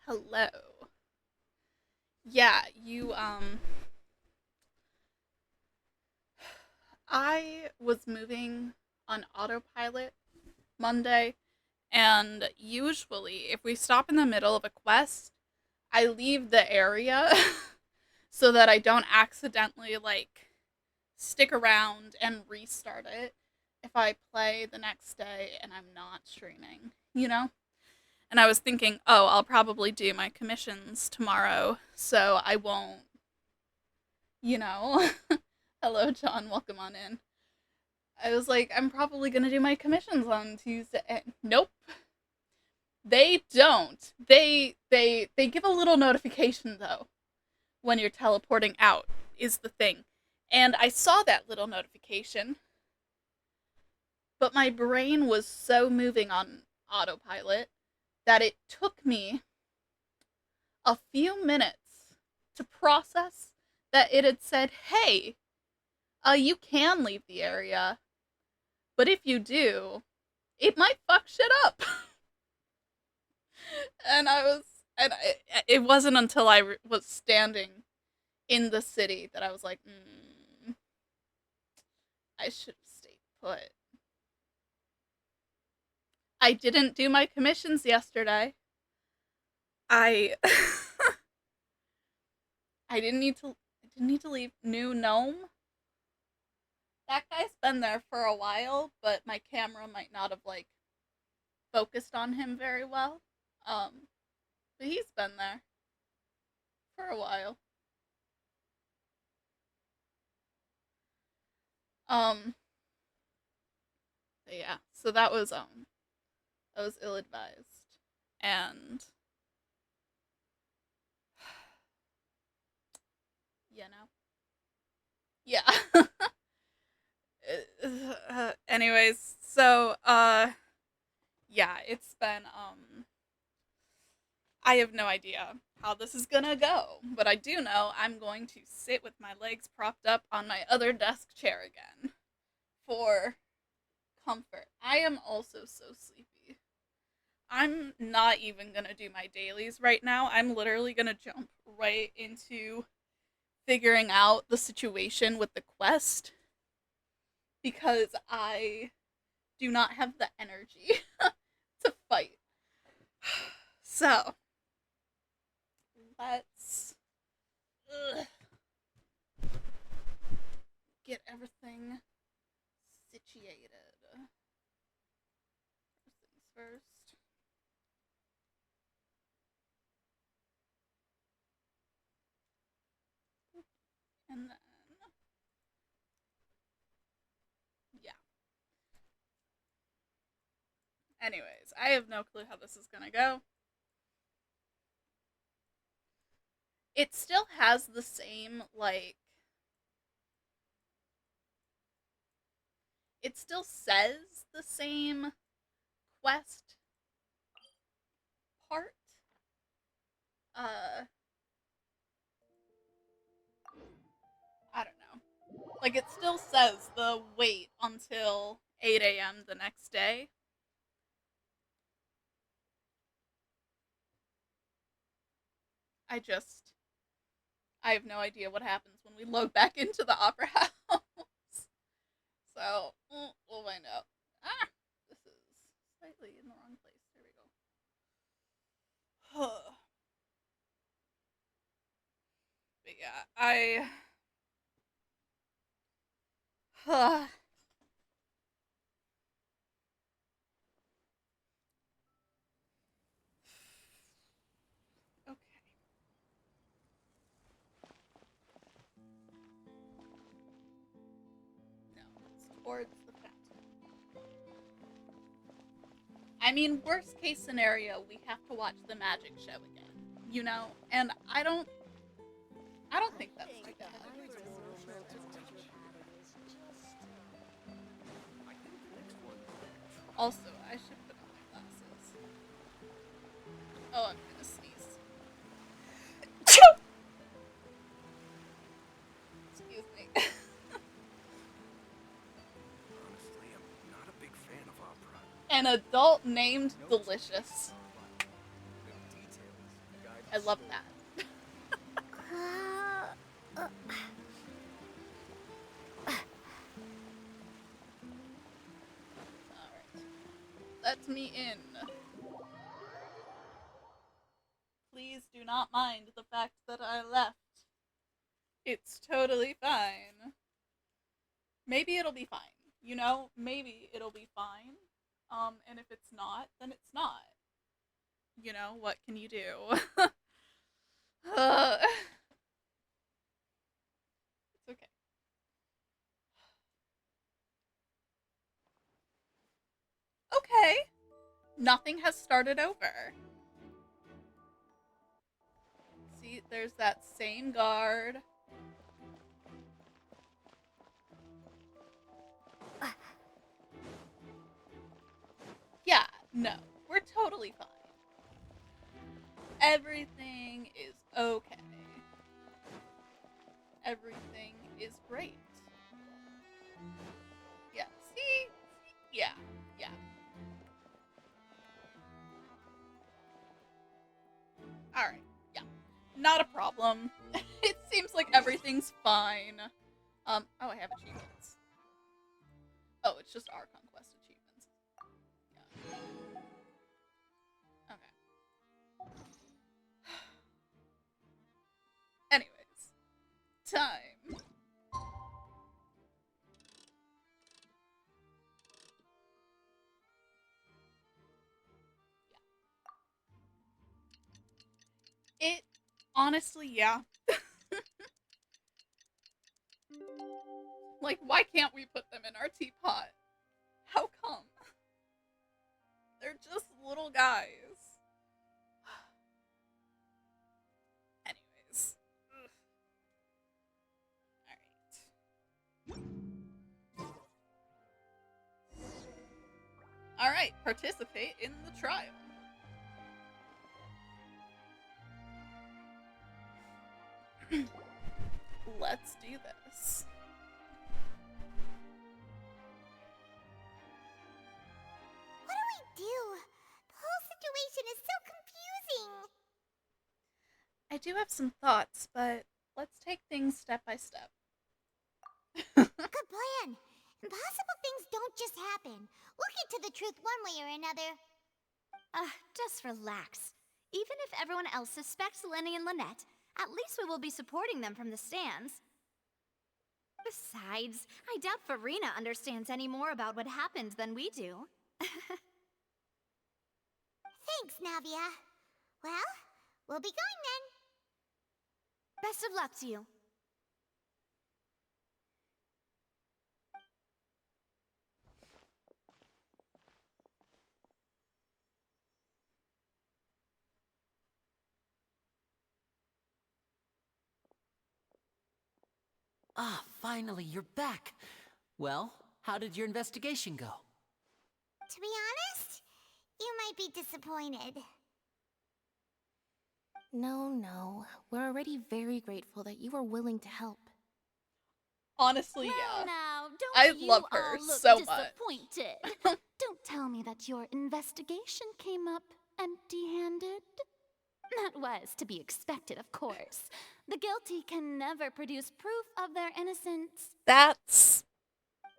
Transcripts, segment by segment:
Hello. Yeah, I was moving on autopilot Monday, and usually if we stop in the middle of a quest, I leave the area so that I don't accidentally, stick around and restart it if I play the next day and I'm not streaming? And I was thinking, oh, I'll probably do my commissions tomorrow, so I won't, you know. Hello, John. Welcome on in. I was like, I'm probably gonna do my commissions on Tuesday. Nope, they don't. They give a little notification though when you're teleporting out is the thing, and I saw that little notification, but my brain was so moving on autopilot that it took me a few minutes to process that it had said, "Hey, you can leave the area, but if you do, it might fuck shit up." and I was, it wasn't until I was standing in the city that I was like, I should have stayed put. I didn't do my commissions yesterday. I I didn't need to leave. New gnome. That guy's been there for a while, but my camera might not have focused on him very well. But he's been there for a while. Um, but yeah, so that was ill advised, and you know, yeah. Anyways, so yeah, it's been I have no idea how this is gonna go, but I do know I'm going to sit with my legs propped up on my other desk chair again for comfort. I am also so sleepy. I'm not even gonna do my dailies right now. I'm literally gonna jump right into figuring out the situation with the quest because I do not have the energy to fight. So, let's get everything situated. First things first. And then, yeah. Anyways, I have no clue how this is gonna go. It still has the same, it still says the same quest part. Uh, I don't know. Like, it still says the wait until 8 a.m. the next day. I just, I have no idea what happens when we load back into the Opera House. So, we'll find out. Ah! This is slightly in the wrong place. There we go. But yeah, okay. No, it's towards the fountain. I mean, worst case scenario, we have to watch the magic show again. And I don't think that's too bad. Also, I should put on my glasses. Oh, I'm gonna sneeze. Excuse me. Honestly, I'm not a big fan of opera. An adult named Delicious. The details. I love that. Alright. Let me in. Please do not mind the fact that I left. It's totally fine. Maybe it'll be fine. You know, maybe it'll be fine. And if it's not, then it's not. You know, what can you do? It's okay. Okay. Nothing has started over. See, there's that same guard. Yeah, no, we're totally fine. Everything is okay. Everything is great. Yeah, see? Yeah, yeah. Alright, yeah. Not a problem. It seems like everything's fine. Oh, I have achievements. Oh, it's just Archon quest achievements. Yeah. Okay. Anyways, time. It, honestly, yeah. Like, why can't we put them in our teapot? How come? They're just little guys. Anyways. Alright, participate in the trial. Let's do this. What do we do? The whole situation is so confusing. I do have some thoughts, but let's take things step by step. Good plan. Impossible things don't just happen. We'll get to the truth one way or another. Just relax. Even if everyone else suspects Lenny and Lynette, at least we will be supporting them from the stands. Besides, I doubt Farina understands any more about what happened than we do. Thanks, Navia. Well, we'll be going then. Best of luck to you. Ah, finally, you're back. Well, how did your investigation go? To be honest, you might be disappointed. No. We're already very grateful that you were willing to help. Honestly, Well, yeah. now, don't I you love her all look so much. disappointed. Don't tell me that your investigation came up empty-handed. That was to be expected, of course. The guilty can never produce proof of their innocence. That's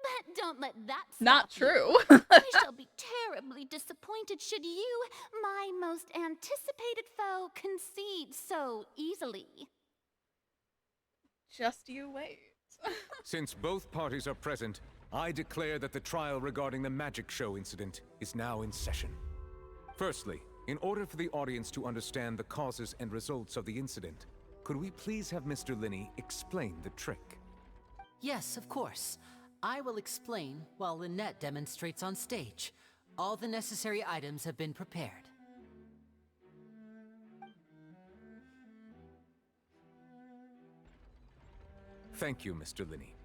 But don't let that stop not you. true. I shall be terribly disappointed should you, my most anticipated foe, concede so easily. Just you wait. Since both parties are present, I declare that the trial regarding the magic show incident is now in session. Firstly, in order for the audience to understand the causes and results of the incident, could we please have Mr. Linney explain the trick? Yes, of course. I will explain while Lynette demonstrates on stage. All the necessary items have been prepared. Thank you, Mr. Linney.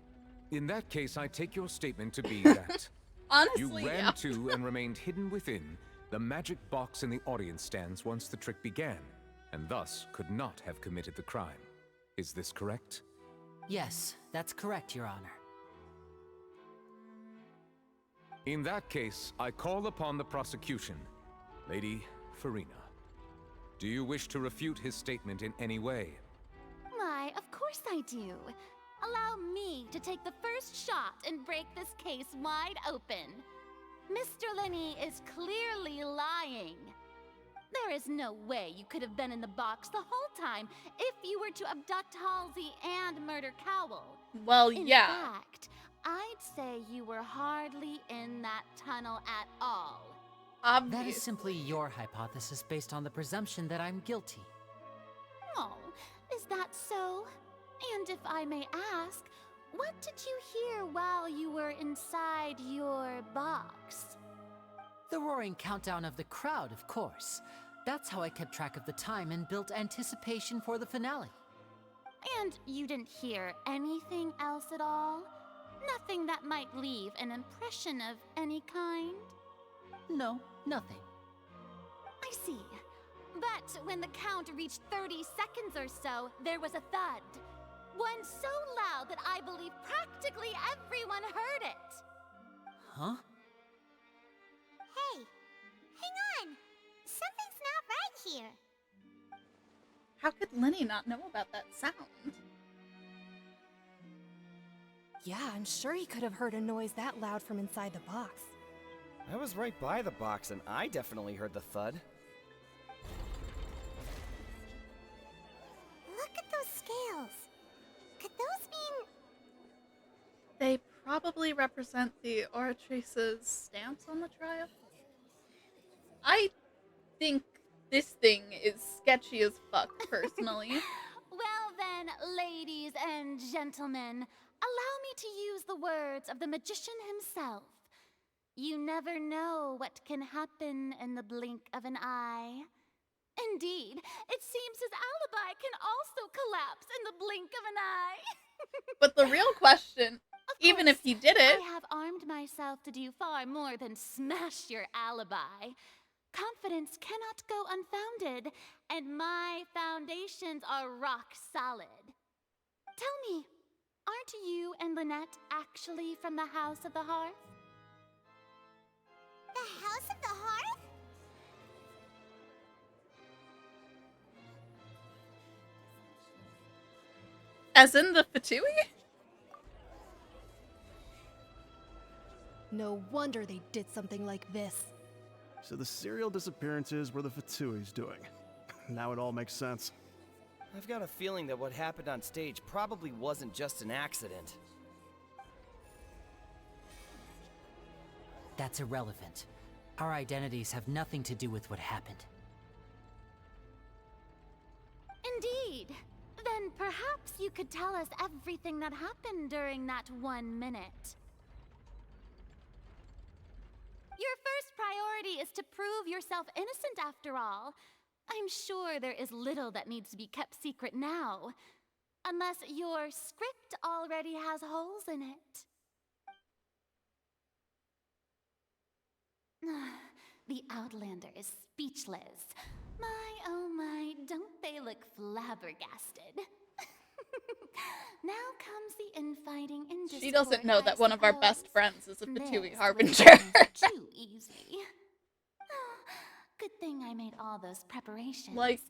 In that case, I take your statement to be that Honestly, you ran yeah. to and remained hidden within the magic box in the audience stands once the trick began, and thus could not have committed the crime. Is this correct? Yes, that's correct, Your Honor. In that case, I call upon the prosecution, Lady Farina. Do you wish to refute his statement in any way? Why, of course I do. Allow me to take the first shot and break this case wide open. Mr. Linney is clearly lying. There is no way you could have been in the box the whole time if you were to abduct Halsey and murder Cowell. Well, In yeah. fact, I'd say you were hardly in that tunnel at all. That is Obvious. simply your hypothesis based on the presumption that I'm guilty. Oh, is that so? And if I may ask, what did you hear while you were inside your box? The roaring countdown of the crowd, of course. That's how I kept track of the time and built anticipation for the finale. And you didn't hear anything else at all? Nothing that might leave an impression of any kind? No, nothing. I see. But when the count reached 30 seconds or so, there was a thud. One so loud that I believe practically everyone heard it. Huh? Hey, hang on. Something's not right here. How could Lenny not know about that sound? Yeah, I'm sure he could have heard a noise that loud from inside the box. I was right by the box and I definitely heard the thud. Look at those scales. Could those mean... They probably represent the Oratrice's stance on the trial. I think this thing is sketchy as fuck, personally. Well then, ladies and gentlemen, allow me to use the words of the magician himself. You never know what can happen in the blink of an eye. Indeed, it seems his alibi can also collapse in the blink of an eye. But the real question, Of even if course, he did it, I have armed myself to do far more than smash your alibi. Confidence cannot go unfounded, and my foundations are rock solid. Tell me, aren't you and Lynette actually from the House of the Hearth? The House of the Hearth? as in the Fatui? No wonder they did something like this. So the serial disappearances were the Fatui's doing. Now it all makes sense. I've got a feeling that what happened on stage probably wasn't just an accident. That's irrelevant. Our identities have nothing to do with what happened. Indeed. Then perhaps you could tell us everything that happened during that 1 minute. Your first priority is to prove yourself innocent after all. I'm sure there is little that needs to be kept secret now. Unless your script already has holes in it. The Outlander is speechless. My, oh my, don't they look flabbergasted? Now comes the infighting in discord, She doesn't know that one of our best suppose. friends is a Fatui This harbinger. was too easy. Good thing I made all those preparations. Like,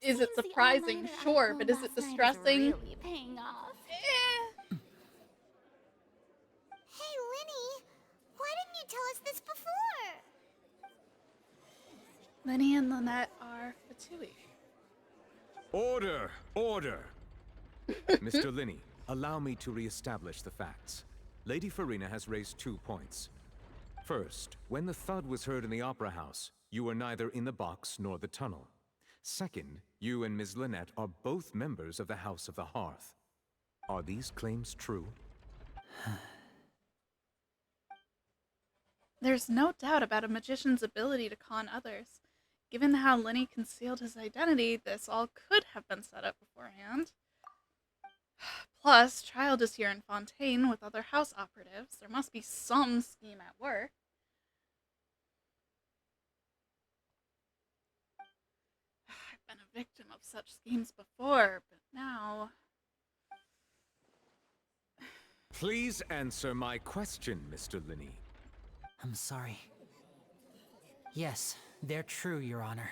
is it Seems the surprising? all-nighter I Sure, pulled but is it last night distressing? really paying off. Eh. Hey, Lenny, why didn't you tell us this before? Lenny and Lynette are Fatui. Order! Order! Mr. Linney, allow me to re-establish the facts. Lady Farina has raised 2 points. First, when the thud was heard in the Opera House, you were neither in the box nor the tunnel. Second, you and Ms. Lynette are both members of the House of the Hearth. Are these claims true? There's no doubt about a magician's ability to con others. Given how Lenny concealed his identity, this all could have been set up beforehand. Plus, Child is here in Fontaine with other house operatives. There must be some scheme at work. I've been a victim of such schemes before, but now... Please answer my question, Mr. Linney. I'm sorry. Yes, they're true, Your Honor.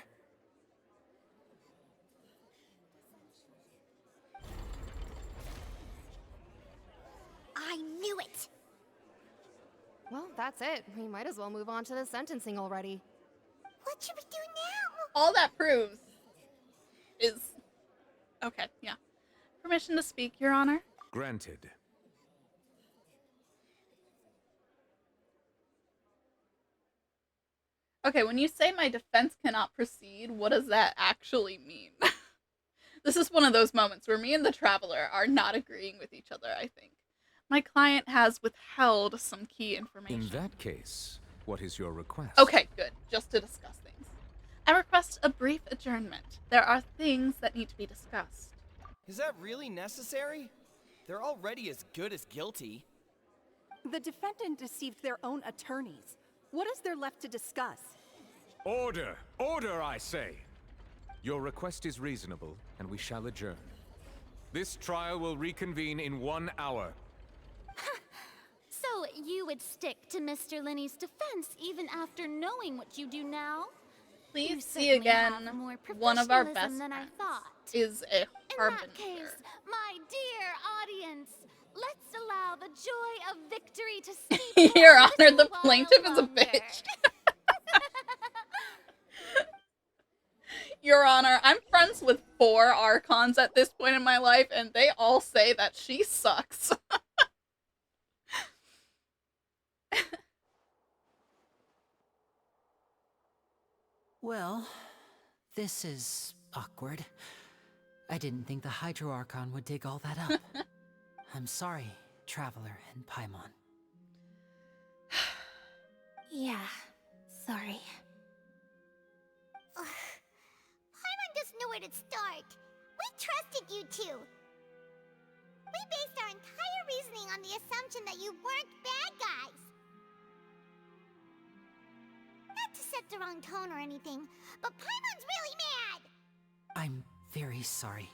I knew it! Well, that's it. We might as well move on to the sentencing already. What should we do now? All that proves is... Okay, yeah. Permission to speak, Your Honor? Granted. Okay, when you say my defense cannot proceed, what does that actually mean? This is one of those moments where me and the Traveler are not agreeing with each other, I think. My client has withheld some key information. In that case, what is your request? Okay, good. Just to discuss things. I request a brief adjournment. There are things that need to be discussed. Is that really necessary? They're already as good as guilty. The defendant deceived their own attorneys. What is there left to discuss? Order! Order, I say! Your request is reasonable, and we shall adjourn. This trial will reconvene in 1 hour. So you would stick to Mr. Linney's defense even after knowing what you do now? You Please see certainly again, have more one of our professionalism best than I friends thought. is a In harbinger. that case, my dear audience, let's allow the joy of victory to steep Your for a Honor, little the while plaintiff is a longer. bitch. Your Honor, I'm friends with 4 Archons at this point in my life, and they all say that she sucks. Well, this is awkward. I didn't think the Hydro Archon would dig all that up. I'm sorry, Traveler and Paimon. Yeah, sorry. Ugh. Paimon doesn't know where to start. We trusted you two. We based our entire reasoning on the assumption that you weren't bad guys. Not to set the wrong tone or anything, but Paimon's really mad! I'm very sorry.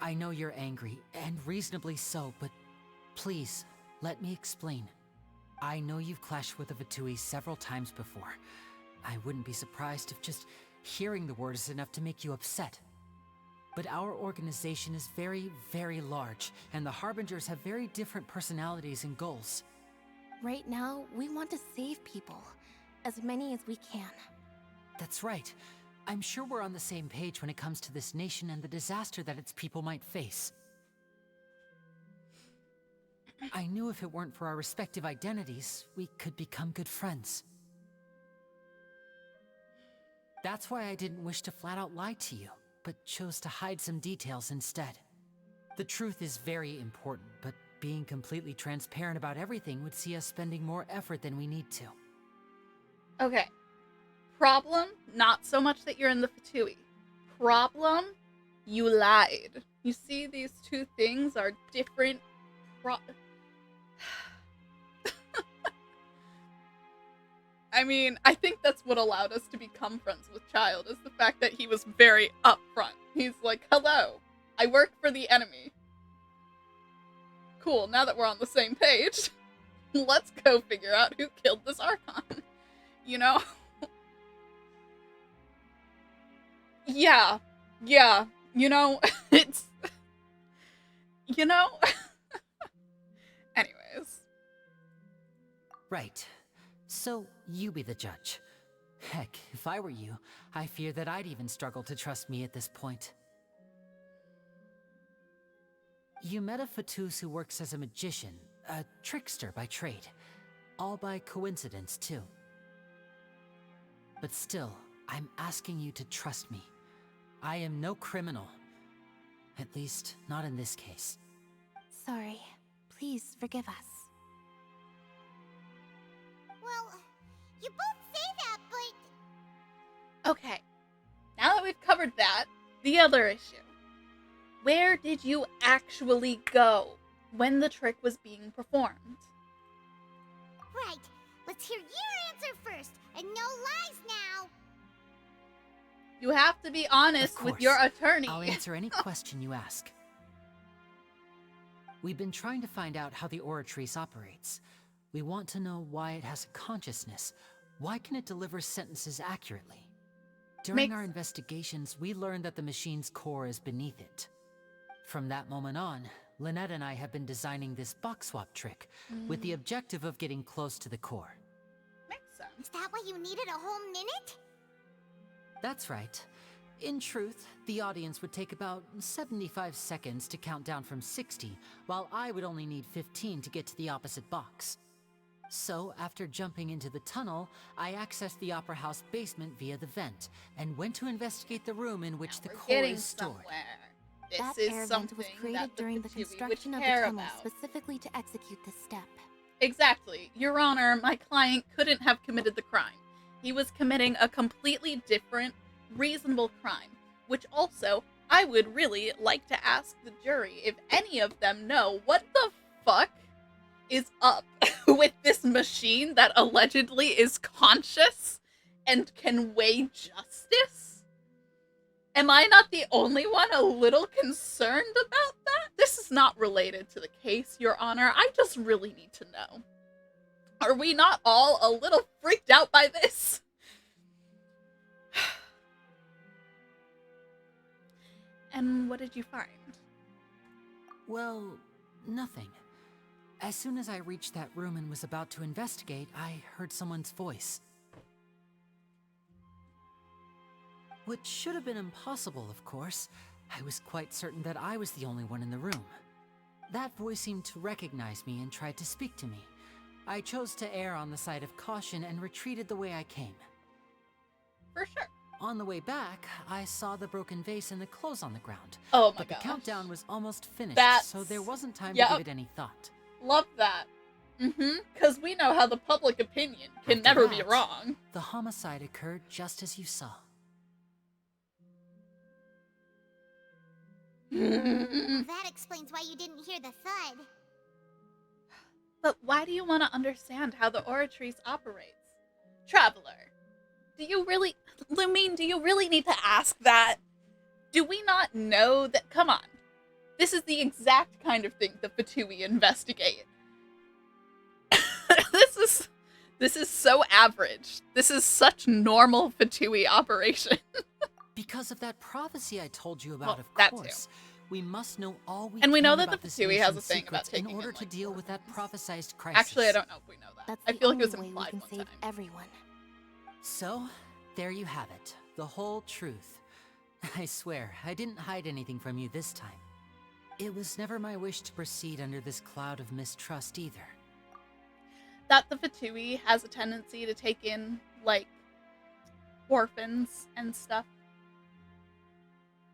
I know you're angry, and reasonably so, but please, let me explain. I know you've clashed with the Fatui several times before. I wouldn't be surprised if just hearing the word is enough to make you upset. But our organization is very, very large, and the Harbingers have very different personalities and goals. Right now, we want to save people. As many as we can. That's right. I'm sure we're on the same page when it comes to this nation and the disaster that its people might face. I knew if it weren't for our respective identities, we could become good friends. That's why I didn't wish to flat out lie to you, but chose to hide some details instead. The truth is very important, but being completely transparent about everything would see us spending more effort than we need to. Okay. Problem, not so much that you're in the Fatui. Problem, you lied. You see, these two things are different. I mean, I think that's what allowed us to become friends with Child, is the fact that he was very upfront. He's like, hello, I work for the enemy. Cool, now that we're on the same page, let's go figure out who killed this Archon. You know? Yeah, you know, it's, you know? Anyways. Right. So, you be the judge. Heck, if I were you, I fear that I'd even struggle to trust me at this point. You met a Fatus who works as a magician, a trickster by trade. All by coincidence, too. But still, I'm asking you to trust me. I am no criminal. At least, not in this case. Sorry. Please forgive us. Well, you both say that, but... Okay, now that we've covered that, the other issue. Where did you actually go when the trick was being performed? Right, let's hear your answer first, and no lies now! You have to be honest Of with course. your attorney. I'll answer any question you ask. We've been trying to find out how the Oratrice operates. We want to know why it has a consciousness. Why can it deliver sentences accurately? During our investigations, we learned that the machine's core is beneath it. From that moment on, Lynette and I have been designing this box swap trick with the objective of getting close to the core. Makes sense. Is that why you needed a whole minute? That's right. In truth, the audience would take about 75 seconds to count down from 60, while I would only need 15 to get to the opposite box. So, after jumping into the tunnel, I accessed the Opera House basement via the vent, and went to investigate the room in which the We're core getting is stored. somewhere. This That is air vent something was that created during the Fatui would construction of the care tunnel about. specifically to execute this step. Exactly. Your Honor, my client couldn't have committed the crime. He was committing a completely different, reasonable crime, which also, I would really like to ask the jury if any of them know what the fuck is up with this machine that allegedly is conscious and can weigh justice? Am I not the only one a little concerned about that? This is not related to the case, Your Honor. I just really need to know. Are we not all a little freaked out by this? And what did you find? Well, nothing. As soon as I reached that room and was about to investigate, I heard someone's voice. Which should have been impossible, of course. I was quite certain that I was the only one in the room. That voice seemed to recognize me and tried to speak to me. I chose to err on the side of caution and retreated the way I came. For sure. On the way back, I saw the broken vase and the clothes on the ground. Oh my But the gosh. countdown was almost finished, That's- so there wasn't time Yep. to give it any thought. Love that. Because we know how the public opinion can After never be that, wrong. The homicide occurred just as you saw. That explains why you didn't hear the thud. But why do you want to understand how the Oratrice operates? Traveler, do you really... Lumine, do you really need to ask that? Do we not know that... Come on. This is the exact kind of thing the Fatui investigate. This is so average. This is such normal Fatui operation. Because of that prophecy I told you about, Well, of that course. We must know all we And we can know that about the this Fatui has a nation's thing about secrets in taking order in, to like, deal with that orphans. prophesized crisis. Actually, I don't know if we know that. That's I the feel like it only was way we implied can one save time. everyone. So, there you have it. The whole truth. I swear, I didn't hide anything from you this time. It was never my wish to proceed under this cloud of mistrust either. That the Fatui has a tendency to take in, like, orphans and stuff.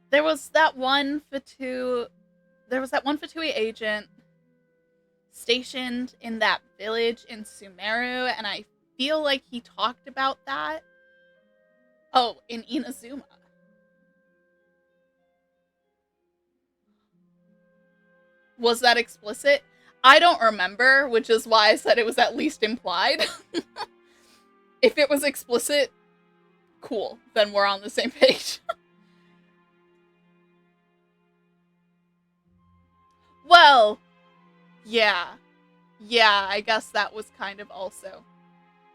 There was that one Fatui agent stationed in that village in Sumeru, and I feel like he talked about that. Oh, in Inazuma. Was that explicit? I don't remember, which is why I said it was at least implied. If it was explicit, cool. Then we're on the same page. Well, yeah. Yeah, I guess that was kind of also...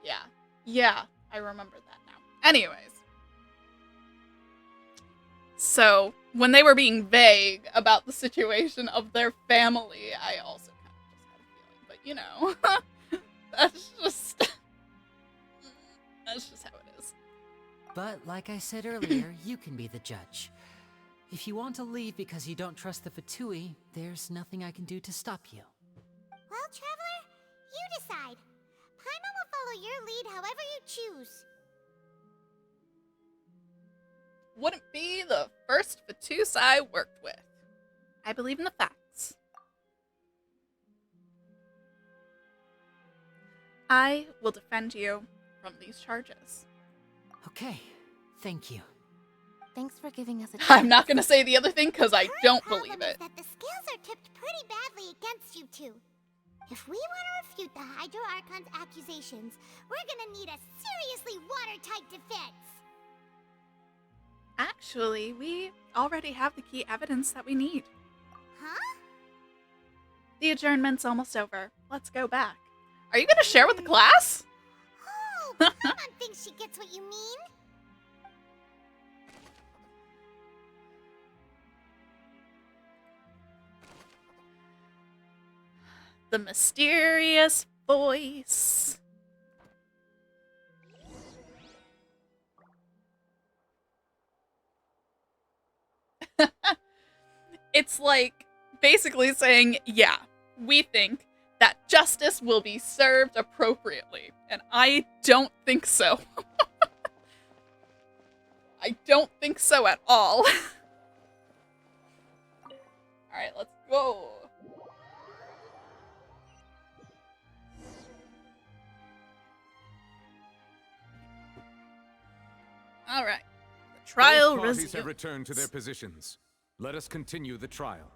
Yeah. Yeah, I remember that now. Anyways. So, when they were being vague about the situation of their family, I also kind of just had a feeling. But, you know, that's just how it is. But, like I said earlier, you can be the judge. If you want to leave because you don't trust the Fatui, there's nothing I can do to stop you. Well, Traveler, you decide. Paimon will follow your lead however you choose. Wouldn't be the first Fatus I worked with. I believe in the facts. I will defend you from these charges. Okay, thank you. Thanks for giving us a chance. I'm not going to say the other thing because I Current don't problem believe is it. that the scales are tipped pretty badly against you two. If we want to refute the Hydro Archon's accusations, we're gonna need a seriously watertight defense. Actually, we already have the key evidence that we need. Huh? The adjournment's almost over. Let's go back. Are you going to share with the class? Oh, Paimon thinks she gets what you mean. The mysterious voice. It's like basically saying, yeah, we think that justice will be served appropriately. And I don't think so. I don't think so at all. Alright, let's go. Alright. The trial Both parties resumes. have returned to their positions. Let us continue the trial.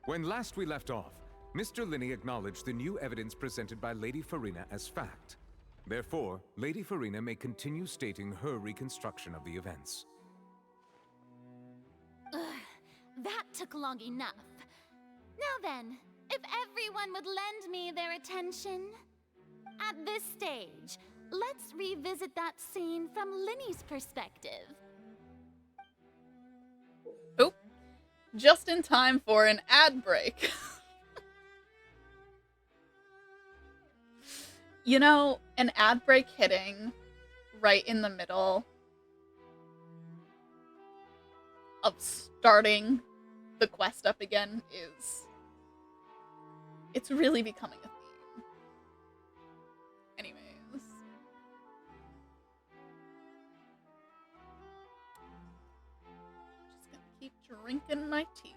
When last we left off, Mr. Linney acknowledged the new evidence presented by Lady Farina as fact. Therefore, Lady Farina may continue stating her reconstruction of the events. Ugh, that took long enough. Now then, if everyone would lend me their attention. At this stage, let's revisit that scene from Linney's perspective. Oh, just in time for an ad break. You know, an ad break hitting right in the middle of starting the quest up again it's really becoming a theme. Anyways. Just gonna keep drinking my tea.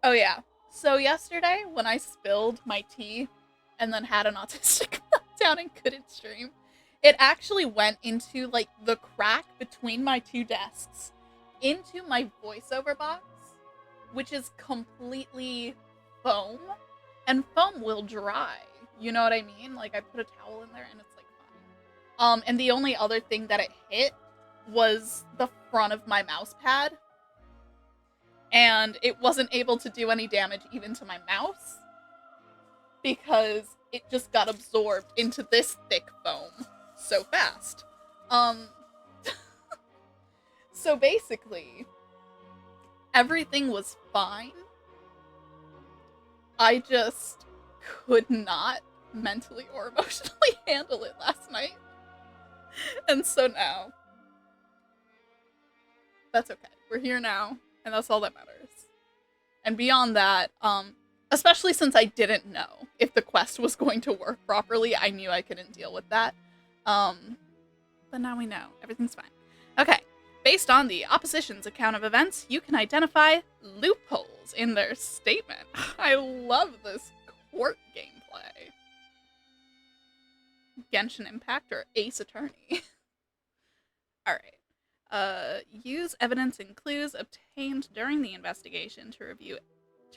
Oh yeah. So yesterday when I spilled my tea and then had an autistic meltdown and couldn't stream, it actually went into like the crack between my two desks into my voiceover box, which is completely foam, and foam will dry. You know what I mean? Like I put a towel in there and it's like fine. And the only other thing that it hit was the front of my mouse pad. And it wasn't able to do any damage even to my mouse because it just got absorbed into this thick foam so fast. So basically, everything was fine. I just could not mentally or emotionally handle it last night. And so now, that's okay. We're here now. And that's all that matters. And beyond that, especially since I didn't know if the quest was going to work properly, I knew I couldn't deal with that. But now we know. Everything's fine. Okay. Based on the opposition's account of events, you can identify loopholes in their statement. I love this court gameplay. Genshin Impact or Ace Attorney. Alright. Use evidence and clues obtained during the investigation to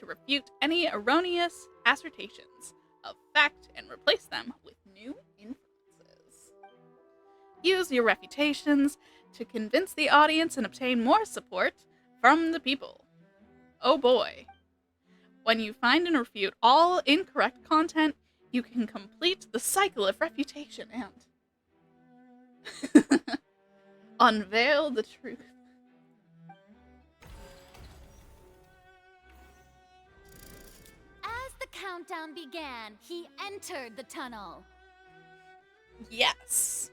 refute any erroneous assertions of fact and replace them with new inferences. Use your reputations to convince the audience and obtain more support from the people. Oh boy. When you find and refute all incorrect content, you can complete the cycle of refutation and unveil the truth. As the countdown began, he entered the tunnel. Yes.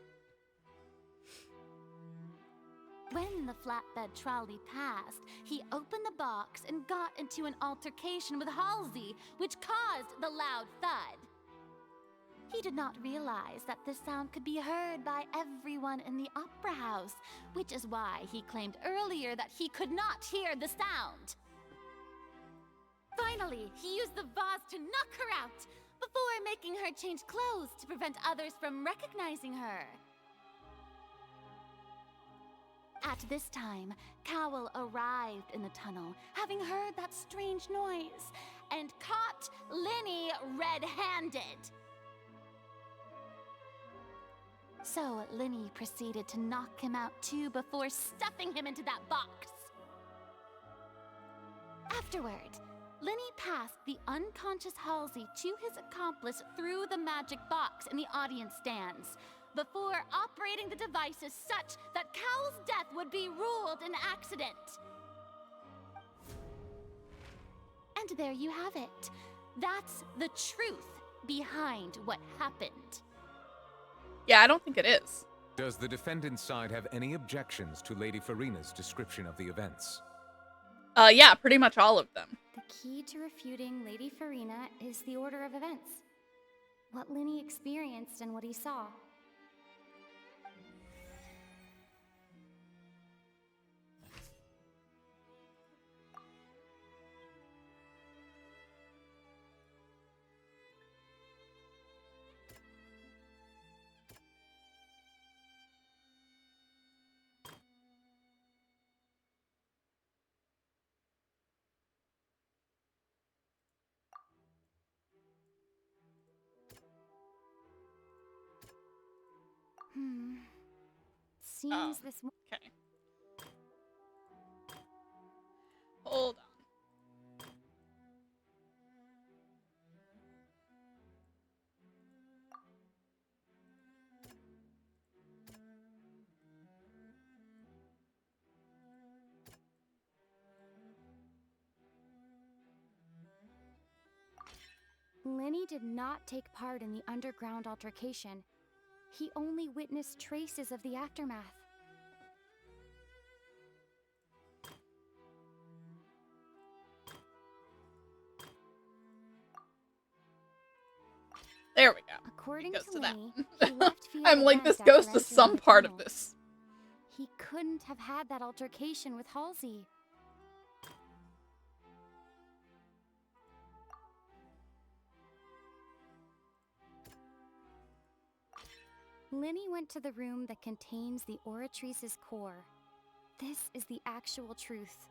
When the flatbed trolley passed, he opened the box and got into an altercation with Halsey, which caused the loud thud. He did not realize that this sound could be heard by everyone in the opera house, which is why he claimed earlier that he could not hear the sound. Finally, he used the vase to knock her out, before making her change clothes to prevent others from recognizing her. At this time, Cowell arrived in the tunnel, having heard that strange noise, and caught Linney red-handed. So Linney proceeded to knock him out too before stuffing him into that box. Afterward, Linney passed the unconscious Halsey to his accomplice through the magic box in the audience stands, before operating the devices such that Cowell's death would be ruled an accident. And there you have it. That's the truth behind what happened. Yeah, I don't think it is. Does the defendant's side have any objections to Lady Farina's description of the events? Yeah, pretty much all of them. The key to refuting Lady Farina is the order of events. What Linny experienced and what he saw. Seems this. Okay. Hold on. Linny did not take part in the underground altercation. He only witnessed traces of the aftermath. There we go. According Goes to to that Linny, one. he left Field I'm like, Event this after goes to entering some the part of tunnel. this. He couldn't have had that altercation with Halsey. Linny went to the room that contains the Oratrice's core. This is the actual truth.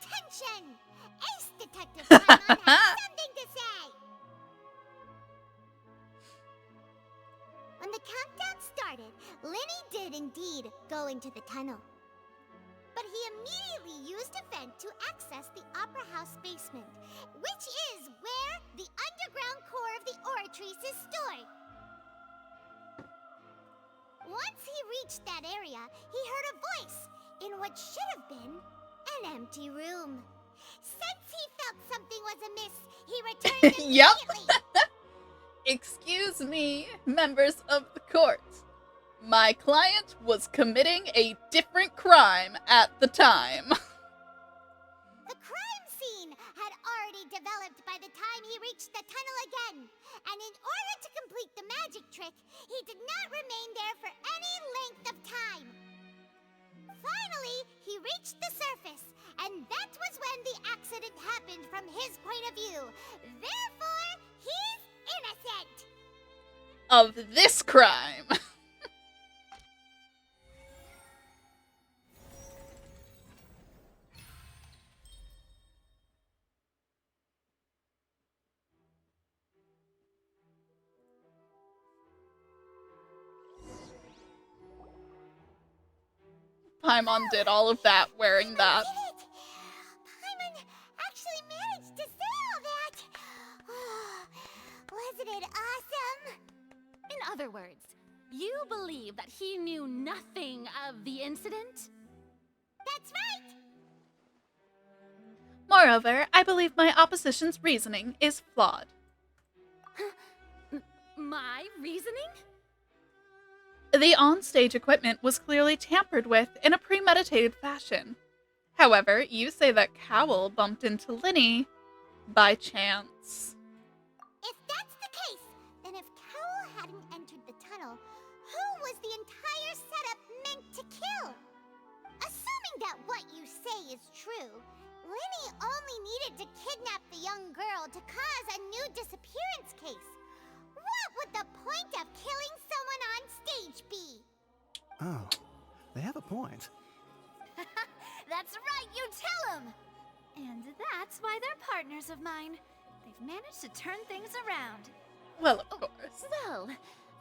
Attention! Ace Detective Paimon has something to say! When the countdown started, Linny did indeed go into the tunnel. But he immediately used a vent to access the Opera House basement, which is where the underground core of the Oratrice is stored. Once he reached that area, he heard a voice in what should have been an empty room. Since he felt something was amiss, he returned Yep. immediately. Excuse me, members of the court. My client was committing a different crime at the time. The crime scene had already developed by the time he reached the tunnel again, and in order to complete the magic trick, he did not remain there for any length of time. Finally, he reached the surface, and that was when the accident happened from his point of view. Therefore, he's innocent. Of this crime. Paimon did all of that wearing that. I did it! Paimon actually managed to say all that! Wasn't it awesome? In other words, you believe that he knew nothing of the incident? That's right! Moreover, I believe my opposition's reasoning is flawed. My reasoning? The on-stage equipment was clearly tampered with in a premeditated fashion. However, you say that Cowell bumped into Linny by chance. If that's the case, then if Cowell hadn't entered the tunnel, who was the entire setup meant to kill? Assuming that what you say is true, Linny only needed to kidnap the young girl to cause a new disappearance case. What would the point of killing someone on stage be? Oh, they have a point. That's right, you tell them! And that's why they're partners of mine. They've managed to turn things around. Well, of course. Well,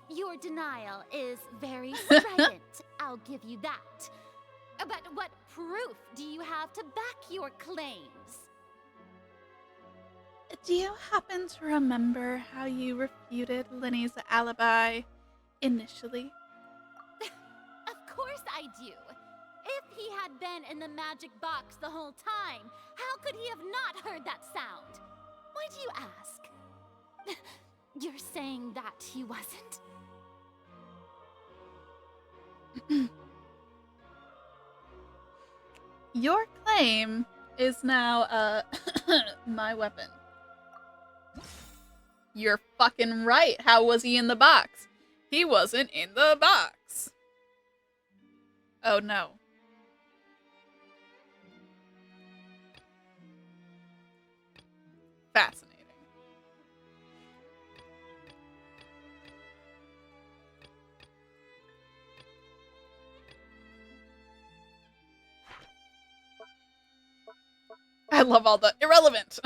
your denial is very strident. I'll give you that. But what proof do you have to back your claims? Do you happen to remember how you refuted Linny's alibi initially? Of course I do. If he had been in the magic box the whole time, how could he have not heard that sound? Why do you ask? You're saying that he wasn't? Your claim is now, my weapon. You're fucking right. How was he in the box? He wasn't in the box. Oh no. Fascinating. I love all the irrelevant.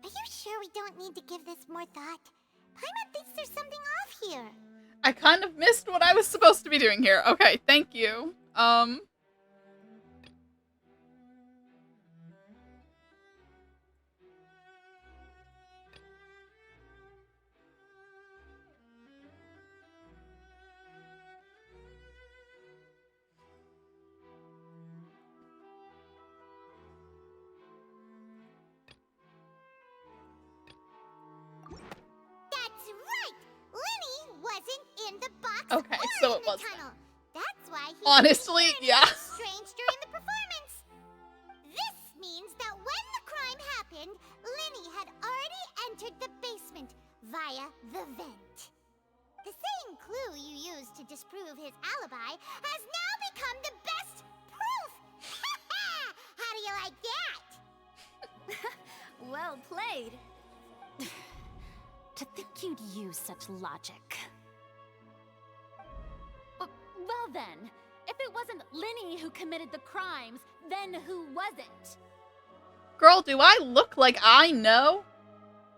Are you sure we don't need to give this more thought? Paimon thinks there's something off here. I kind of missed what I was supposed to be doing here. Okay, thank you. That's right! Lenny wasn't in the box Okay, or so in it the wasn't. tunnel. That's why he Honestly, yeah. strange during the performance. This means that when the crime happened, Lenny had already entered the basement via the vent. The same clue you used to disprove his alibi has now become the best proof! How do you like that? Well played. To think you'd use such logic. Well then, if it wasn't Lenny who committed the crimes, then who wasn't? Girl, do I look like I know?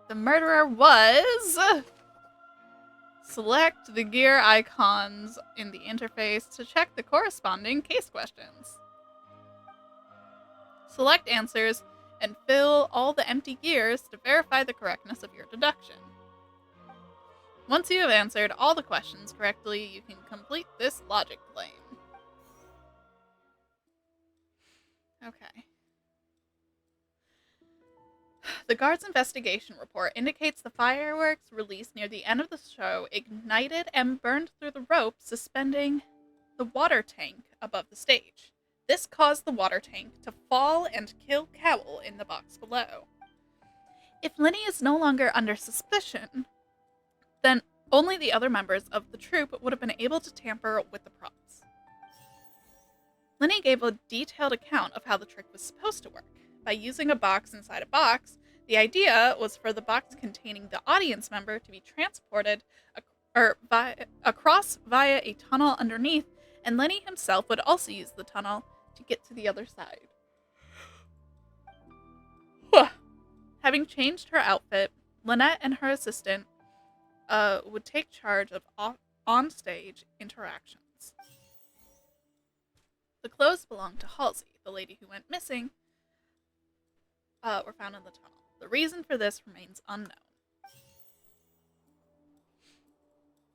The murderer was... Select the gear icons in the interface to check the corresponding case questions. Select answers and fill all the empty gears to verify the correctness of your deduction. Once you have answered all the questions correctly, you can complete this logic claim. Okay. The guard's investigation report indicates the fireworks released near the end of the show ignited and burned through the rope suspending the water tank above the stage. This caused the water tank to fall and kill Cowell in the box below. If Lenny is no longer under suspicion, then only the other members of the troupe would have been able to tamper with the props. Lenny gave a detailed account of how the trick was supposed to work. By using a box inside a box, the idea was for the box containing the audience member to be transported across via a tunnel underneath, and Lenny himself would also use the tunnel to get to the other side. Having changed her outfit, Lynette and her assistant would take charge of on-stage interactions. The clothes belonged to Halsey, the lady who went missing, were found in the tunnel. The reason for this remains unknown.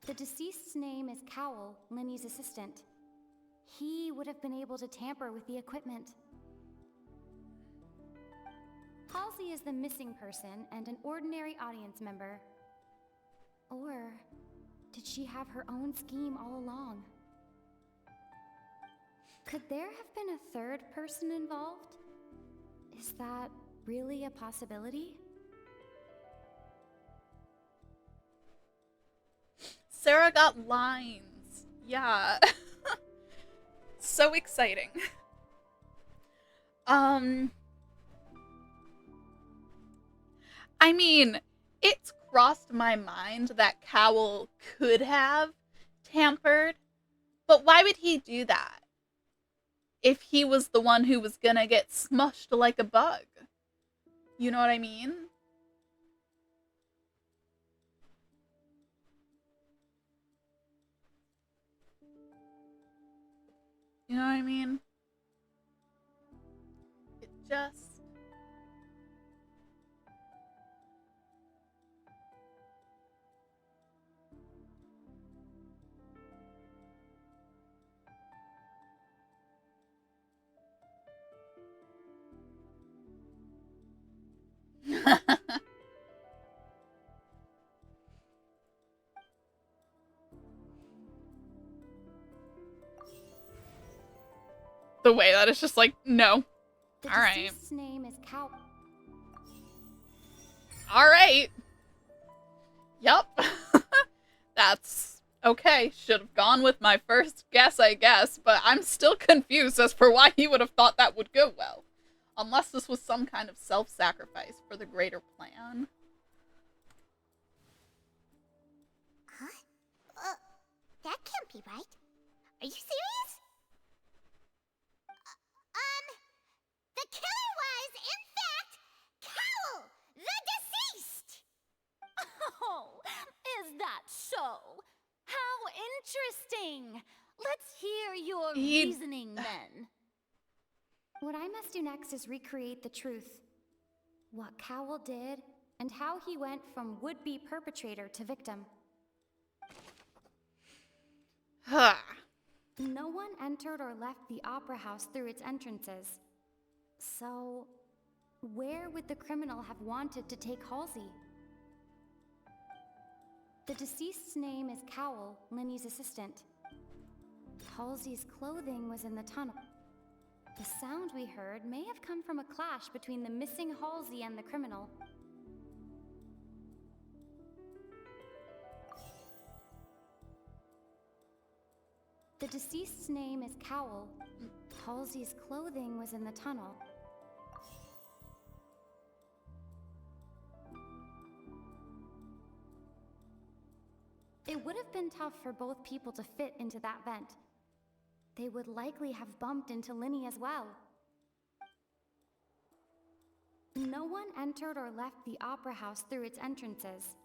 The deceased's name is Cowell, Lenny's assistant. He would have been able to tamper with the equipment. Halsey is the missing person and an ordinary audience member. Or did she have her own scheme all along? Could there have been a third person involved? Is that really a possibility? Sarah got lines. Yeah. So exciting. I mean, it's crossed my mind that Cowell could have tampered, but why would he do that? If he was the one who was gonna get smushed like a bug. You know what I mean? You know what I mean? It just... The way that it's just like, no. The All right. deceased's name is Cow. All right. Yup. That's okay. Should have gone with my first guess, I guess, but I'm still confused as for why he would have thought that would go well. Unless this was some kind of self-sacrifice for the greater plan. Huh? That can't be right. Are you serious? The killer was, in fact, Cowl, the deceased! Oh, is that so? How interesting! Let's hear your reasoning then. What I must do next is recreate the truth. What Cowl did, and how he went from would-be perpetrator to victim. No one entered or left the opera house through its entrances. So, where would the criminal have wanted to take Halsey? The deceased's name is Cowl, Linny's assistant. Halsey's clothing was in the tunnel. The sound we heard may have come from a clash between the missing Halsey and the criminal. The deceased's name is Cowl. Halsey's clothing was in the tunnel. It would have been tough for both people to fit into that vent. They would likely have bumped into Linny as well. No one entered or left the opera house through its entrances.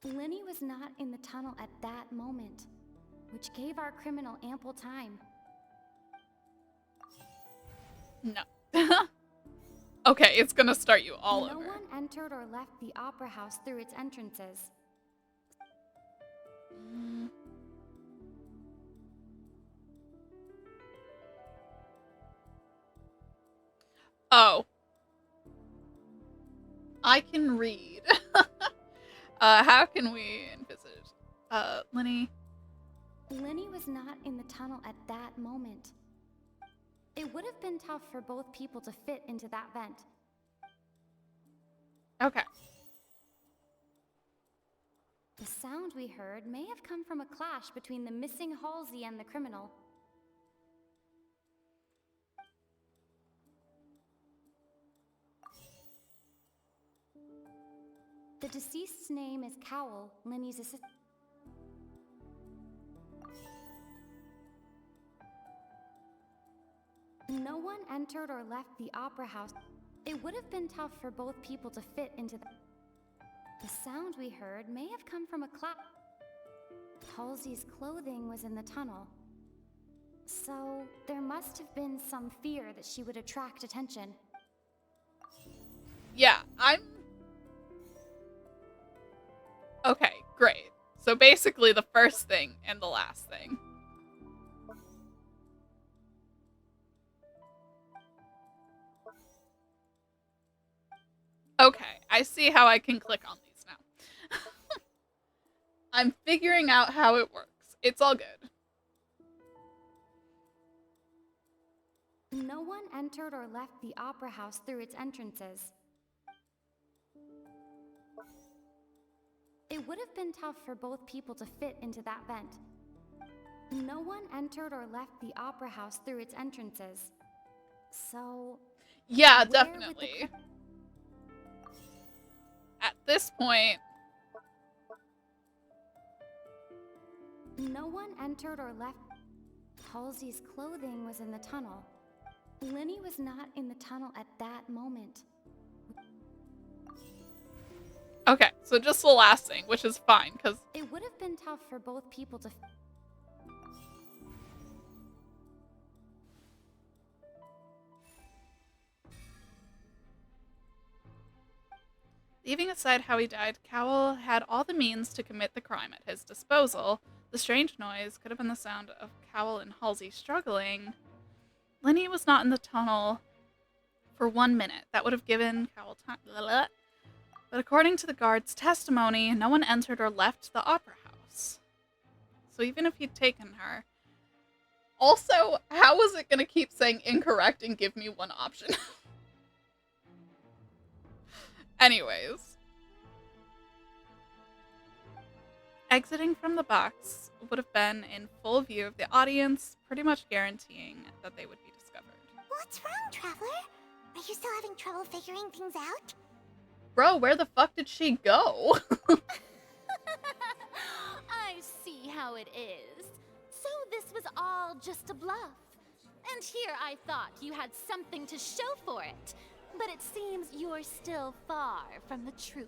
Linny was not in the tunnel at that moment, which gave our criminal ample time. No. Okay, it's gonna start you all over. No one entered or left the opera house through its entrances. Oh. I can read. How can we envisage? Linny. Linny was not in the tunnel at that moment. It would have been tough for both people to fit into that vent. Okay. The sound we heard may have come from a clash between the missing Halsey and the criminal. The deceased's name is Cowl, Linny's assistant. No one entered or left the opera house. It would have been tough for both people to fit into the sound we heard may have come from a clap. Halsey's clothing was in the tunnel. So, there must have been some fear that she would attract attention. Yeah, Okay, great. So basically the first thing and the last thing. Okay, I see how I can click on these now. I'm figuring out how it works. It's all good. No one entered or left the opera house through its entrances. It would have been tough for both people to fit into that vent. No one entered or left the opera house through its entrances. So... Yeah, definitely. At this point... No one entered or left... Halsey's clothing was in the tunnel. Linny was not in the tunnel at that moment. Okay, so just the last thing, which is fine, because... It would have been tough for both people to... Leaving aside how he died, Cowell had all the means to commit the crime at his disposal. The strange noise could have been the sound of Cowell and Halsey struggling. Lenny was not in the tunnel for 1 minute. That would have given Cowell time. But according to the guard's testimony, no one entered or left the opera house. So even if he'd taken her... Also, how was it going to keep saying incorrect and give me one option? Anyways. Exiting from the box would have been in full view of the audience, pretty much guaranteeing that they would be discovered. What's wrong, Traveler? Are you still having trouble figuring things out? Bro, where the fuck did she go? I see how it is. So this was all just a bluff. And here I thought you had something to show for it. But it seems you're still far from the truth.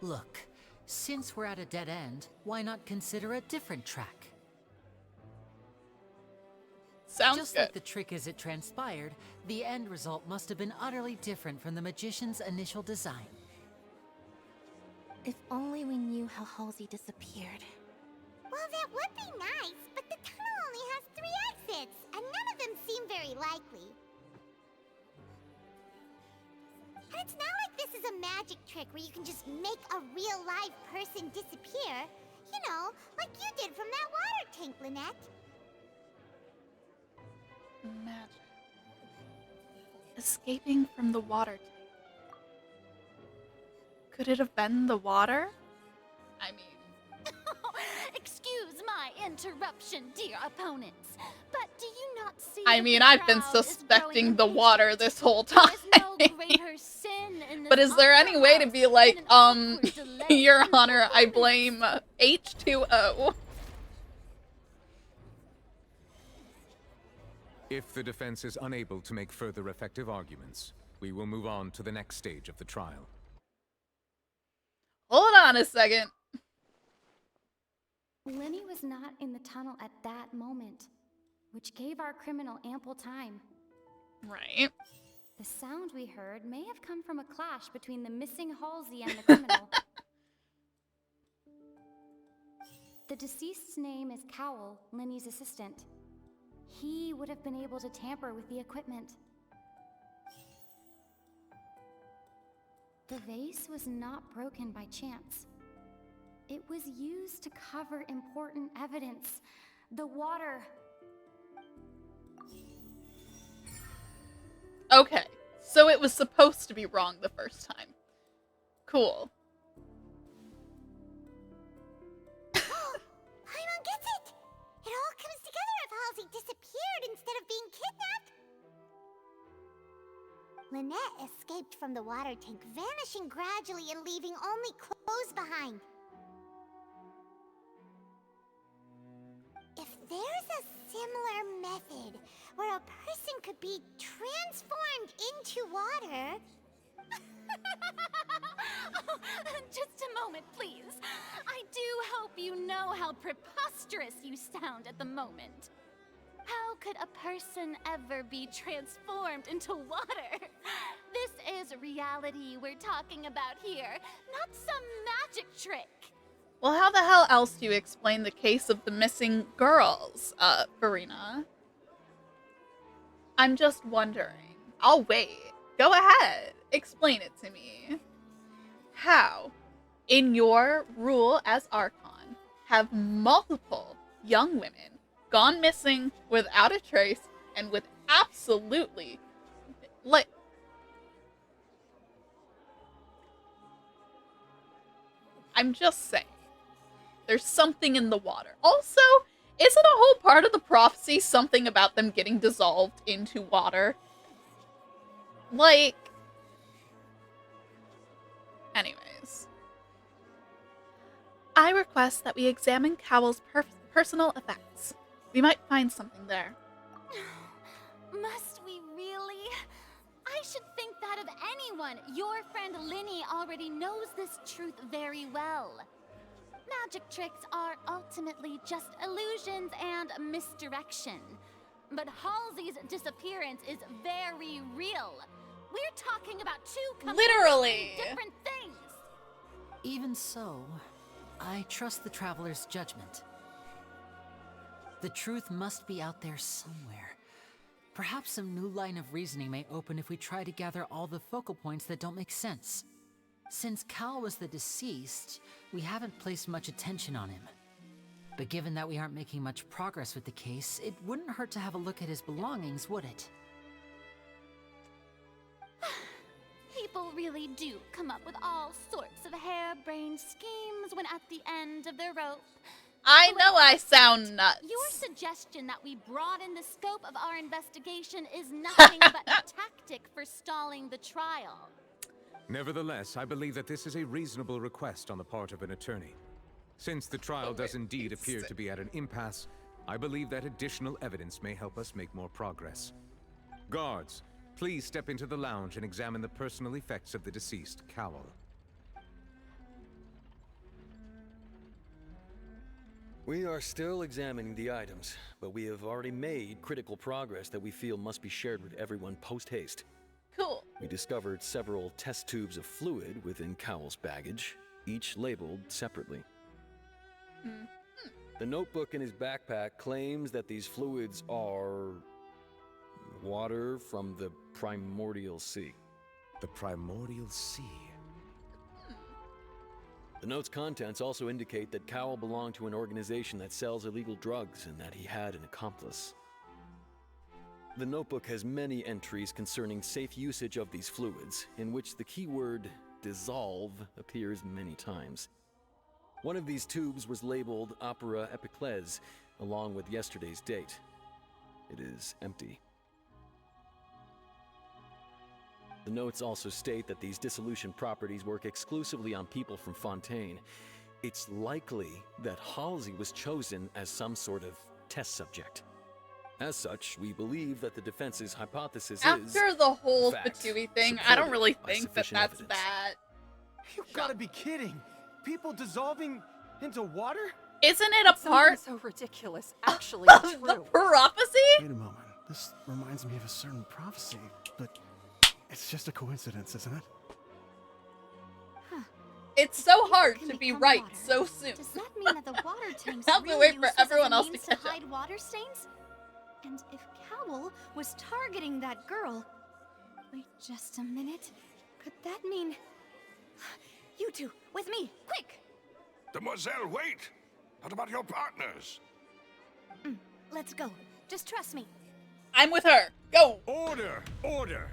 Look, since we're at a dead end, why not consider a different track? Sounds Just good. like the trick as it transpired, the end result must have been utterly different from the magician's initial design. If only we knew how Halsey disappeared. Well, that would be nice, but the tunnel only has 3 exits, and none of them seem very likely. And it's not like this is a magic trick where you can just make a real live person disappear. You know, like you did from that water tank, Lynette. Magic. Escaping from the water tank. Could it have been the water? I mean... Excuse my interruption, dear opponents. But do you not see I that mean, the I've been crowd is suspecting growing the water impatient? this whole time. There is no greater sin in this But is there any opera way to house be like, than an awkward delay Your in Honor, I performance? blame H2O? If the defense is unable to make further effective arguments, we will move on to the next stage of the trial. Hold on a second. Lenny was not in the tunnel at that moment, which gave our criminal ample time. Right. The sound we heard may have come from a clash between the missing Halsey and the criminal. The deceased's name is Cowell, Lenny's assistant. He would have been able to tamper with the equipment. The vase was not broken by chance. It was used to cover important evidence. The water. Okay, so it was supposed to be wrong the first time. Cool. Paimon gets it! It all comes together if Halsey disappeared instead of being kidnapped. Lynette escaped from the water tank, vanishing gradually and leaving only clothes behind. If there's a similar method where a person could be transformed into water... Oh, just a moment, please. I do hope you know how preposterous you sound at the moment. How could a person ever be transformed into water? This is reality we're talking about here, not some magic trick. Well, how the hell else do you explain the case of the missing girls, Farina? I'm just wondering. I'll wait. Go ahead. Explain it to me. How, in your rule as Archon, have multiple young women gone missing without a trace and with absolutely... like... I'm just saying. There's something in the water. Also, isn't a whole part of the prophecy something about them getting dissolved into water? Like... Anyways. I request that we examine Cowell's personal effects. We might find something there. Must we really? I should think that out of anyone, your friend Linny already knows this truth very well. Magic tricks are ultimately just illusions and misdirection. But Halsey's disappearance is very real. We're talking about two completely different things. Even so, I trust the Traveler's judgment. The truth must be out there somewhere. Perhaps some new line of reasoning may open if we try to gather all the focal points that don't make sense. Since Cal was the deceased, we haven't placed much attention on him. But given that we aren't making much progress with the case, it wouldn't hurt to have a look at his belongings, would it? People really do come up with all sorts of harebrained schemes when at the end of their rope. I know I sound nuts. Your suggestion that we broaden the scope of our investigation is nothing but a tactic for stalling the trial. Nevertheless, I believe that this is a reasonable request on the part of an attorney. Since the trial does indeed appear to be at an impasse, I believe that additional evidence may help us make more progress. Guards, please step into the lounge and examine the personal effects of the deceased, Cowell. We are still examining the items, but we have already made critical progress that we feel must be shared with everyone post-haste. Cool. We discovered several test tubes of fluid within Cowell's baggage, each labeled separately. The notebook in his backpack claims that these fluids are water from the primordial sea. The primordial sea? The note's contents also indicate that Cowell belonged to an organization that sells illegal drugs and that he had an accomplice. The notebook has many entries concerning safe usage of these fluids, in which the keyword dissolve appears many times. One of these tubes was labeled Opera Epiclese, along with yesterday's date. It is empty. The notes also state that these dissolution properties work exclusively on people from Fontaine. It's likely that Halsey was chosen as some sort of test subject. As such, we believe that the defense's hypothesis is, after the whole fact, Fatui thing, I don't really by think that sufficient that's evidence. that. You've got to be kidding! People dissolving into water? Isn't it a Something part so ridiculous actually of true. the prophecy? Wait a moment. This reminds me of a certain prophecy, but it's just a coincidence, isn't it? It's so hard Can to be become right water. so soon. Does that mean that the water tanks I have to really wait for used as everyone a else to means catch up. hide water stains? And if Cowell was targeting that girl... Wait just a minute. Could that mean... You two, with me, quick! Demoiselle, wait! What about your partners? Let's go. Just trust me. I'm with her. Go. Order! Order!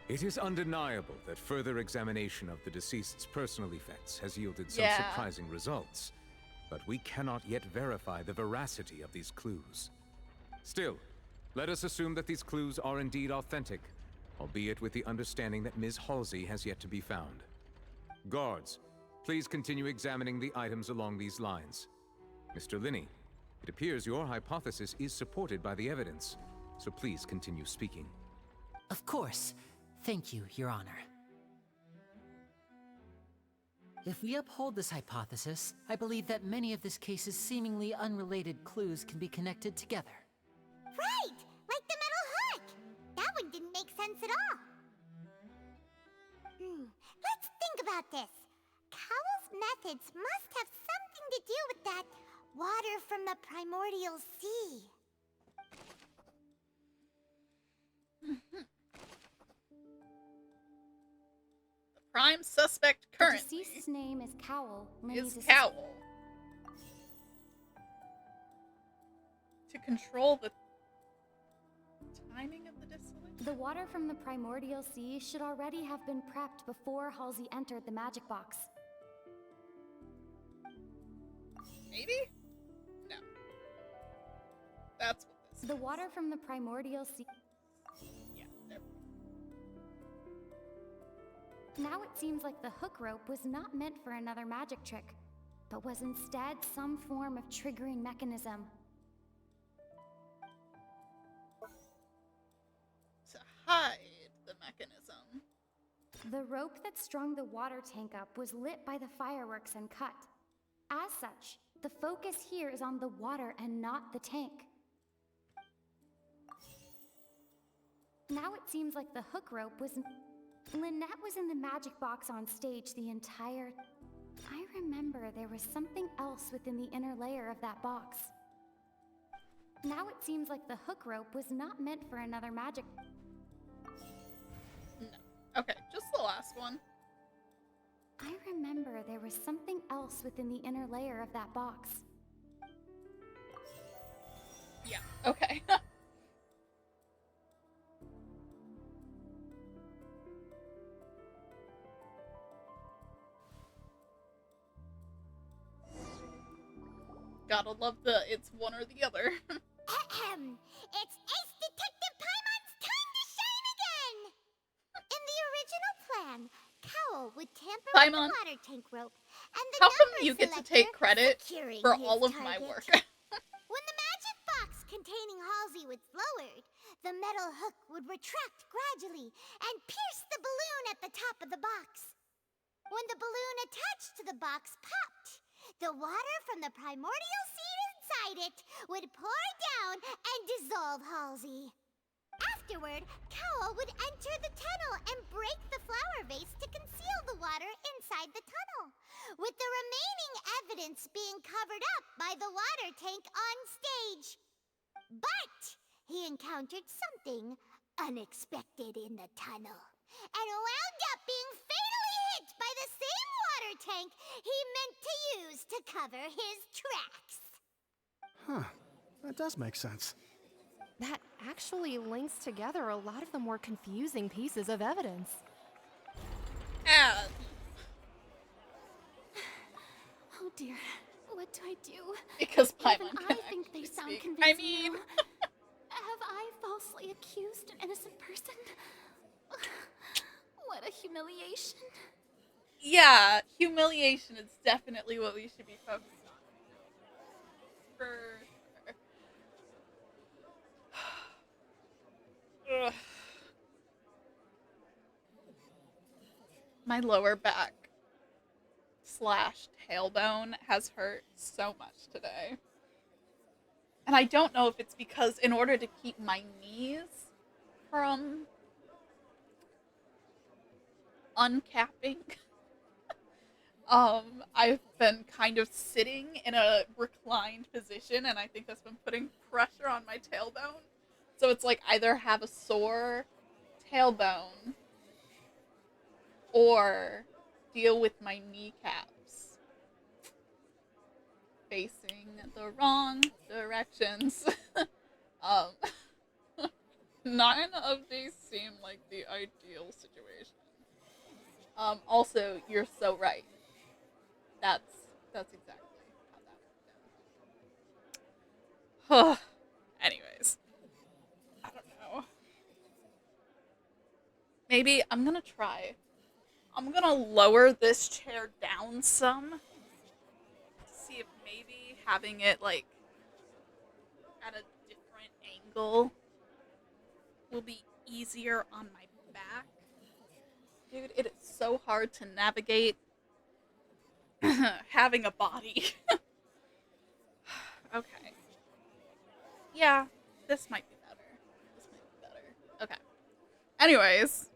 It is undeniable that further examination of the deceased's personal effects has yielded some surprising results, but we cannot yet verify the veracity of these clues. Still, let us assume that these clues are indeed authentic, albeit with the understanding that Ms. Halsey has yet to be found. Guards, please continue examining the items along these lines. Mr. Linney, it appears your hypothesis is supported by the evidence, so please continue speaking. Of course. Thank you, Your Honor. If we uphold this hypothesis, I believe that many of this case's seemingly unrelated clues can be connected together. Right! Like the metal hook! That one didn't make sense at all. Let's think about this. Cowell's methods must have something to do with that water from the primordial sea. Prime suspect currently The deceased's name is Cowell. is Cowell. To control the timing of the dissolution? The water from the primordial sea should already have been prepped before Halsey entered the magic box. Maybe? No. That's what this The is. water from the primordial sea. Yeah, there. Now it seems like the hook rope was not meant for another magic trick, but was instead some form of triggering mechanism. To hide. The rope that strung the water tank up was lit by the fireworks and cut. As such, the focus here is on the water and not the tank. Now it seems like the hook rope was... Lynette was in the magic box on stage the entire... I remember there was something else within the inner layer of that box. Now it seems like the hook rope was not meant for another magic... No. Okay, just the last one. I remember there was something else within the inner layer of that box. Yeah, okay. Gotta love the it's one or the other. It's Ace Detective Paimon's time to shine again! In the original plan, Cowl would tamper with the water tank rope, and the How come number you get to selector take credit securing for his all of my target. work? When the magic box containing Halsey was lowered, the metal hook would retract gradually and pierce the balloon at the top of the box. When the balloon attached to the box popped, the water from the primordial seed inside it would pour down and dissolve Halsey. Afterward, Cowl would enter the tunnel and break the flower vase to conceal the water inside the tunnel, with the remaining evidence being covered up by the water tank on stage. But he encountered something unexpected in the tunnel, and wound up being fatally hit by the same water tank he meant to use to cover his tracks. Huh. That does make sense. That actually links together a lot of the more confusing pieces of evidence. Oh dear, what do I do? Because Even Paimon I can think they actually sound speak. convincing I mean... now. Have I falsely accused an innocent person? What a humiliation. Yeah, humiliation is definitely what we should be focused on. For sure. Ugh. My lower back / tailbone has hurt so much today. And I don't know if it's because in order to keep my knees from uncapping, I've been kind of sitting in a reclined position, and I think that's been putting pressure on my tailbone. So it's like either have a sore tailbone or deal with my kneecaps facing the wrong directions. 9 of these seem like the ideal situation. Also, you're so right. That's exactly how that went down. Anyways, I don't know. Maybe I'm gonna try. I'm gonna lower this chair down some to see if maybe having it like at a different angle will be easier on my back. Dude, it is so hard to navigate having a body. Okay. Yeah, this might be better. Okay. Anyways,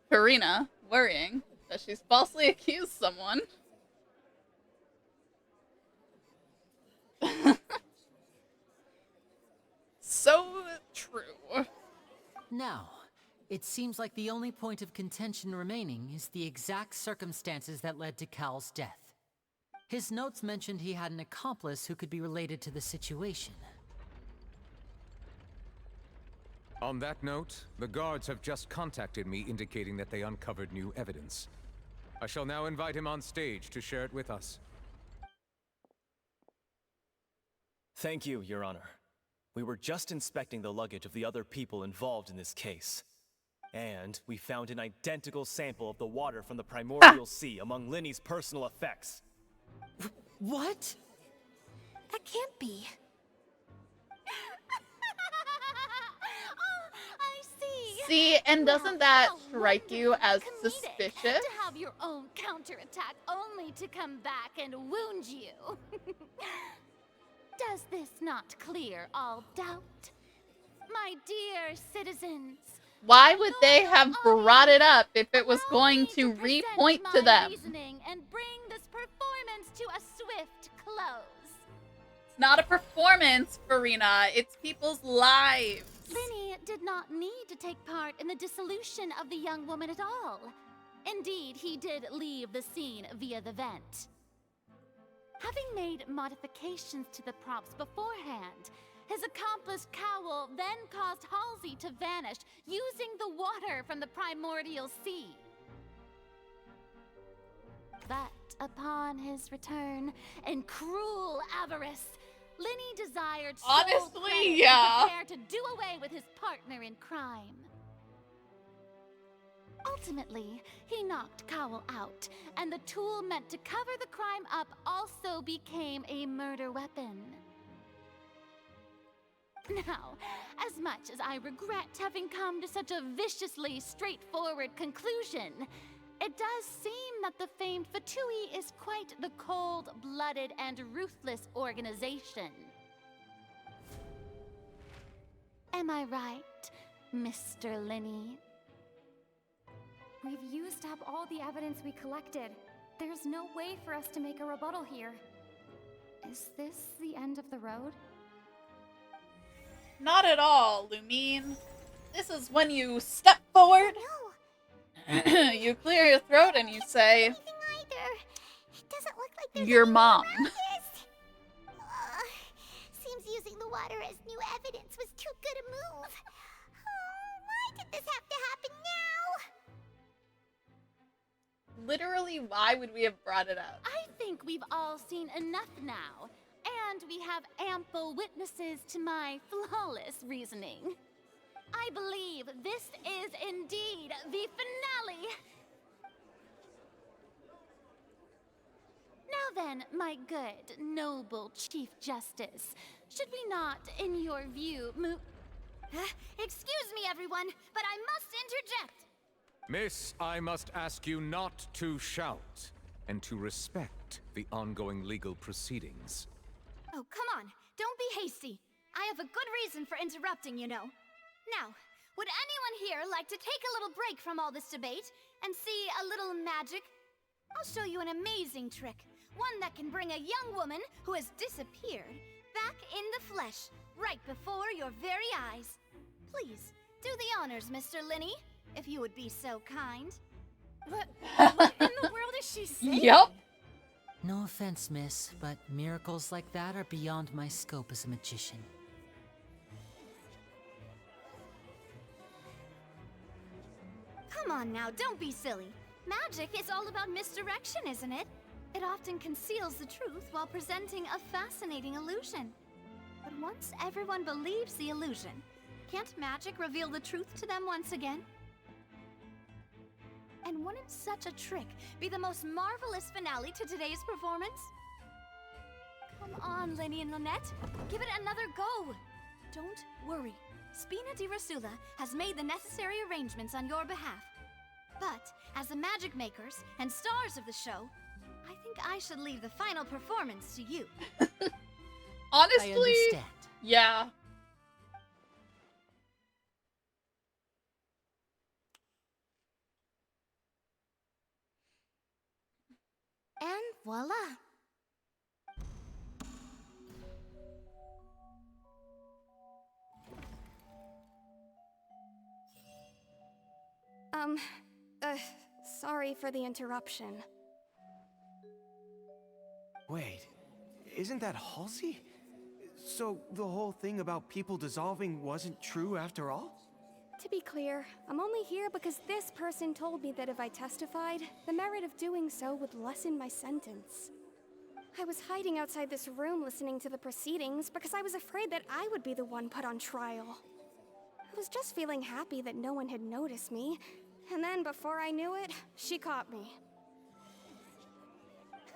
Farina worrying that she's falsely accused someone. So true. Now, it seems like the only point of contention remaining is the exact circumstances that led to Cal's death. His notes mentioned he had an accomplice who could be related to the situation. On that note, the guards have just contacted me indicating that they uncovered new evidence. I shall now invite him on stage to share it with us. Thank you, Your Honor. We were just inspecting the luggage of the other people involved in this case. And we found an identical sample of the water from the primordial sea among Linny's personal effects. What? That can't be. Oh, I see. See, and doesn't that How strike you as wonderfully comedic suspicious? to have your own counterattack only to come back and wound you. Does this not clear all doubt? My dear citizens, Why would they have brought it up if it was going to re-point to them? reasoning and bring this performance to a swift close. It's not a performance, Farina. It's people's lives. Linny did not need to take part in the dissolution of the young woman at all. Indeed, he did leave the scene via the vent. Having made modifications to the props beforehand, his accomplice Cowl then caused Halsey to vanish using the water from the primordial sea. But upon his return, in cruel avarice, Linny desired sole Honestly, credit and yeah. prepared to do away with his partner in crime. Ultimately, he knocked Cowl out, and the tool meant to cover the crime up also became a murder weapon. Now, as much as I regret having come to such a viciously straightforward conclusion, it does seem that the famed Fatui is quite the cold-blooded and ruthless organization. Am I right, Mr. Linny? We've used up all the evidence we collected. There's no way for us to make a rebuttal here. Is this the end of the road? Not at all, Lumine. This is when you step forward, you clear your throat, and you say, Either. It doesn't look like there's your anything mom. around this. Seems using the water as new evidence was too good a move. Why did this have to happen now? Literally, why would we have brought it up? I think we've all seen enough now, and we have ample witnesses to my flawless reasoning. I believe this is indeed the finale. Now then, my good, noble Chief Justice, should we not, in your view, move... Excuse me, everyone, but I must interject. Miss, I must ask you not to shout, and to respect the ongoing legal proceedings. Oh, come on. Don't be hasty. I have a good reason for interrupting, you know. Now, would anyone here like to take a little break from all this debate and see a little magic? I'll show you an amazing trick. One that can bring a young woman who has disappeared back in the flesh, right before your very eyes. Please, do the honors, Mr. Linny, if you would be so kind. What in the world is she saying? Yup. No offense, miss, but miracles like that are beyond my scope as a magician. Come on now, don't be silly. Magic is all about misdirection, isn't it? It often conceals the truth while presenting a fascinating illusion. But once everyone believes the illusion, can't magic reveal the truth to them once again? And wouldn't such a trick be the most marvelous finale to today's performance? Come on, Linny and Lynette. Give it another go. Don't worry. Spina di Rasula has made the necessary arrangements on your behalf. But, as the magic makers and stars of the show, I think I should leave the final performance to you. Honestly, I understand. yeah. And voila! Sorry for the interruption. Wait, isn't that Halsey? So the whole thing about people dissolving wasn't true after all? To be clear, I'm only here because this person told me that if I testified, the merit of doing so would lessen my sentence. I was hiding outside this room listening to the proceedings because I was afraid that I would be the one put on trial. I was just feeling happy that no one had noticed me, and then before I knew it, she caught me.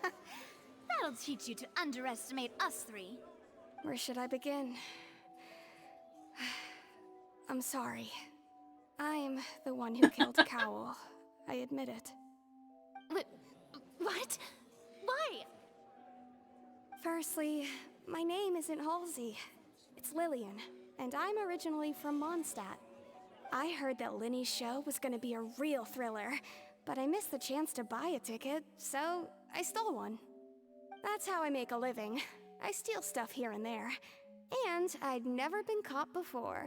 That'll teach you to underestimate us three. Where should I begin? I'm sorry. I'm the one who killed Cowl. I admit it. What? Why? Firstly, my name isn't Halsey. It's Lillian, and I'm originally from Mondstadt. I heard that Linny's show was gonna be a real thriller, but I missed the chance to buy a ticket, so I stole one. That's how I make a living. I steal stuff here and there, and I'd never been caught before.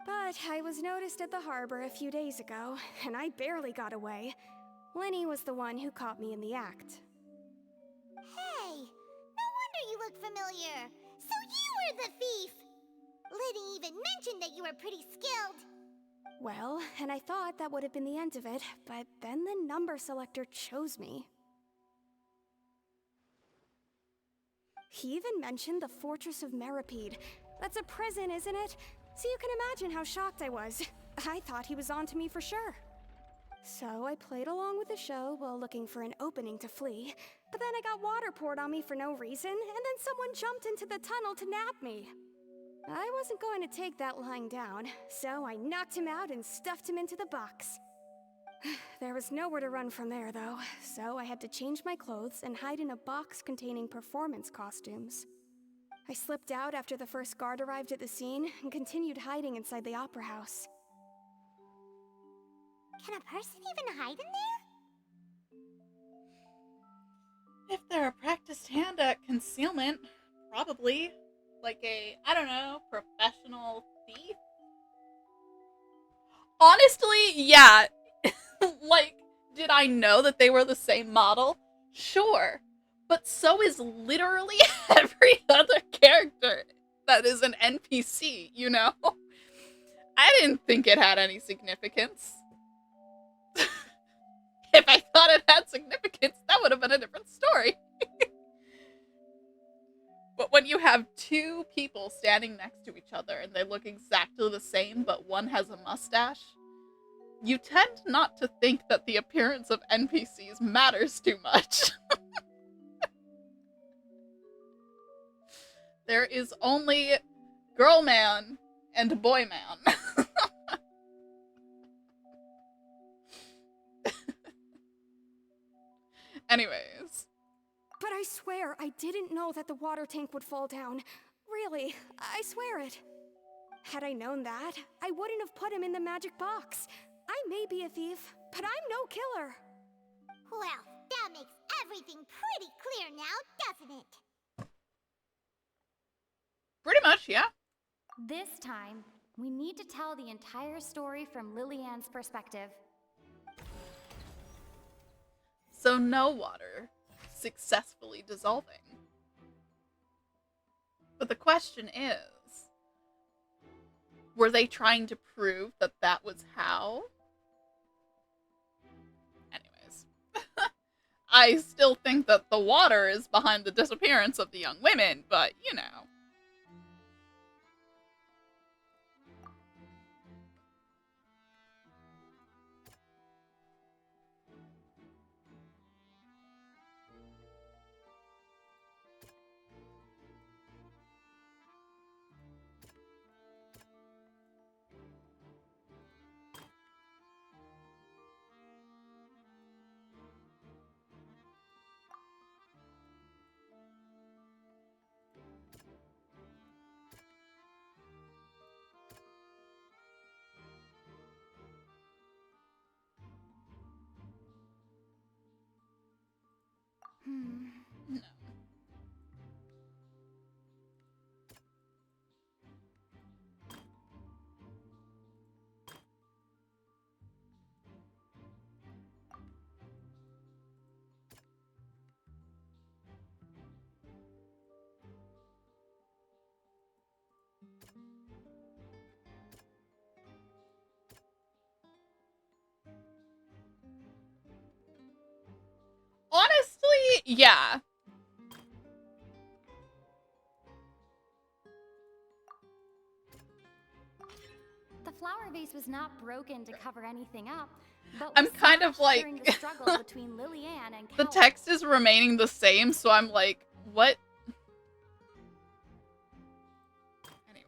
But I was noticed at the harbor a few days ago, and I barely got away. Linny was the one who caught me in the act. Hey, no wonder you look familiar. So you were the thief! Liddy even mentioned that you were pretty skilled. Well, and I thought that would have been the end of it, but then the number selector chose me. He even mentioned the Fortress of Meripede. That's a prison, isn't it? So you can imagine how shocked I was. I thought he was onto me for sure. So I played along with the show while looking for an opening to flee, but then I got water poured on me for no reason, and then someone jumped into the tunnel to nab me. I wasn't going to take that lying down, so I knocked him out and stuffed him into the box. There was nowhere to run from there, though, so I had to change my clothes and hide in a box containing performance costumes. I slipped out after the first guard arrived at the scene and continued hiding inside the opera house. Can a person even hide in there? If they're a practiced hand at concealment, probably. Like a, I don't know, professional thief? Honestly, yeah. Like, did I know that they were the same model? Sure. But so is literally every other character that is an NPC, you know? I didn't think it had any significance. If I thought it had significance, that would have been a different story. But when you have two people standing next to each other and they look exactly the same, but one has a mustache, you tend not to think that the appearance of NPCs matters too much. There is only girl man and boy man. Anyways. But I swear, I didn't know that the water tank would fall down. Really, I swear it. Had I known that, I wouldn't have put him in the magic box. I may be a thief, but I'm no killer. Well, that makes everything pretty clear now, doesn't it? Pretty much, yeah. This time, we need to tell the entire story from Lillian's perspective. So no water successfully dissolving. But the question is, were they trying to prove that that was how? Anyways. I still think that the water is behind the disappearance of the young women, but you know. No. Honestly, yeah. The flower vase was not broken to cover anything up, but I'm kind of like during the struggle between Lillian and the Cal. text is remaining the same, so I'm like, what? Anyways.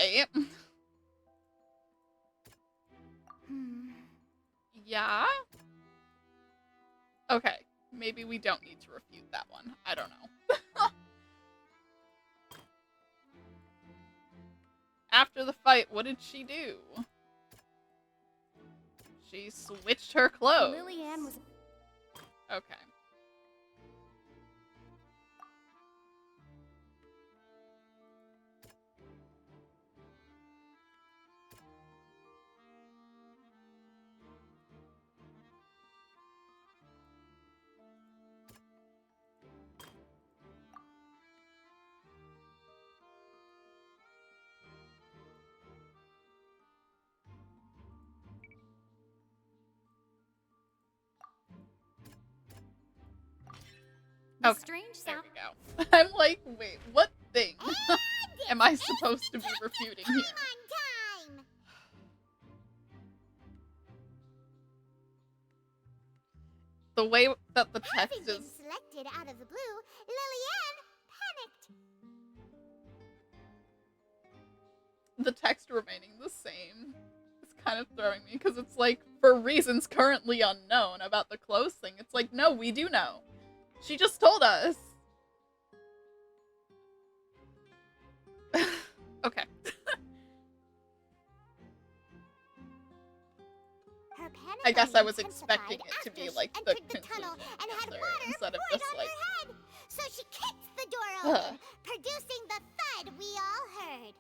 right. Yeah? Okay, maybe we don't need to refute that one. I don't know. After the fight, what did she do? She switched her clothes. Lillian was... Okay. The strange There sound. we go. I'm like, wait, what thing am I supposed to be refuting here? Time! The way that the text Having is... been selected out of the blue, Lillian panicked. The text remaining the same is kind of throwing me, because it's like, for reasons currently unknown about the clothes thing, it's like, no, we do know. She just told us. Okay. Her panic I guess I was intensified expecting it to be after like she the entered the tunnel conclusion and had answer water instead of poured just on like... her head. So she kicked the door open, producing the thud we all heard.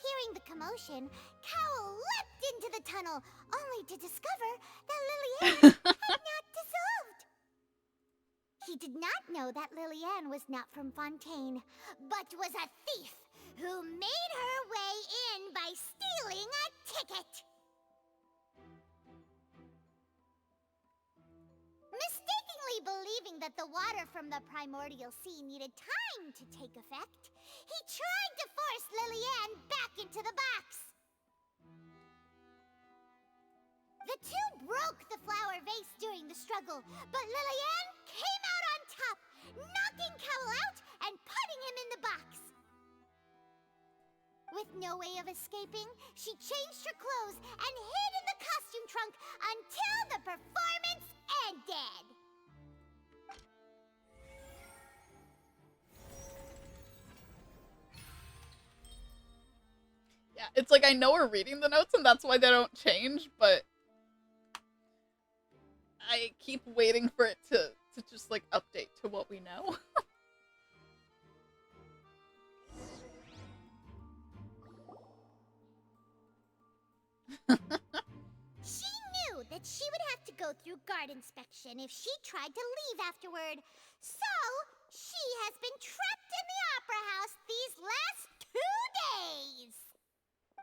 Hearing the commotion, Cowell leapt into the tunnel, only to discover that Lillian had not dissolved. He did not know that Lillian was not from Fontaine, but was a thief who made her way in by stealing a ticket. Mistakenly believing that the water from the primordial sea needed time to take effect, he tried to force Lillian back into the box. The two broke the flower vase during the struggle, but Lillian came out on top, knocking Cowell out and putting him in the box. With no way of escaping, she changed her clothes and hid in the costume trunk until the performance ended. Yeah, it's like I know we're reading the notes and that's why they don't change, but I keep waiting for it to just like update to what we know. She knew that she would have to go through guard inspection if she tried to leave afterward. So, she has been trapped in the Opera House these last 2 days.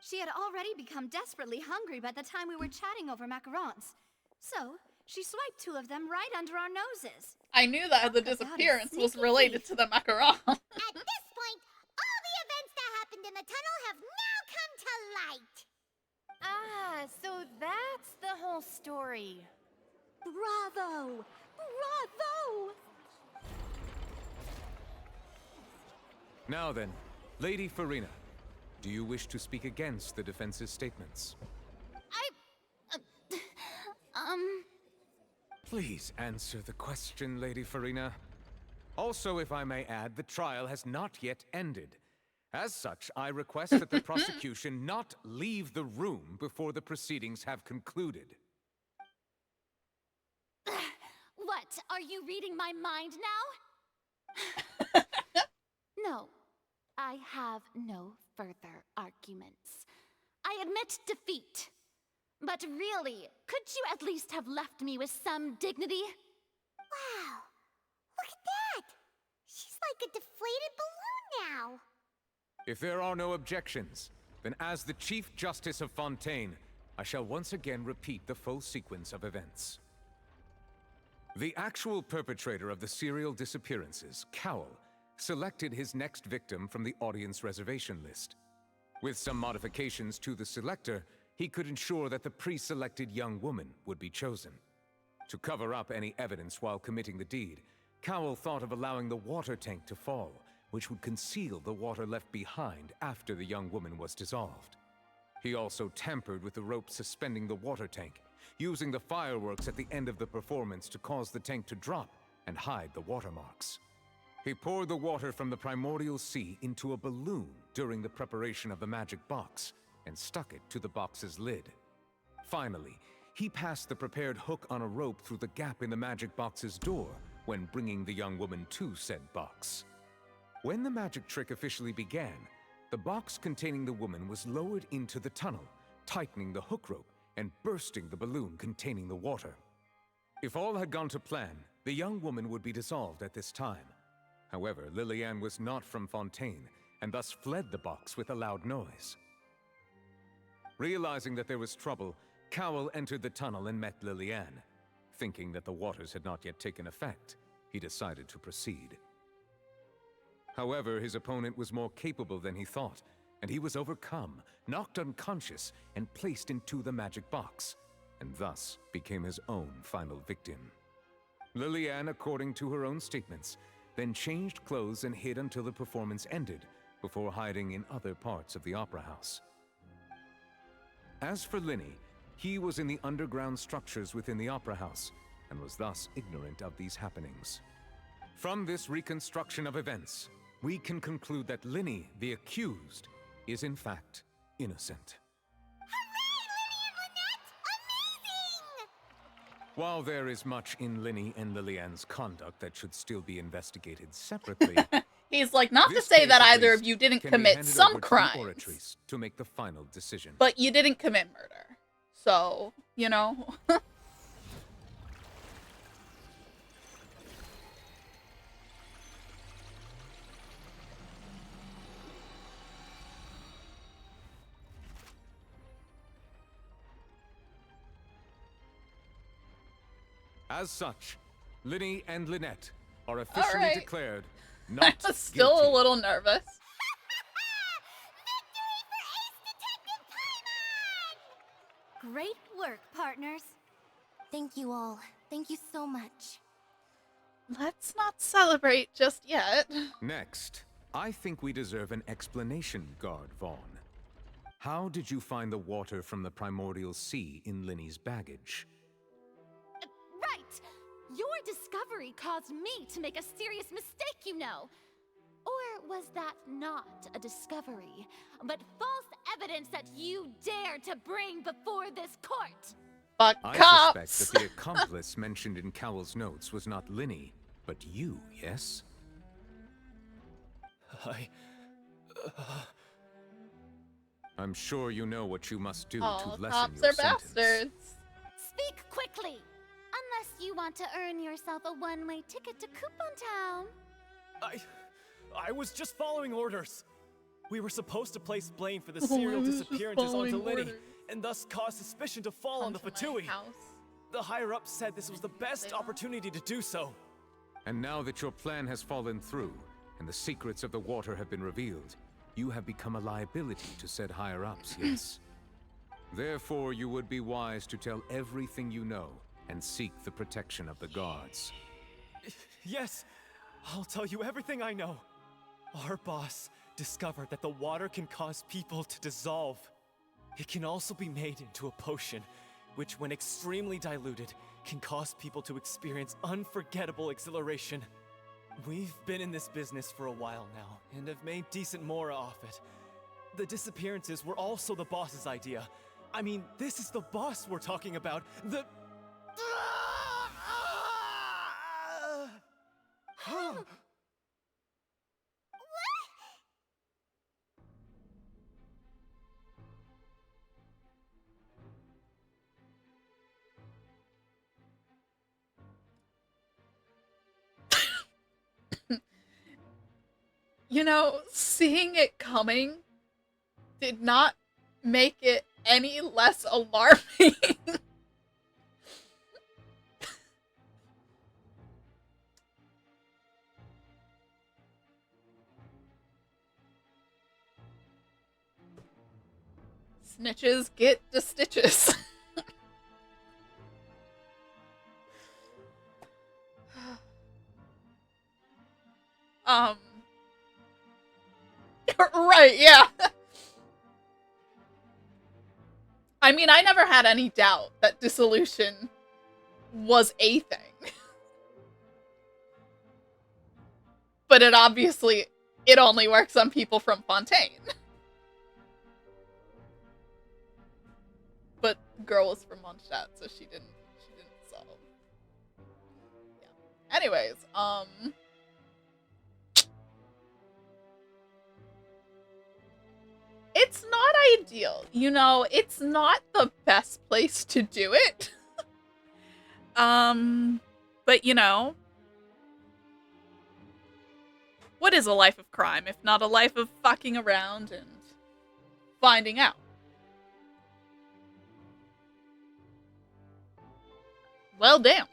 She had already become desperately hungry by the time we were chatting over macarons. So, she swiped 2 of them right under our noses. I knew that the disappearance was related to the macaron. At this point, all the events that happened in the tunnel have now come to light. Ah, so that's the whole story. Bravo! Bravo! Now then, Lady Farina, do you wish to speak against the defense's statements? Please answer the question, Lady Farina. Also, if I may add, the trial has not yet ended. As such, I request that the prosecution not leave the room before the proceedings have concluded. What? Are you reading my mind now? No, I have no further arguments. I admit defeat. But really, could you at least have left me with some dignity? Wow, look at that. She's like a deflated balloon now. If there are no objections, then as the Chief Justice of Fontaine, I shall once again repeat the full sequence of events. The actual perpetrator of the serial disappearances, Cowell, selected his next victim from the audience reservation list. With some modifications to the selector, he could ensure that the pre-selected young woman would be chosen. To cover up any evidence while committing the deed, Cowell thought of allowing the water tank to fall, which would conceal the water left behind after the young woman was dissolved. He also tampered with the rope suspending the water tank, using the fireworks at the end of the performance to cause the tank to drop and hide the watermarks. He poured the water from the primordial sea into a balloon during the preparation of the magic box and stuck it to the box's lid. Finally, he passed the prepared hook on a rope through the gap in the magic box's door when bringing the young woman to said box. When the magic trick officially began, the box containing the woman was lowered into the tunnel, tightening the hook rope and bursting the balloon containing the water. If all had gone to plan, the young woman would be dissolved at this time. However, Lillian was not from Fontaine, and thus fled the box with a loud noise. Realizing that there was trouble, Cowell entered the tunnel and met Lillian. Thinking that the waters had not yet taken effect, he decided to proceed. However, his opponent was more capable than he thought, and he was overcome, knocked unconscious, and placed into the magic box, and thus became his own final victim. Lillian, according to her own statements, then changed clothes and hid until the performance ended, before hiding in other parts of the opera house. As for Linny, he was in the underground structures within the opera house, and was thus ignorant of these happenings. From this reconstruction of events, we can conclude that Linny, the accused, is in fact innocent. While there is much in Linny and Lillian's conduct that should still be investigated separately, he's like, not to this say case, that at either of least, you didn't can be commit handed some over to the crimes, Oratrice to make the final decision. but you didn't commit murder. So, you know. As such, Linny and Lynette are officially right. declared I not was still guilty. a little nervous. Great work, partners. Thank you all. Thank you so much. Let's not celebrate just yet. Next, I think we deserve an explanation, Guard Vaughn. How did you find the water from the primordial sea in Linny's baggage? Right! Your discovery caused me to make a serious mistake, you know. Or was that not a discovery, but false evidence that you dared to bring before this court? But I cops! suspect that the accomplice mentioned in Cowell's notes was not Linny, but you, yes? I'm sure you know what you must do All to lessen cops your are sentence. bastards. Speak quickly! Unless you want to earn yourself a one-way ticket to Coupon Town. I was just following orders. We were supposed to place blame for the serial disappearances onto Linny, and thus cause suspicion to fall on the Fatui. The higher-ups said this was the best opportunity to do so. And now that your plan has fallen through, and the secrets of the water have been revealed, you have become a liability to said higher-ups, yes? Therefore, you would be wise to tell everything you know, and seek the protection of the guards. Yes, I'll tell you everything I know. Our boss discovered that the water can cause people to dissolve. It can also be made into a potion, which when extremely diluted, can cause people to experience unforgettable exhilaration. We've been in this business for a while now, and have made decent mora off it. The disappearances were also the boss's idea. I mean, this is the boss we're talking about. The... You know, seeing it coming did not make it any less alarming. Snitches get the stitches. Right, yeah. I mean, I never had any doubt that dissolution was a thing. But it obviously, it only works on people from Fontaine. But girl was from Mondstadt, so she didn't solve. Yeah. Anyways, it's not ideal. You know, it's not the best place to do it. But you know, what is a life of crime if not a life of fucking around and finding out? Well, damn.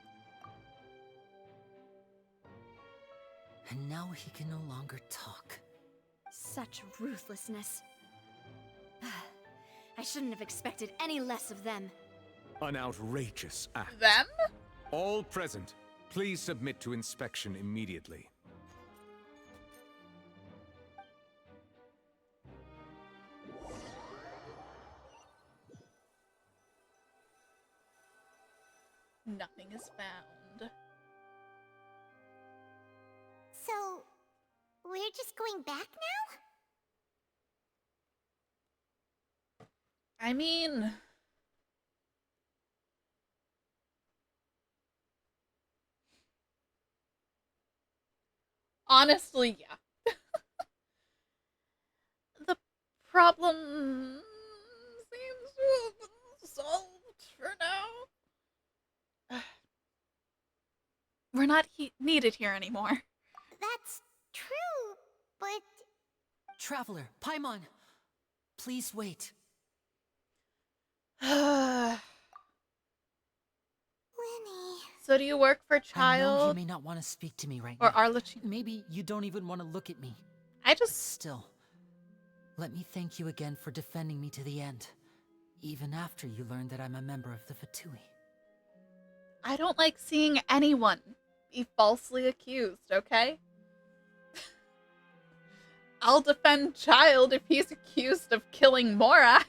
And now he can no longer talk. Such ruthlessness. I shouldn't have expected any less of them. An outrageous act. Them? All present, please submit to inspection immediately. Nothing is found. So, we're just going back now? I mean, honestly, yeah. The problem seems to have been solved for now. We're not needed here anymore. That's true, but... Traveler, Paimon, please wait. Lenny... So do you work for I know you Child? may not want to speak to me right Or now. Arlecchino? Maybe you don't even want to look at me. Still, let me thank you again for defending me to the end, even after you learned that I'm a member of the Fatui. I don't like seeing anyone be falsely accused, okay? I'll defend Child if he's accused of killing Morax.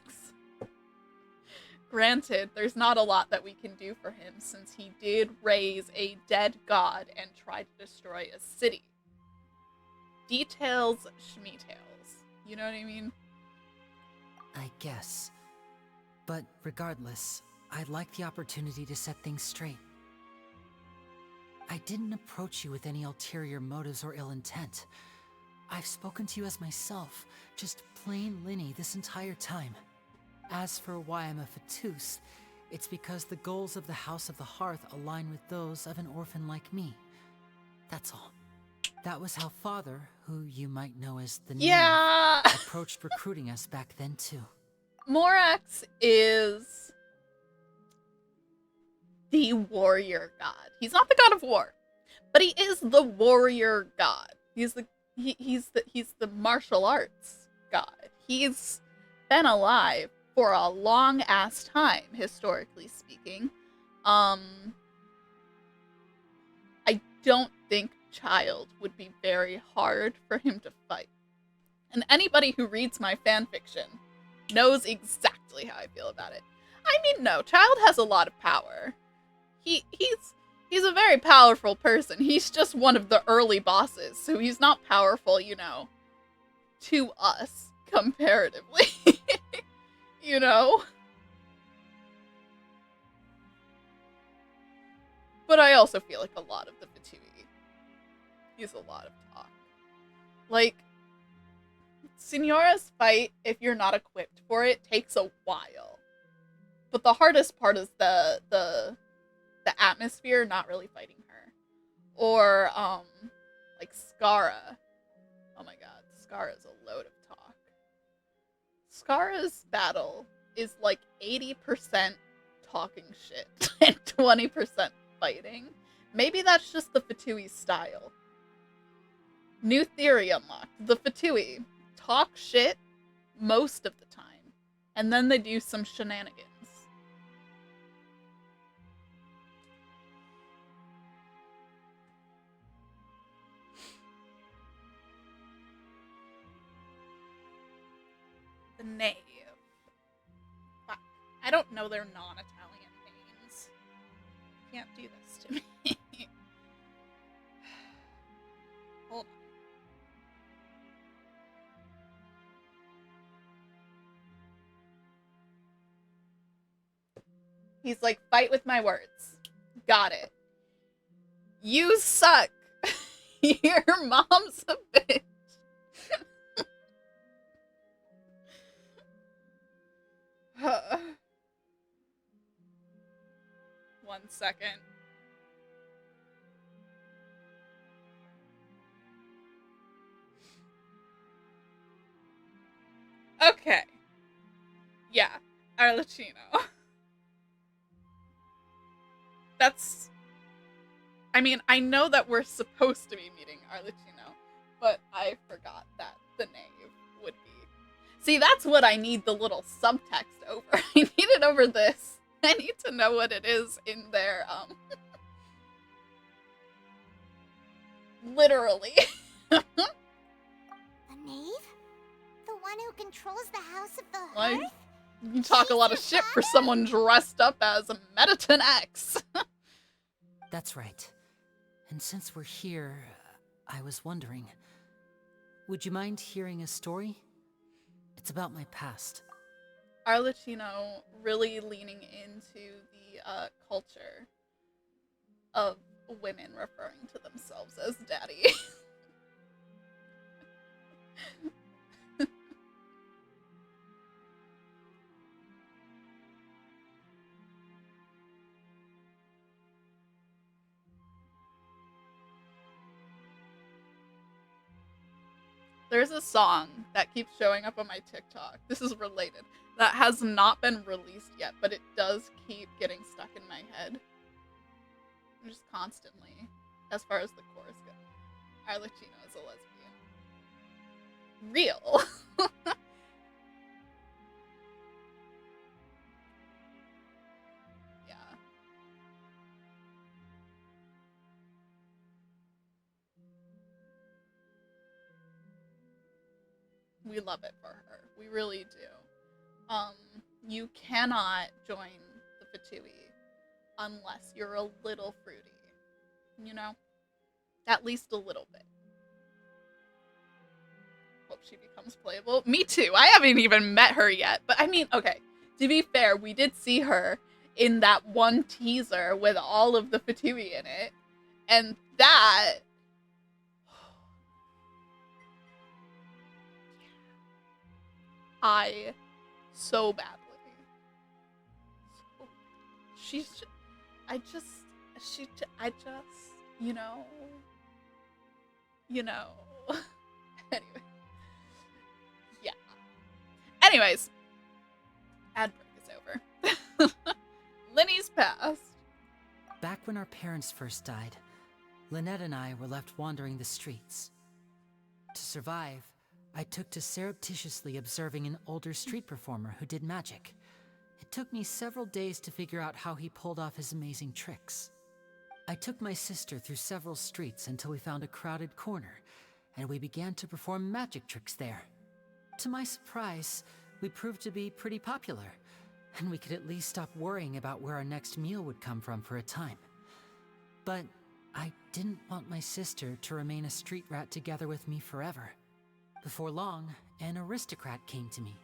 Granted, there's not a lot that we can do for him since he did raise a dead god and try to destroy a city. Details, schmeetails. You know what I mean? I guess. But regardless, I'd like the opportunity to set things straight. I didn't approach you with any ulterior motives or ill intent. I've spoken to you as myself, just plain Linny this entire time. As for why I'm a Fatus, it's because the goals of the House of the Hearth align with those of an orphan like me. That's all. That was how Father, who you might know as the Yeah. Knave, approached recruiting us back then too. Morax is the warrior god. He's not the god of war, but he is the warrior god. He's the martial arts god. He's been alive for a long ass time, historically speaking. I don't think Child would be very hard for him to fight. And anybody who reads my fanfiction knows exactly how I feel about it. I mean, no, Child has a lot of power. He's a very powerful person. He's just one of the early bosses, so he's not powerful, you know, to us, comparatively. You know? But I also feel like a lot of the Fatui use a lot of talk. Like, Signora's fight, if you're not equipped for it, takes a while. But the hardest part is the atmosphere, not really fighting her. Or, like Skara. Oh my god, Skara's a load of talk. Skara's battle is like 80% talking shit and 20% fighting. Maybe that's just the Fatui style. New theory unlocked. The Fatui talk shit most of the time, and then they do some shenanigans. Knave. Fuck. I don't know their non-Italian names. You can't do this to me. Hold on. He's like, fight with my words. Got it. You suck. Your mom's a bitch. One second. Okay. Yeah, Arlecchino. That's... I mean, I know that we're supposed to be meeting Arlecchino, but I forgot that the knave would be. See, that's what I need the little subtext over. I need it over this. I need to know what it is in there, literally. The knave? The one who controls the House of the Hearth? Like, you talk a lot of shit for someone dressed up as a Mediton X. That's right. And since we're here, I was wondering, would you mind hearing a story? It's about my past. Arlecchino really leaning into the culture of women referring to themselves as daddy. There's a song that keeps showing up on my TikTok. This is related. That has not been released yet, but it does keep getting stuck in my head. Just constantly, as far as the chorus goes. Arlecchino is a lesbian. Real. Yeah. We love it for her. We really do. You cannot join the Fatui unless you're a little fruity. You know? At least a little bit. Hope she becomes playable. Me too. I haven't even met her yet. But I mean, okay. To be fair, we did see her in that one teaser with all of the Fatui in it. And that... I so badly. So, you know. Anyway. Yeah. Anyways. Ad break is over. Linny's past. Back when our parents first died, Lynette and I were left wandering the streets. To survive, I took to surreptitiously observing an older street performer who did magic. It took me several days to figure out how he pulled off his amazing tricks. I took my sister through several streets until we found a crowded corner, and we began to perform magic tricks there. To my surprise, we proved to be pretty popular, and we could at least stop worrying about where our next meal would come from for a time. But I didn't want my sister to remain a street rat together with me forever. Before long, an aristocrat came to me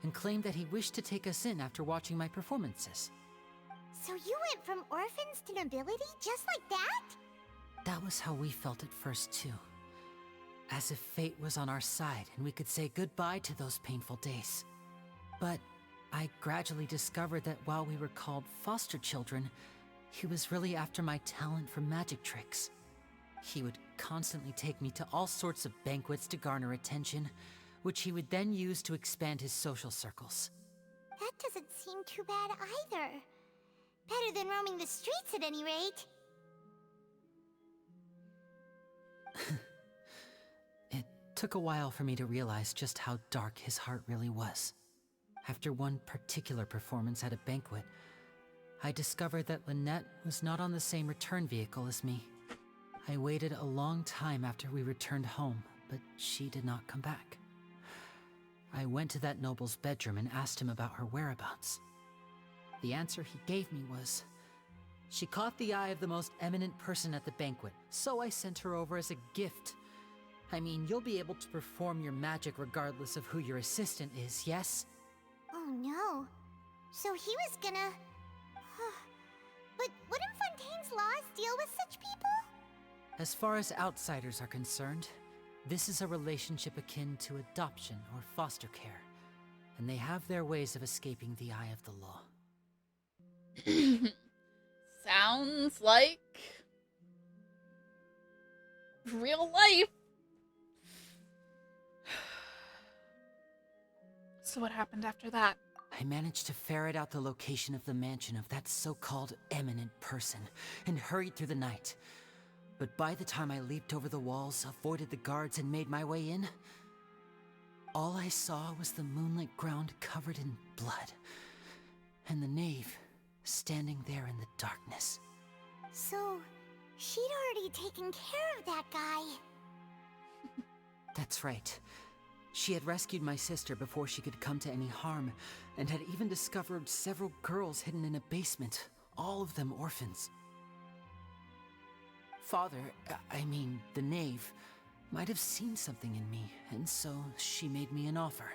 and claimed that he wished to take us in after watching my performances. So you went from orphans to nobility just like that? That was how we felt at first too. As if fate was on our side and we could say goodbye to those painful days. But I gradually discovered that while we were called foster children, he was really after my talent for magic tricks. He would constantly take me to all sorts of banquets to garner attention, which he would then use to expand his social circles. That doesn't seem too bad either. Better than roaming the streets at any rate. It took a while for me to realize just how dark his heart really was. After one particular performance at a banquet, I discovered that Lynette was not on the same return vehicle as me. I waited a long time after we returned home, but she did not come back. I went to that noble's bedroom and asked him about her whereabouts. The answer he gave me was, she caught the eye of the most eminent person at the banquet, so I sent her over as a gift. I mean, you'll be able to perform your magic regardless of who your assistant is, yes? Oh no. So he was gonna... But wouldn't Fontaine's laws deal with such people? As far as outsiders are concerned, this is a relationship akin to adoption or foster care, and they have their ways of escaping the eye of the law. Sounds like real life. So what happened after that? I managed to ferret out the location of the mansion of that so-called eminent person and hurried through the night. But by the time I leaped over the walls, avoided the guards, and made my way in, all I saw was the moonlit ground covered in blood, and the knave standing there in the darkness. So, she'd already taken care of that guy. That's right. She had rescued my sister before she could come to any harm, and had even discovered several girls hidden in a basement, all of them orphans. Father, I mean, the knave, might have seen something in me, and so she made me an offer.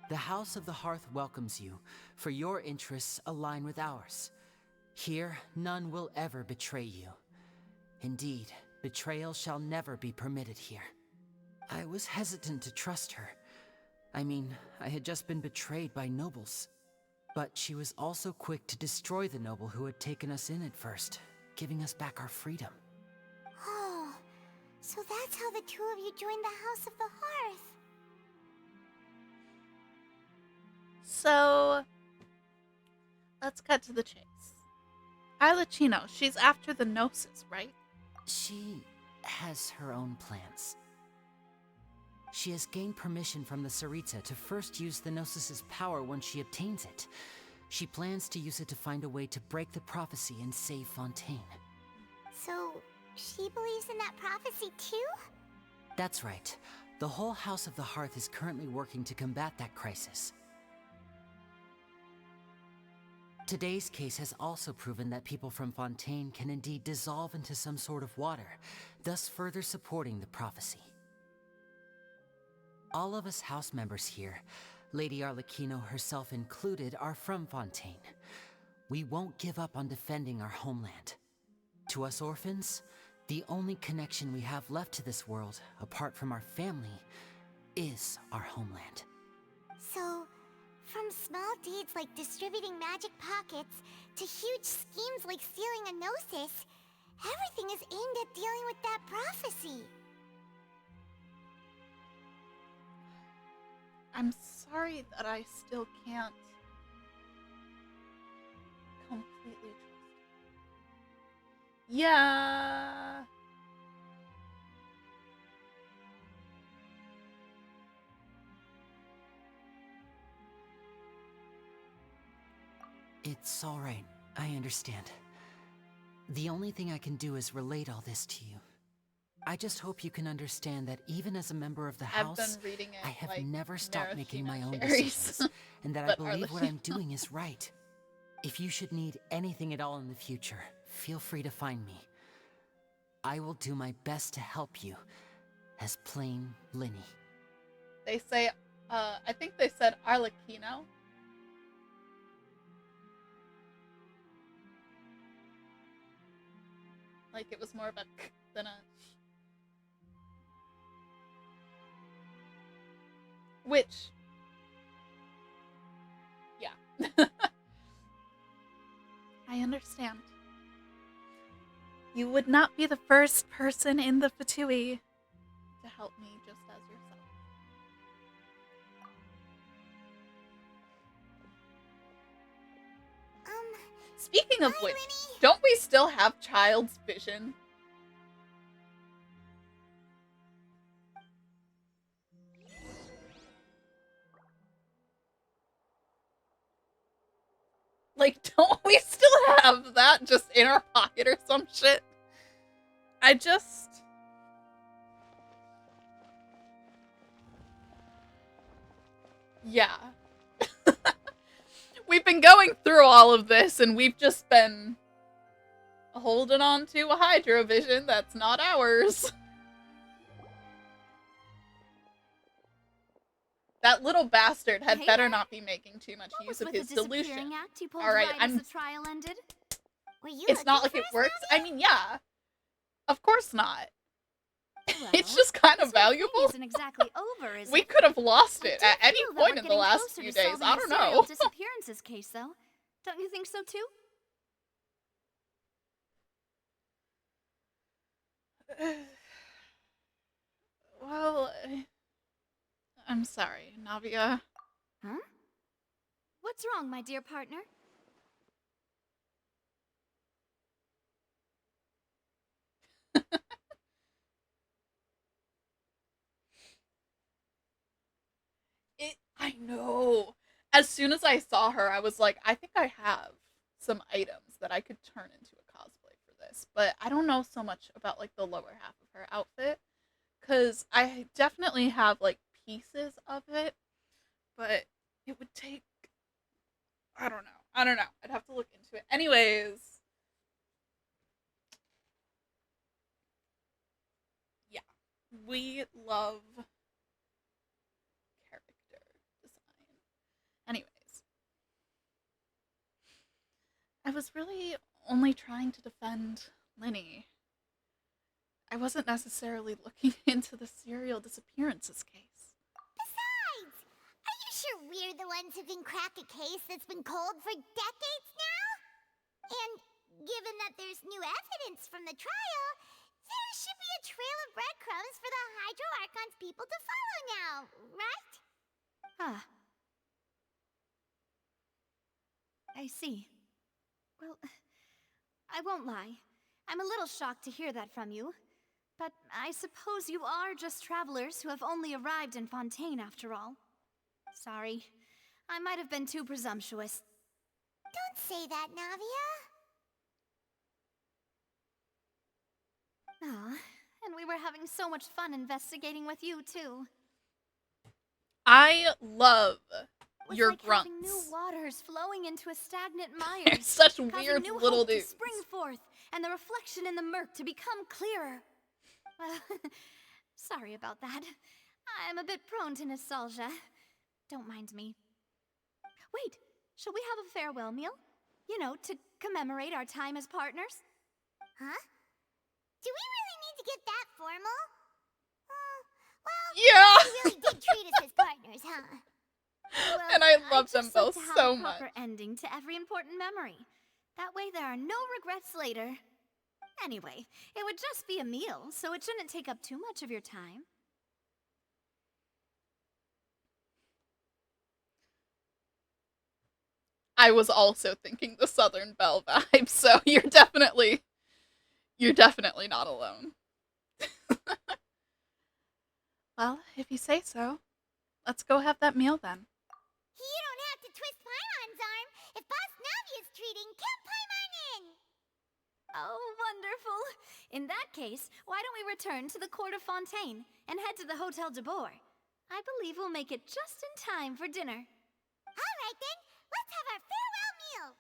The House of the Hearth welcomes you, for your interests align with ours. Here, none will ever betray you. Indeed, betrayal shall never be permitted here. I was hesitant to trust her. I mean, I had just been betrayed by nobles. But she was also quick to destroy the noble who had taken us in at first, giving us back our freedom. Oh, so that's how the two of you joined the House of the Hearth. So, let's cut to the chase. Arlecchino, she's after the Gnosis, right? She has her own plans. She has gained permission from the Tsaritsa to first use the Gnosis's power when she obtains it. She plans to use it to find a way to break the prophecy and save Fontaine. So, she believes in that prophecy too? That's right. The whole House of the Hearth is currently working to combat that crisis. Today's case has also proven that people from Fontaine can indeed dissolve into some sort of water, thus further supporting the prophecy. All of us house members here, Lady Arlecchino herself included, are from Fontaine. We won't give up on defending our homeland. To us orphans, the only connection we have left to this world, apart from our family, is our homeland. So, from small deeds like distributing magic pockets to huge schemes like stealing a Gnosis, everything is aimed at dealing with that prophecy. I'm sorry that I still can't completely trust you. Yeah. It's all right. I understand. The only thing I can do is relate all this to you. I just hope you can understand that even as a member of the House, I have never stopped making my own decisions, and that I believe what I'm doing is right. If you should need anything at all in the future, feel free to find me. I will do my best to help you, as plain Linny. They say, I think they said Arlecchino. Like it was more of a k than a sh. Which, yeah. I understand. You would not be the first person in the Fatui to help me just as yourself. Speaking of which, don't we still have Child's Vision? Like, don't we still have that just in our pocket or some shit? Yeah. We've been going through all of this, and we've just been holding on to a Hydro vision that's not ours. That little bastard had better not be making too much use of his delusion. Alright, the trial ended? It's not like it works. I mean, yeah. Of course not. Well, it's just kind of valuable. Isn't exactly over, is We it? could have lost I it do at any feel that point we're in the getting last closer few to days. solving I the don't serial know. disappearances case, though. Don't you think so too? Well, I'm sorry, Navia. Huh? What's wrong, my dear partner? I know. As soon as I saw her, I was like, I think I have some items that I could turn into a cosplay for this. But I don't know so much about, like, the lower half of her outfit. Because I definitely have, like, pieces of it. But it would take... I don't know. I'd have to look into it. Anyways. Yeah. We love character design. Anyways. I was really only trying to defend Linny. I wasn't necessarily looking into the serial disappearances case. Besides, are you sure we're the ones who can crack a case that's been cold for decades now? And given that there's new evidence from the trial, there should be a trail of breadcrumbs for the Hydro Archon's people to follow now, right? Ah. I see. Well, I won't lie. I'm a little shocked to hear that from you. But I suppose you are just travelers who have only arrived in Fontaine after all. Sorry. I might have been too presumptuous. Don't say that, Navia. Aw, and we were having so much fun investigating with you, too. I love Was your like grunts. having new waters flowing into a stagnant mire. They're such causing weird new little hope dudes. to spring forth, and the reflection in the murk to become clearer. Well, sorry about that. I'm a bit prone to nostalgia. Don't mind me. Wait, shall we have a farewell meal? You know, to commemorate our time as partners? Huh? Do we really need to get that formal? Well, Yeah. you really did treat us as partners, huh? Well, And I love them just both like to have so a much. proper ending to every important memory. That way there are no regrets later. Anyway, it would just be a meal, so it shouldn't take up too much of your time. I was also thinking the Southern Belle vibe, so you're definitely not alone. Well, if you say so, let's go have that meal then. You don't have to twist Paimon's arm. If Boss Navia's treating, count Paimon in! Oh, wonderful! In that case, why don't we return to the Court of Fontaine and head to the Hotel de Boer? I believe we'll make it just in time for dinner. All right then, let's have our farewell meal!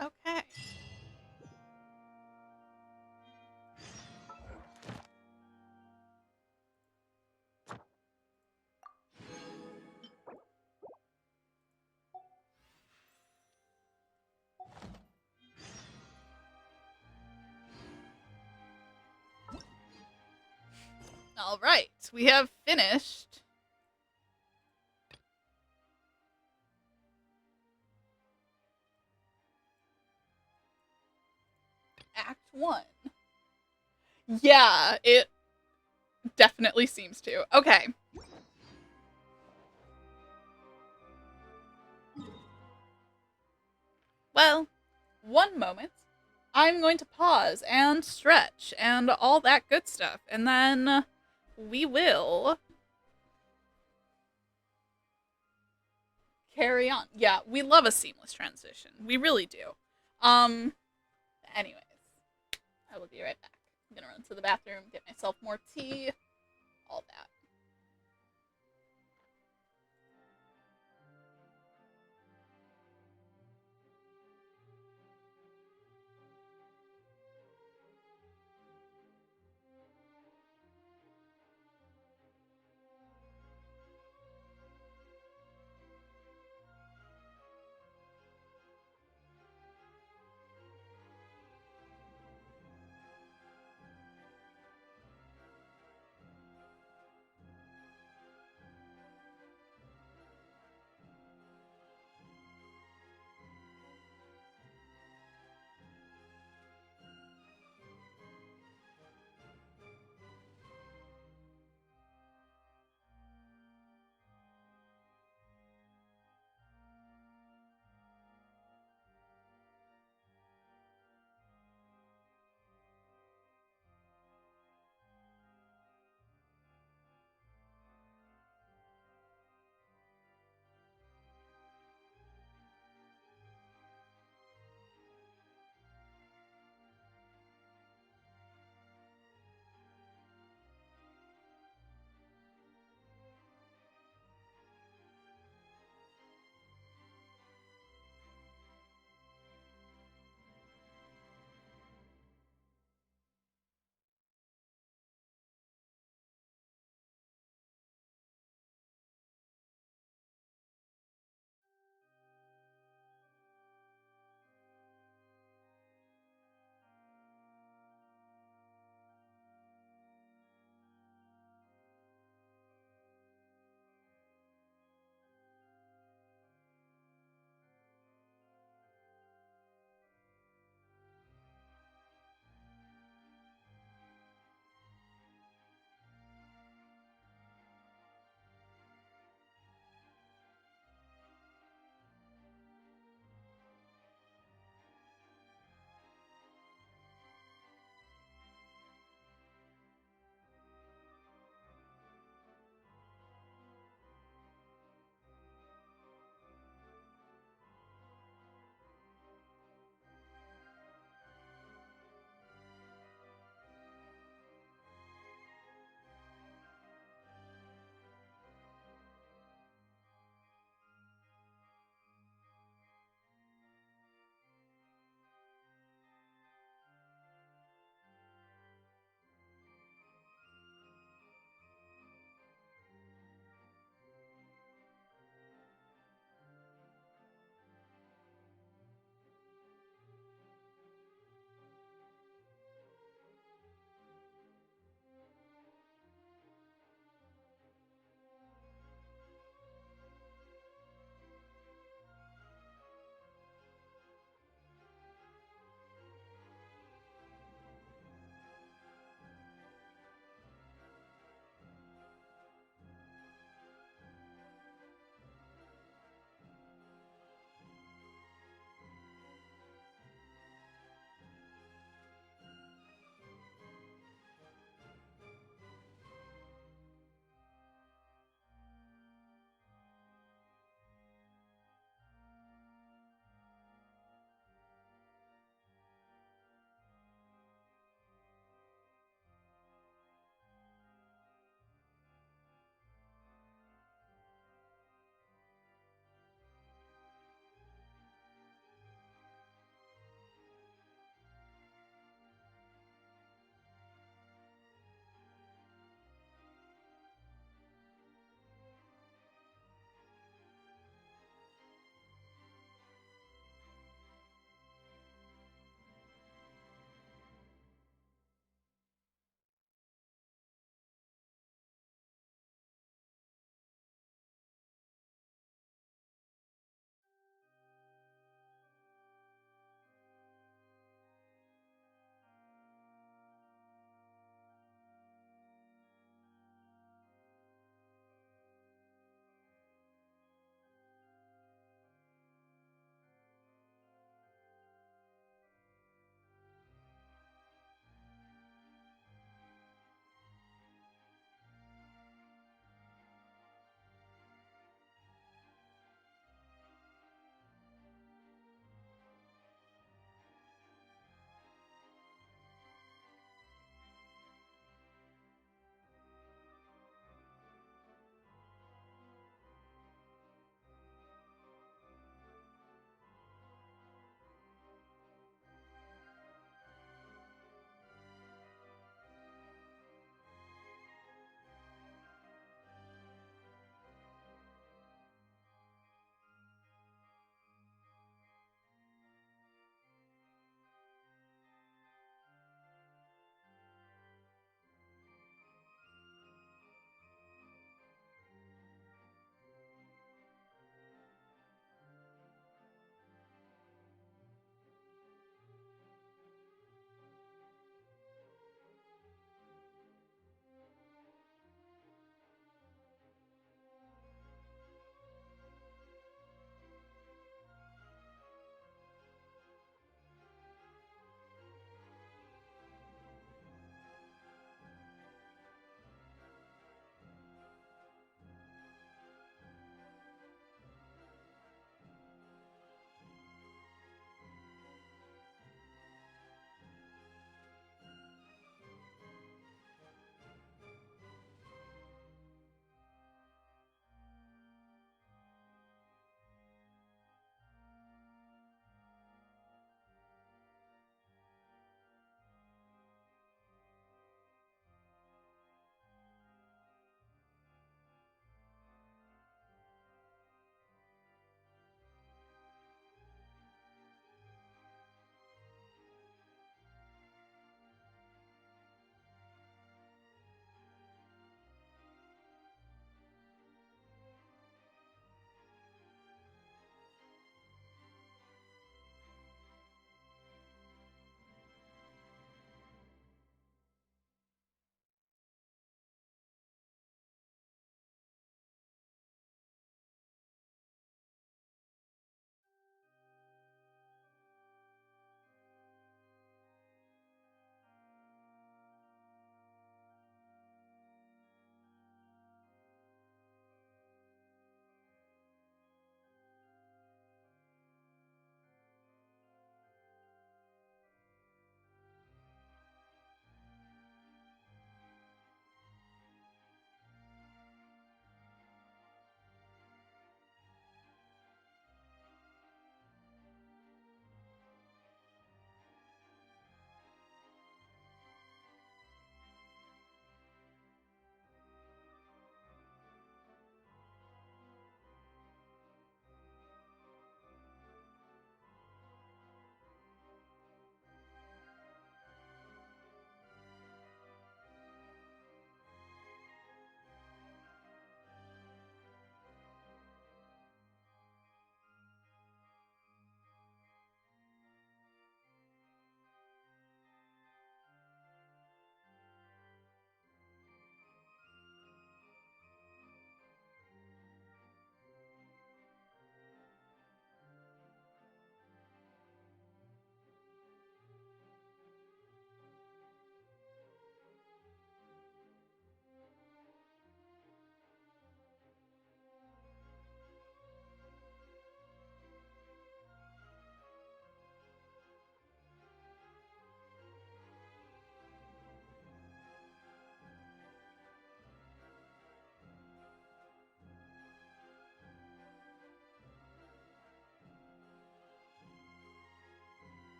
Okay. All right, we have finished Act 1. Yeah, it definitely seems to. Okay. Well, one moment. I'm going to pause and stretch and all that good stuff, and then we will carry on. Yeah, we love a seamless transition. We really do. Anyways, I will be right back. I'm gonna run to the bathroom, get myself more tea, all that.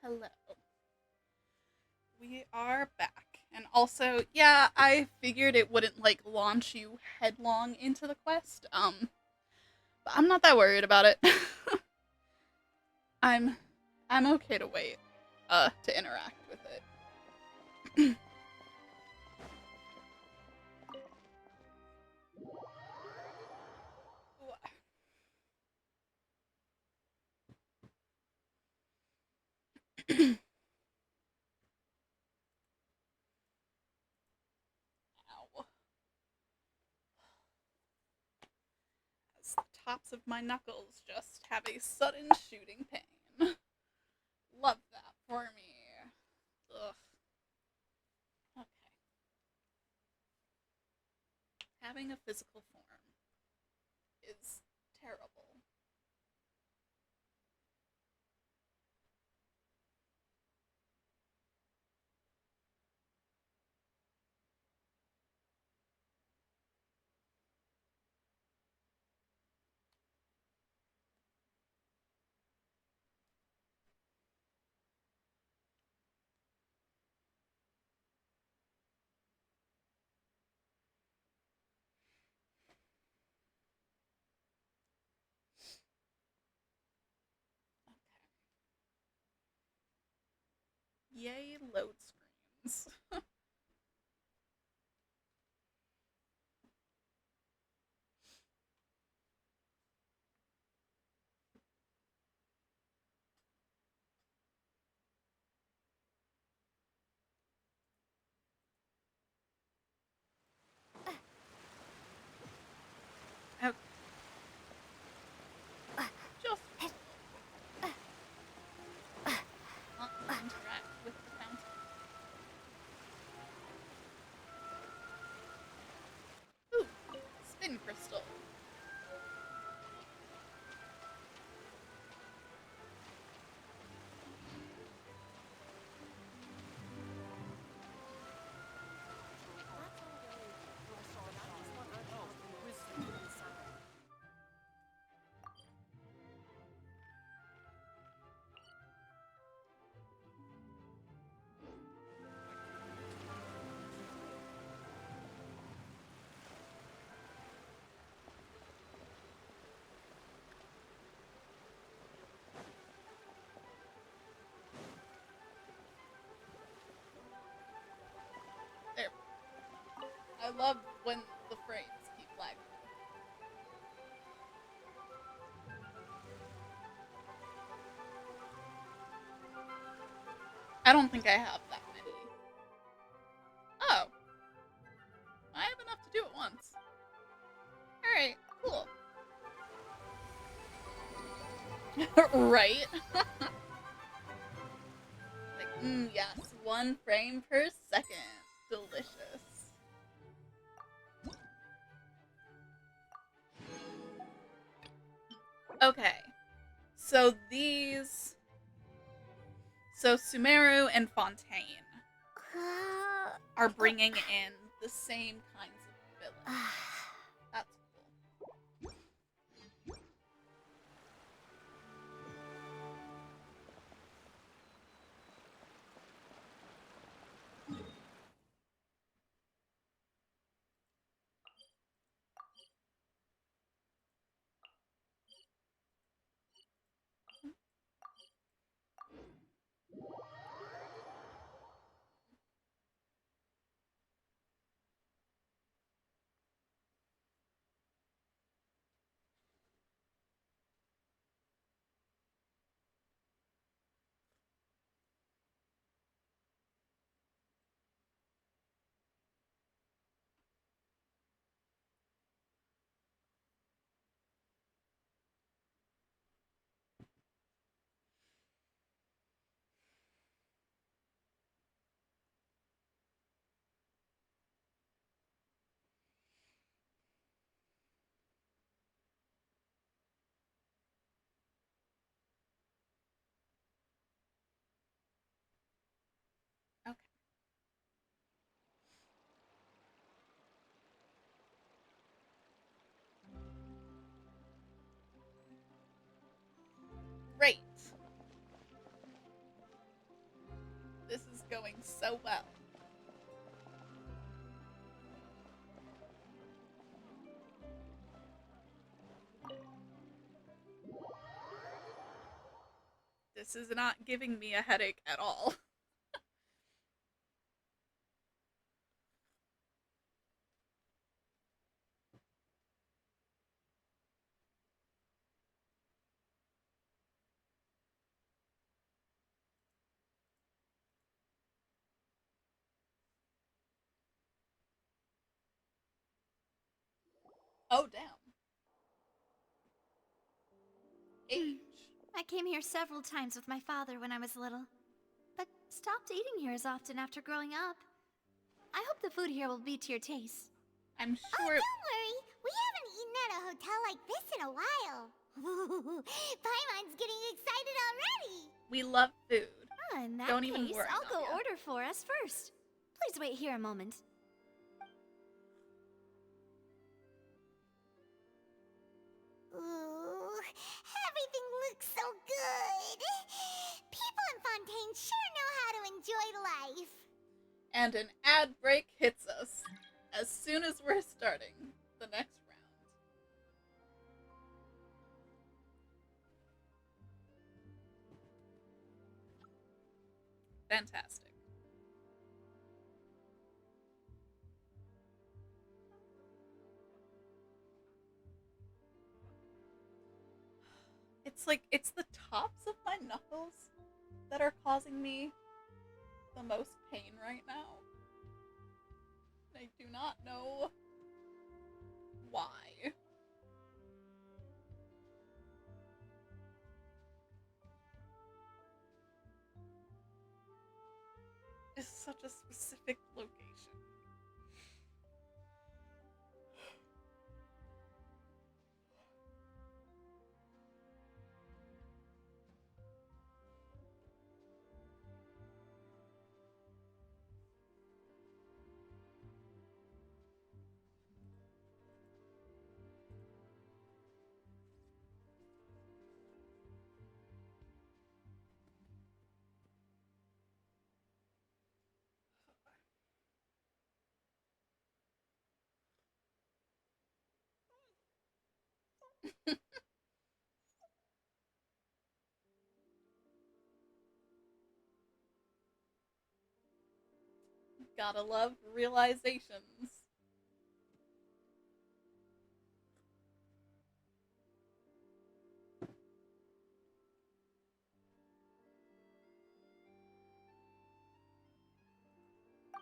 Hello. We are back. And also, yeah, I figured it wouldn't like launch you headlong into the quest. But I'm not that worried about it. I'm okay to wait to interact with it. Ow. As the tops of my knuckles just have a sudden shooting pain. Love that for me. Ugh. Okay. Having a physical form is terrible. Yay, load screens. Okay. Just not interact with the fountain. Ooh, spin crystal. There. I love when the frames keep lagging. I don't think I have that many. Oh. I have enough to do it once. Alright, cool. Right? Like, yes, 1 frame per second. Delicious. Okay. So these... So Sumeru and Fontaine are bringing in the same kinds of villains. That's cool. so well. This is not giving me a headache at all. Oh, damn. Age. I came here several times with my father when I was little, but stopped eating here as often after growing up. I hope the food here will be to your taste. I'm Oh, sure. don't worry. We haven't eaten at a hotel like this in a while. Paimon's getting excited already. We love food. In that Don't even case, worry, I'll go Nadia. order for us first. Please wait here a moment. Ooh, everything looks so good. People in Fontaine sure know how to enjoy life. And an ad break hits us as soon as we're starting the next round. Fantastic. It's the tops of my knuckles that are causing me the most pain right now. I do not know why. It's such a specific location. Gotta love realizations.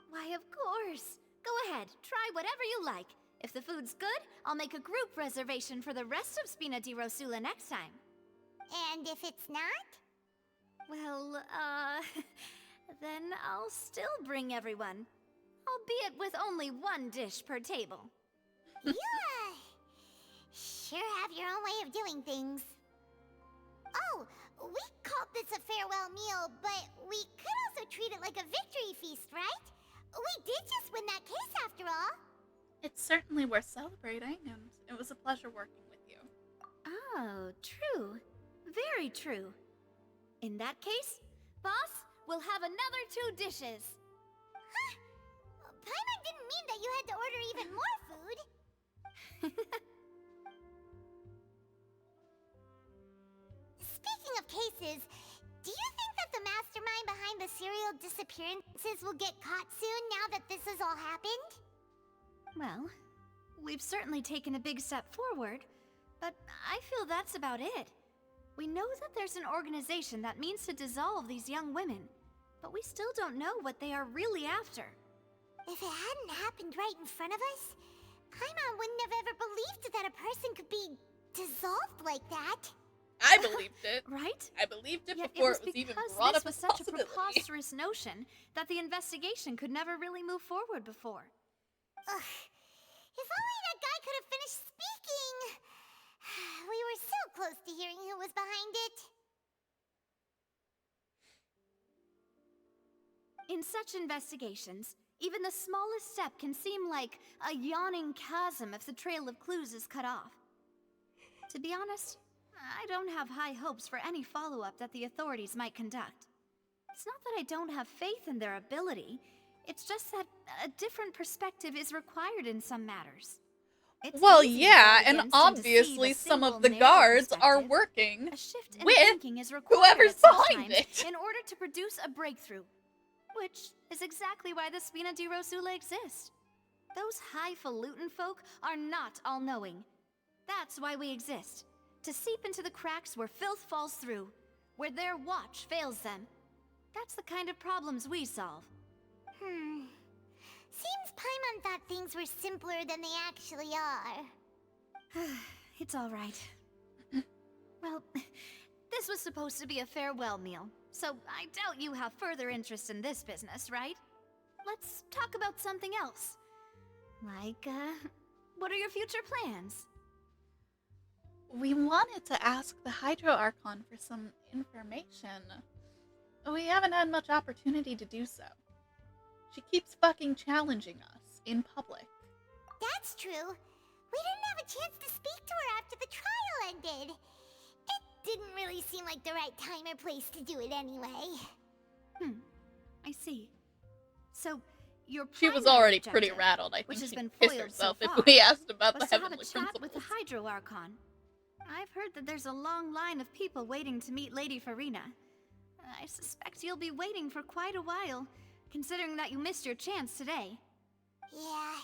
Why, of course. Go ahead, try whatever you like. If the food's good, I'll make a group reservation for the rest of Spina di Rosula next time. And if it's not? Well, then I'll still bring everyone. Albeit with only one dish per table. You sure have your own way of doing things. Oh, we called this a farewell meal, but we could also treat it like a victory feast, right? We did just win that case after all. It's certainly worth celebrating, and it was a pleasure working with you. Oh, true. Very true. In that case, boss, we'll have another 2 dishes. Huh? Paimon didn't mean that you had to order even more food. Speaking of cases, do you think that the mastermind behind the serial disappearances will get caught soon now that this has all happened? Well, we've certainly taken a big step forward, but I feel that's about it. We know that there's an organization that means to dissolve these young women, but we still don't know what they are really after. If it hadn't happened right in front of us, Paimon wouldn't have ever believed that a person could be dissolved like that. I believed it. Right? I believed it Yet before it it was even because brought this up was as such a possibility. preposterous notion that the investigation could never really move forward before. Ugh. If only that guy could have finished speaking. We were so close to hearing who was behind it. In such investigations, even the smallest step can seem like a yawning chasm if the trail of clues is cut off. To be honest, I don't have high hopes for any follow-up that the authorities might conduct. It's not that I don't have faith in their ability. It's just that a different perspective is required in some matters. It's Well, easy to yeah, vote and against and deceive a obviously some of single the narrow guards are perspective. working A shift in with thinking is required whoever's at such behind times it. in order to produce a breakthrough, which is exactly why the Spina di Rosula exist. Those highfalutin folk are not all-knowing. That's why we exist, to seep into the cracks where filth falls through, where their watch fails them. That's the kind of problems we solve. Seems Paimon thought things were simpler than they actually are. It's all right. Well, this was supposed to be a farewell meal, so I doubt you have further interest in this business, right? Let's talk about something else. Like, what are your future plans? We wanted to ask the Hydro Archon for some information. We haven't had much opportunity to do so. She keeps fucking challenging us in public. That's true. We didn't have a chance to speak to her after the trial ended. It didn't really seem like the right time or place to do it anyway. I see. So, your She was primary already objective, pretty rattled. I which think has she'd been piss foiled herself so if far, we asked about the was to have a Heavenly chat Principles. with the Hydro Archon. I've heard that there's a long line of people waiting to meet Lady Farina. I suspect you'll be waiting for quite a while, considering that you missed your chance today. Yeah,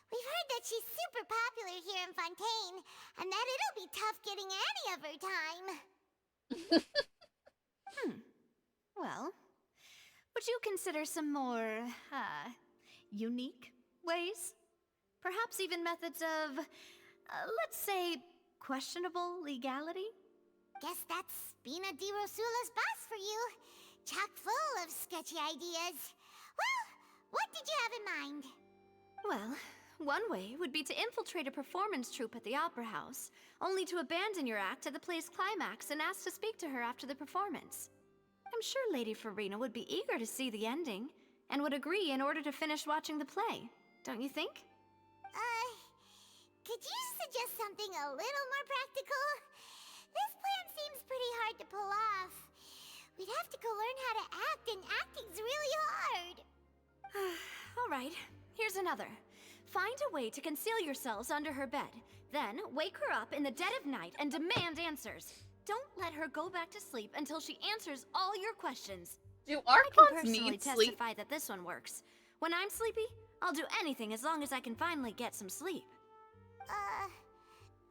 we've heard that she's super popular here in Fontaine, and that it'll be tough getting any of her time. Well, would you consider some more, unique ways? Perhaps even methods of, let's say, questionable legality? Guess that's Spina di Rosula's boss for you. Chock full of sketchy ideas. Well, what did you have in mind? Well, one way would be to infiltrate a performance troupe at the Opera House, only to abandon your act at the play's climax and ask to speak to her after the performance. I'm sure Lady Farina would be eager to see the ending, and would agree in order to finish watching the play, don't you think? Could you suggest something a little more practical? This plan seems pretty hard to pull off. We'd have to go learn how to act, and acting's really hard. All right, here's another. Find a way to conceal yourselves under her bed. Then, wake her up in the dead of night and demand answers. Don't let her go back to sleep until she answers all your questions. Do I can Archons personally need sleep? testify that this one works. When I'm sleepy, I'll do anything as long as I can finally get some sleep.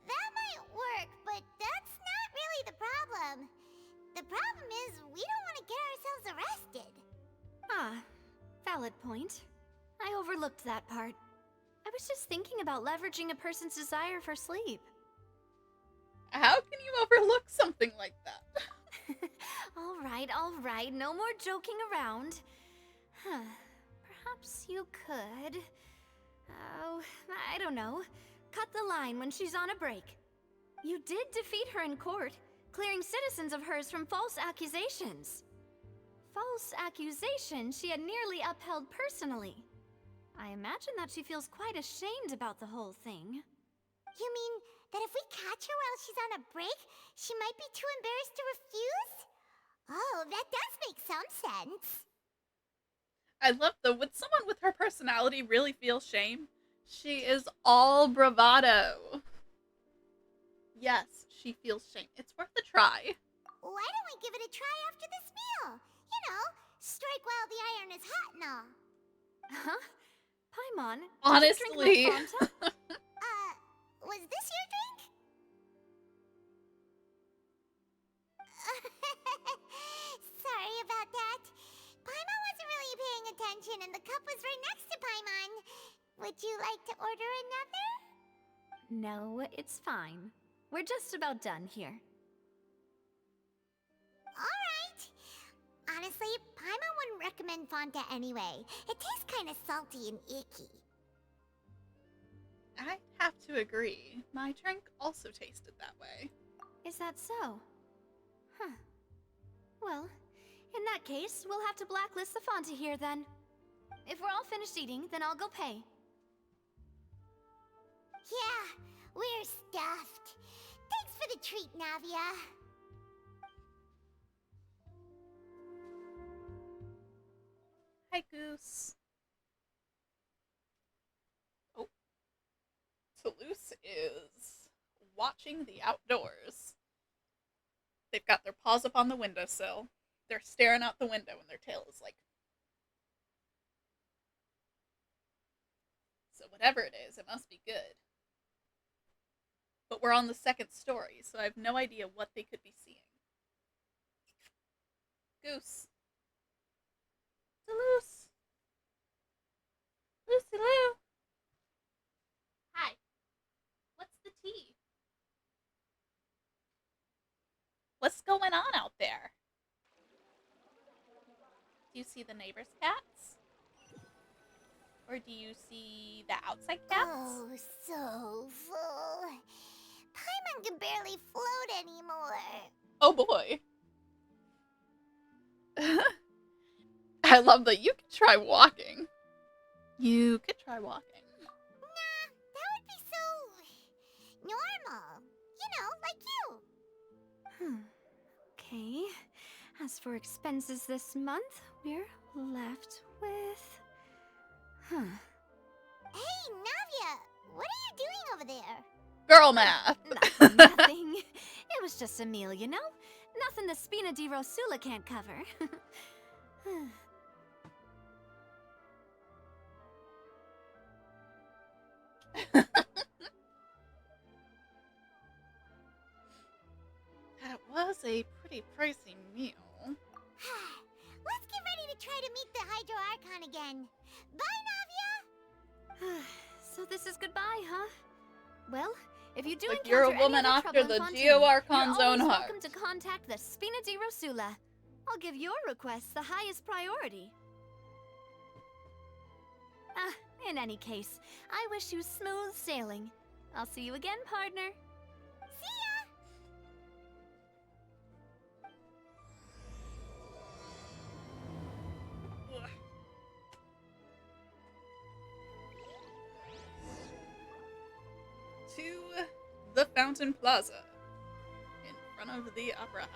That might work, but that's not really the problem. The problem is we don't want to get ourselves arrested. Valid point. I overlooked that part. I was just thinking about leveraging a person's desire for sleep. How can you overlook something like that? All right, no more joking around. Perhaps you could... Oh, I don't know. Cut the line when she's on a break. You did defeat her in court, clearing citizens of hers from false accusations. False accusations she had nearly upheld personally. I imagine that she feels quite ashamed about the whole thing. You mean that if we catch her while she's on a break, she might be too embarrassed to refuse? Oh, that does make some sense. I love though, would someone with her personality really feel shame? She is all bravado. Yes, she feels shame. It's worth a try. Why don't we give it a try after this meal? You know, strike while the iron is hot and all. Huh? Paimon, Honestly. did you drink my Fanta? Was this your drink? Sorry about that. Paimon wasn't really paying attention and the cup was right next to Paimon. Would you like to order another? No, it's fine. We're just about done here. Alright. Honestly, Paimon wouldn't recommend Fanta anyway. It tastes kind of salty and icky. I have to agree. My drink also tasted that way. Is that so? Huh. Well, in that case, we'll have to blacklist the Fanta here then. If we're all finished eating, then I'll go pay. Yeah, we're stuffed. Thanks for the treat, Navia. Hi, Goose. Oh. Toulouse is watching the outdoors. They've got their paws up on the windowsill. They're staring out the window and their tail is like... So whatever it is, it must be good. But we're on the second story, so I have no idea what they could be seeing. Goose. Toulouse. Lucy Lou. Hi. What's the tea? What's going on out there? Do you see the neighbor's cats? Or do you see the outside cats? Oh, so full. Paimon can barely float anymore. Oh boy. I love that you could try walking. You could try walking. Nah, that would be so... normal. You know, like you. Okay. As for expenses this month, we're left with... Hey, Navia! What are you doing over there? Girl math. Nothing. It was just a meal, you know? Nothing the Spina di Rosula can't cover. That was a pretty pricey meal. Let's get ready to try to meet the Hydro Archon again. Bye, Navia! So this is goodbye, huh? Well, if you do Like encounter you're a any woman other after trouble the in Fontaine, Geo you're Archon's always own heart. welcome to contact the Spina di Rosula. I'll give your requests the highest priority. In any case, I wish you smooth sailing. I'll see you again, partner. See ya! To the Fountain Plaza in front of the Opera House.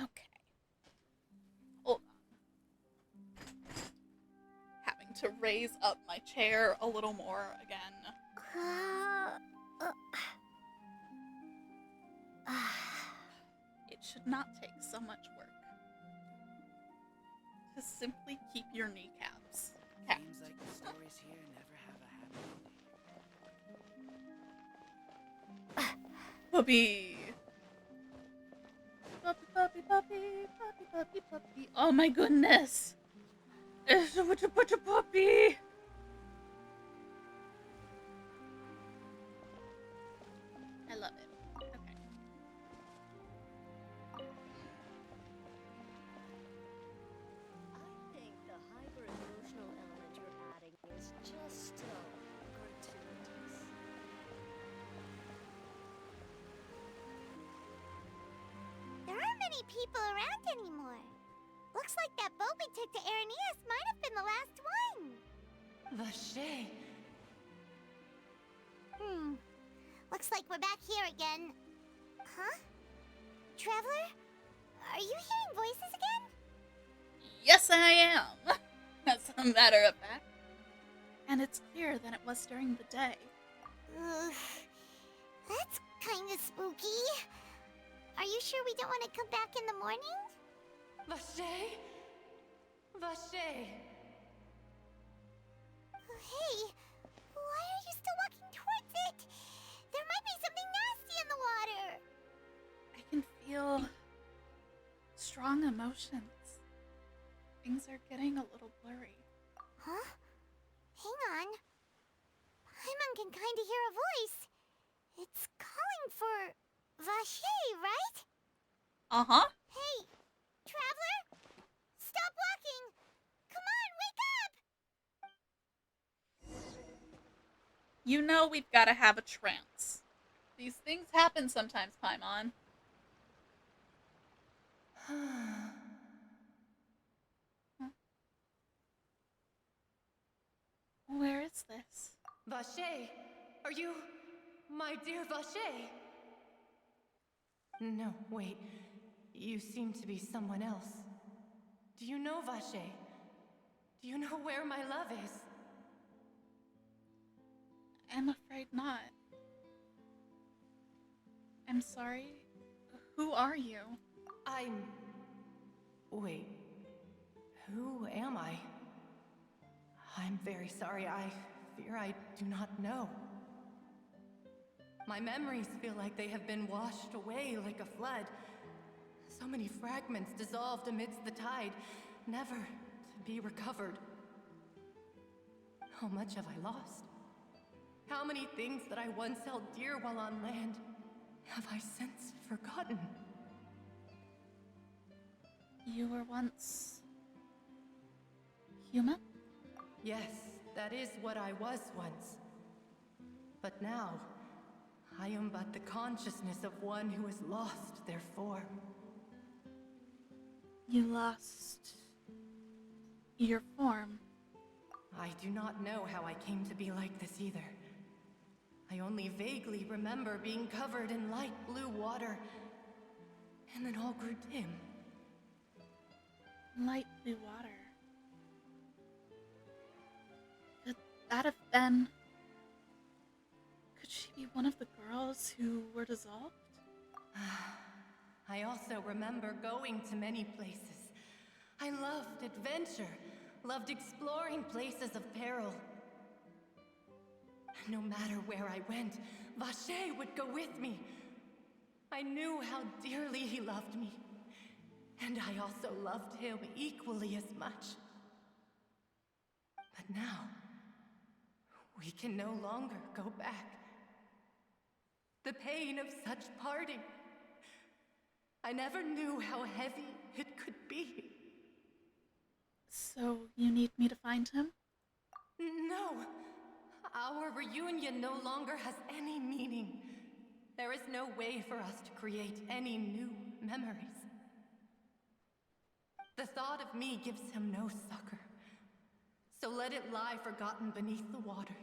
Okay. Hold on. Having to raise up my chair a little more again. It should not take so much work to simply keep your kneecaps capped. Seems like the stories here never have a happy ending. Puppy. Puppy, puppy, puppy, puppy, puppy, puppy. Oh my goodness. It's such a puppy. I love it. Okay. I think the hyper-emotional element you're adding is just gratuitous. There aren't many people around anymore. Looks like that boat we took to Araneas might have been the last one. Vache. Looks like we're back here again. Huh? Traveler? Are you hearing voices again? Yes, I am. As a matter of fact. And it's clearer than it was during the day. Ugh. That's kinda spooky. Are you sure we don't want to come back in the morning? Vache? Vache. Hey, why are you still walking towards it? There might be something nasty in the water. I can feel strong emotions. Things are getting a little blurry. Huh? Hang on. Paimon can kinda hear a voice. It's calling for... Uh-huh. Hey, traveler! Stop walking! Come on, wake up! You know we've got to have a trance. These things happen sometimes, Paimon. Where is this? Vache! Are you... my dear Vache? No, wait. You seem to be someone else. Do you know Vache? Do you know where my love is? I'm afraid not. I'm sorry. Who are you? Wait. Who am I? I'm very sorry. I fear I do not know. My memories feel like they have been washed away like a flood. So many fragments dissolved amidst the tide, never to be recovered. How much have I lost? How many things that I once held dear while on land have I since forgotten? You were once... human? Yes, that is what I was once. But now, I am but the consciousness of one who has lost their form. You lost... your form. I do not know how I came to be like this either. I only vaguely remember being covered in light blue water, and then all grew dim. Light blue water. Could that have been... could she be one of the girls who were dissolved? I also remember going to many places. I loved adventure, loved exploring places of peril. And no matter where I went, Vache would go with me. I knew how dearly he loved me. And I also loved him equally as much. But now, we can no longer go back. The pain of such parting. I never knew how heavy it could be. So, you need me to find him? No. Our reunion no longer has any meaning. There is no way for us to create any new memories. The thought of me gives him no succor. So let it lie forgotten beneath the waters.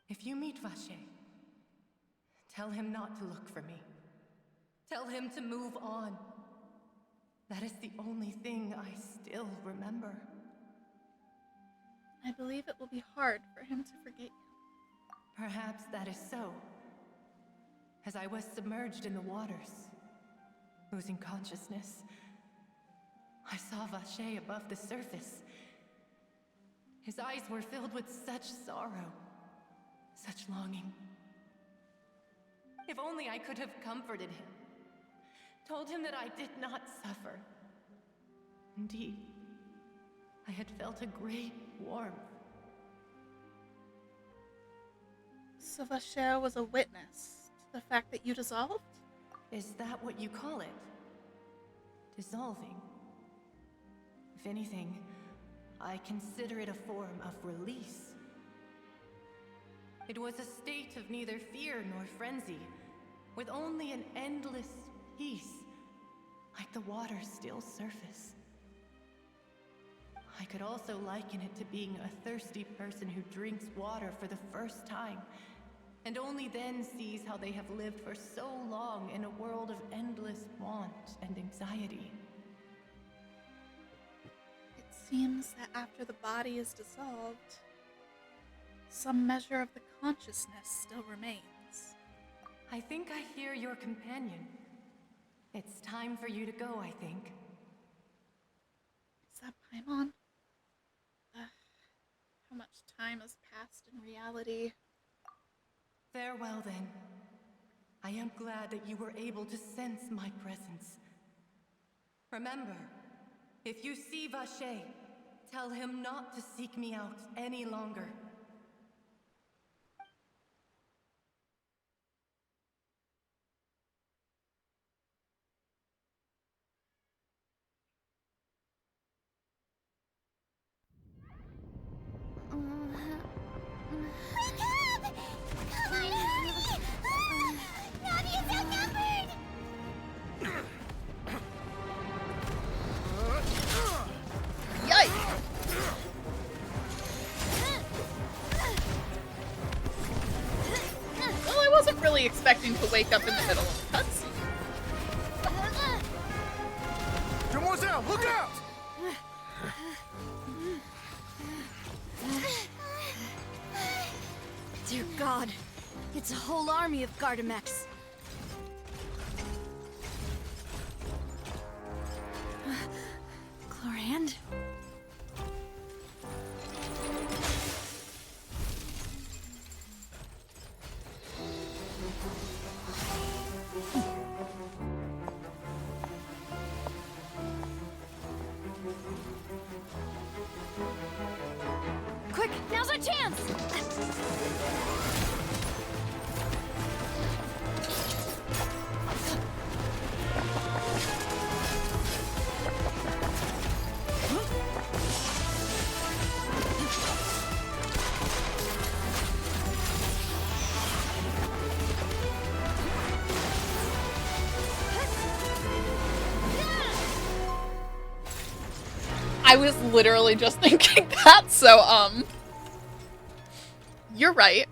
If you meet Vache, tell him not to look for me. Tell him to move on. That is the only thing I still remember. I believe it will be hard for him to forget you. Perhaps that is so. As I was submerged in the waters, losing consciousness, I saw Vache above the surface. His eyes were filled with such sorrow, such longing. If only I could have comforted him, told him that I did not suffer. Indeed, I had felt a great warmth. So Vache was a witness to the fact that you dissolved? Is that what you call it? Dissolving? If anything, I consider it a form of release. It was a state of neither fear nor frenzy, with only an endless peace, like the water's still surface. I could also liken it to being a thirsty person who drinks water for the first time, and only then sees how they have lived for so long in a world of endless want and anxiety. It seems that after the body is dissolved, some measure of the consciousness still remains. I think I hear your companion. It's time for you to go, I think. Is that Paimon? How much time has passed in reality? Farewell, then. I am glad that you were able to sense my presence. Remember, if you see Vache, tell him not to seek me out any longer. fully expecting to wake up in the middle of a cutscene. Demoiselle, look out! Dear God, it's a whole army of Gardamex. Chlorand? Quick, now's our chance! I was literally just thinking that, so, you're right.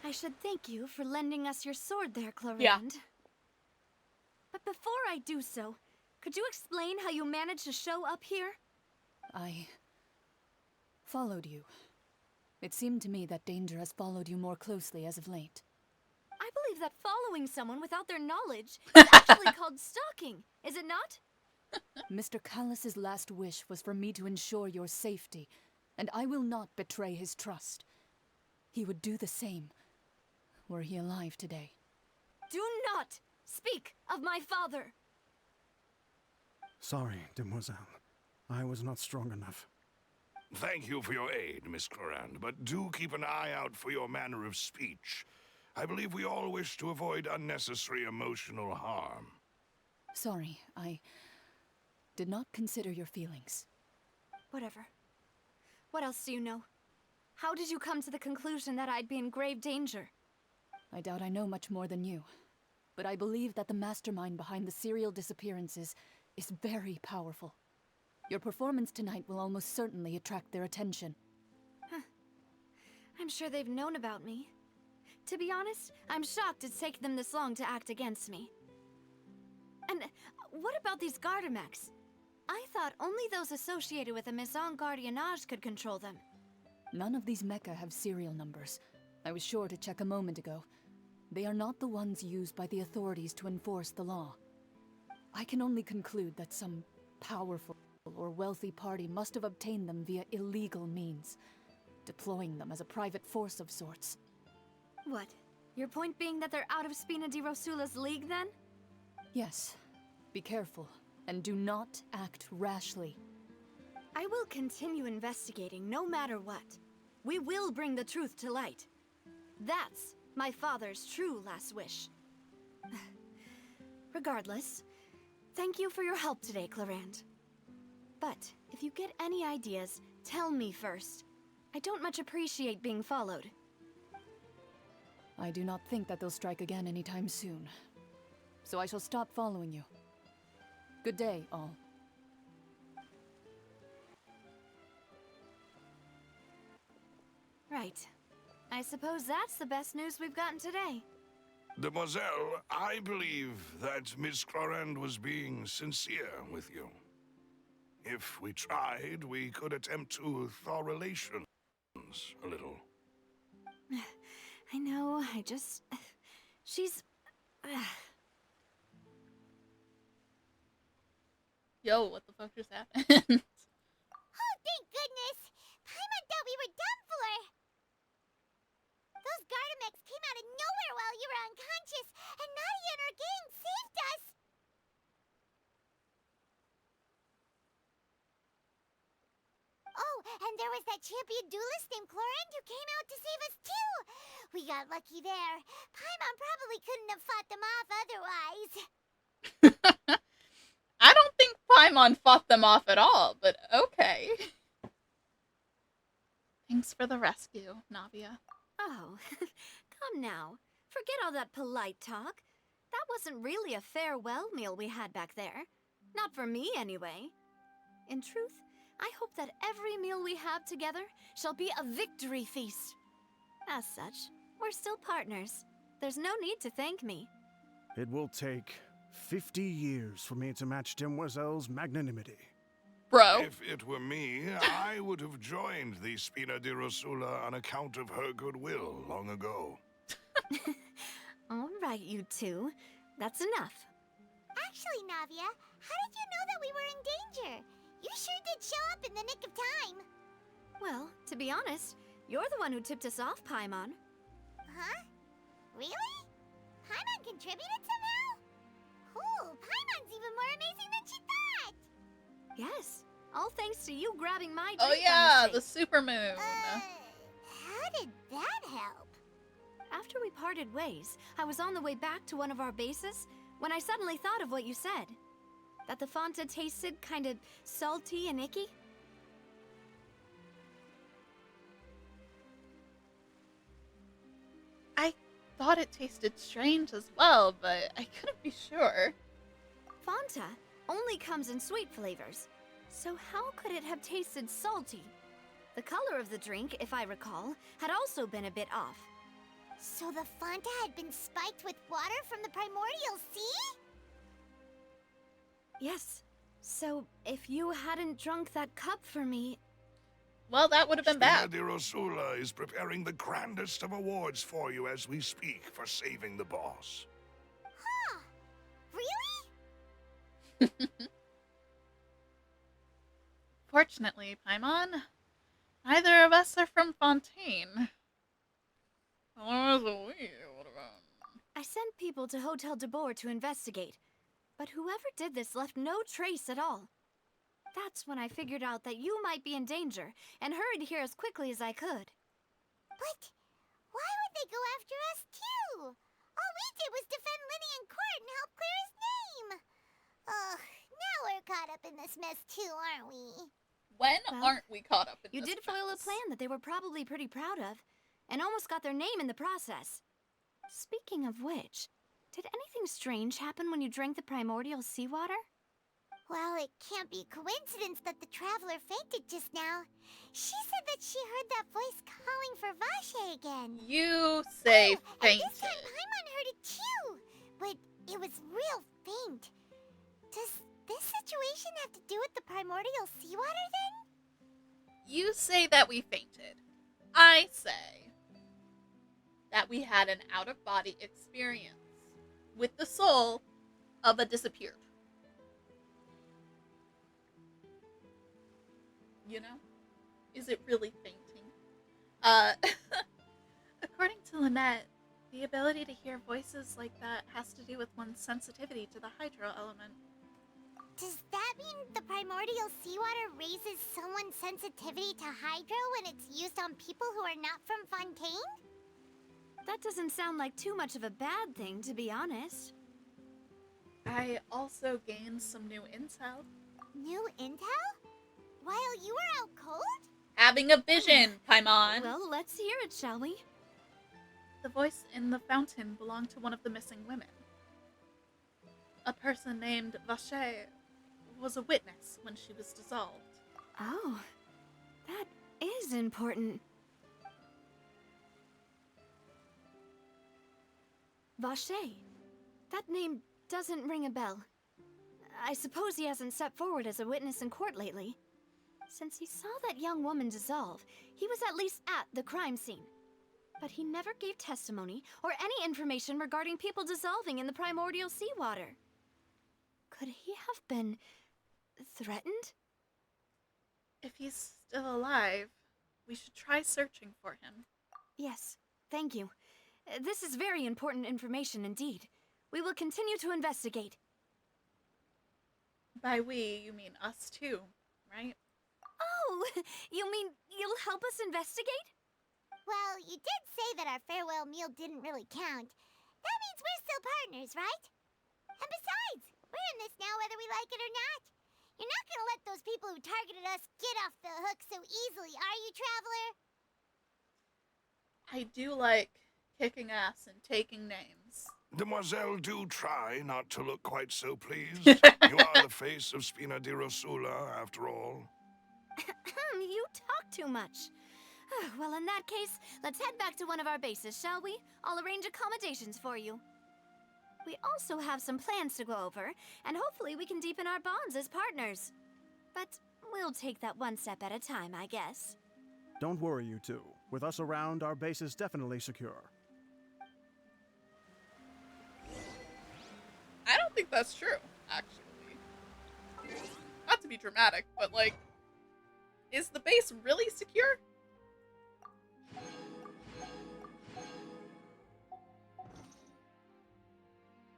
I should thank you for lending us your sword there, Chlorand. Yeah. But before I do so, could you explain how you managed to show up here? I followed you. It seemed to me that danger has followed you more closely as of late. I believe that following someone without their knowledge is actually called stalking, is it not? Mr. Callus's last wish was for me to ensure your safety, and I will not betray his trust. He would do the same, were he alive today. Do not speak of my father! Sorry, Demoiselle. I was not strong enough. Thank you for your aid, Miss Chlorand, but do keep an eye out for your manner of speech. I believe we all wish to avoid unnecessary emotional harm. Sorry, I did not consider your feelings. Whatever. What else do you know? How did you come to the conclusion that I'd be in grave danger? I doubt I know much more than you, but I believe that the mastermind behind the serial disappearances is very powerful. Your performance tonight will almost certainly attract their attention. Huh. I'm sure they've known about me. To be honest, I'm shocked it's taken them this long to act against me. And what about these Gardamex? I thought only those associated with a Maison Gardiennage could control them. None of these mecha have serial numbers. I was sure to check a moment ago. They are not the ones used by the authorities to enforce the law. I can only conclude that some powerful or wealthy party must have obtained them via illegal means, deploying them as a private force of sorts. What? Your point being that they're out of Spina di Rosula's league, then? Yes. Be careful, and do not act rashly. I will continue investigating no matter what. We will bring the truth to light. That's my father's true last wish. Regardless, thank you for your help today, Chlorand. But if you get any ideas, tell me first. I don't much appreciate being followed. I do not think that they'll strike again anytime soon. So I shall stop following you. Good day, all. Right. I suppose that's the best news we've gotten today. Demoiselle, I believe that Miss Chlorand was being sincere with you. If we tried, we could attempt to thaw relations a little. I know, she's... Yo, what the fuck just happened? Oh, thank goodness! Paimon thought we were done for! Those Gardamex came out of nowhere while you were unconscious, and Nadia and her gang saved us! Oh, and there was that champion duelist named Chlorand who came out to save us too! We got lucky there. Paimon probably couldn't have fought them off otherwise. I don't think Paimon fought them off at all, but okay. Thanks for the rescue, Navia. Oh, come now. Forget all that polite talk. That wasn't really a farewell meal we had back there. Not for me, anyway. In truth, I hope that every meal we have together shall be a victory feast. As such, we're still partners. There's no need to thank me. It will take 50 years for me to match Demoiselle's magnanimity. Bro. If it were me, I would have joined the Spina di Rosula on account of her goodwill long ago. All right, you two. That's enough. Actually, Navia, how did you know that we were in danger? You sure did show up in the nick of time. Well, to be honest, you're the one who tipped us off, Paimon. Huh? Really? Paimon contributed somehow? Cool, Paimon's even more amazing than she thought! Yes, all thanks to you grabbing my Oh drink yeah, by the mistake. supermoon. How did that help? After we parted ways, I was on the way back to one of our bases when I suddenly thought of what you said. That the Fanta tasted kind of salty and icky. I thought it tasted strange as well, but I couldn't be sure. Fanta only comes in sweet flavors, so how could it have tasted salty? The color of the drink, if I recall, had also been a bit off. So the Fanta had been spiked with water from the primordial sea? Yes. So if you hadn't drunk that cup for me... Well, that would have been Spina bad. di Rosula is preparing the grandest of awards for you as we speak for saving the boss. Huh. Really? Fortunately, Paimon, neither of us are from Fontaine. I sent people to Hotel de Boer to investigate, but whoever did this left no trace at all. That's when I figured out that you might be in danger and hurried here as quickly as I could. But why would they go after us too? All we did was defend Linny in court and help clear his name. Ugh, now we're caught up in this mess too, aren't we? When Well, aren't we caught up in You this did foil a mess? plan that they were probably pretty proud of, and almost got their name in the process. Speaking of which, did anything strange happen when you drank the primordial seawater? Well, it can't be coincidence that the traveler fainted just now. She said that she heard that voice calling for Vache again. You say And fainted. this time Paimon heard it too, but it was real faint. Does this situation have to do with the primordial seawater then? You say that we fainted. I say that we had an out-of-body experience with the soul of a disappeared. You know? Is it really fainting? According to Lynette, the ability to hear voices like that has to do with one's sensitivity to the hydro element. Does that mean the primordial seawater raises someone's sensitivity to hydro when it's used on people who are not from Fontaine? That doesn't sound like too much of a bad thing, to be honest. I also gained some new intel. New intel? While you were out cold? Having a vision, Paimon! Well, let's hear it, shall we? The voice in the fountain belonged to one of the missing women. A person named Vache was a witness when she was dissolved. Oh, that is important. Vache. That name doesn't ring a bell. I suppose he hasn't stepped forward as a witness in court lately. Since he saw that young woman dissolve, he was at least at the crime scene. But he never gave testimony or any information regarding people dissolving in the primordial seawater. Could he have been threatened? If he's still alive, we should try searching for him. Yes, thank you. This is very important information indeed. We will continue to investigate. By we, you mean us too, right? Oh, you mean you'll help us investigate? Well, you did say that our farewell meal didn't really count. That means we're still partners, right? And besides, we're in this now whether we like it or not. You're not gonna let those people who targeted us get off the hook so easily, are you, Traveler? I do like kicking ass and taking names. Demoiselle, do try not to look quite so pleased. You are the face of Spina di Rosula, after all. You talk too much. Well, in that case, let's head back to one of our bases, shall we? I'll arrange accommodations for you. We also have some plans to go over, and hopefully we can deepen our bonds as partners. But we'll take that one step at a time, I guess. Don't worry, you two. With us around, our base is definitely secure. I don't think that's true, actually. Not to be dramatic, but like, is the base really secure?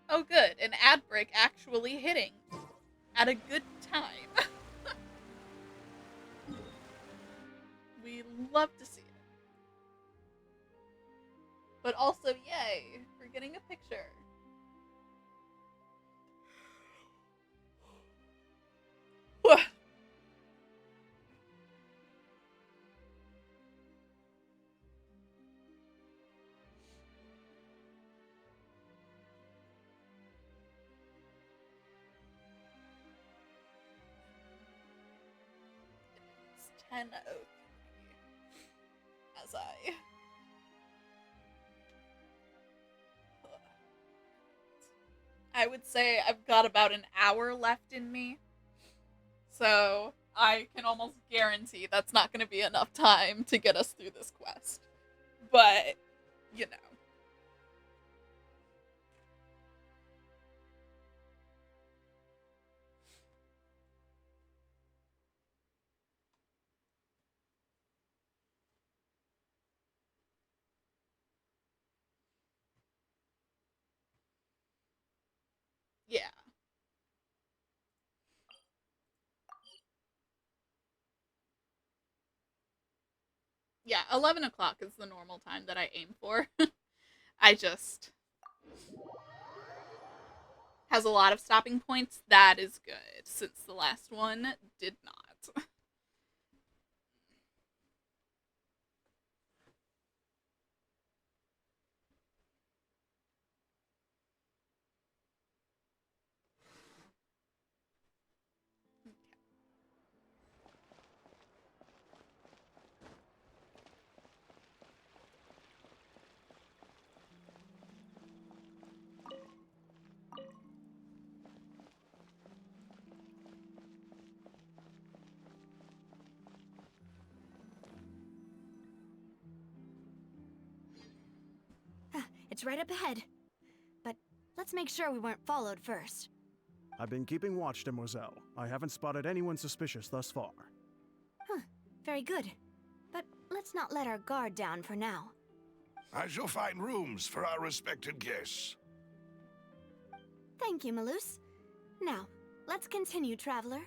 Oh good, an ad break actually hitting. At a good time. We love to see it. But also, yay, for getting a picture. It's 10:03 as I would say I've got about an hour left in me. So I can almost guarantee that's not going to be enough time to get us through this quest. But, you know. Yeah. Yeah, 11 o'clock is the normal time that I aim for. I just... has a lot of stopping points. That is good, since the last one did not. It's right up ahead. But let's make sure we weren't followed first. I've been keeping watch, Demoiselle. I haven't spotted anyone suspicious thus far. Huh, very good. But let's not let our guard down for now. I shall find rooms for our respected guests. Thank you, Malus. Now, let's continue, traveler.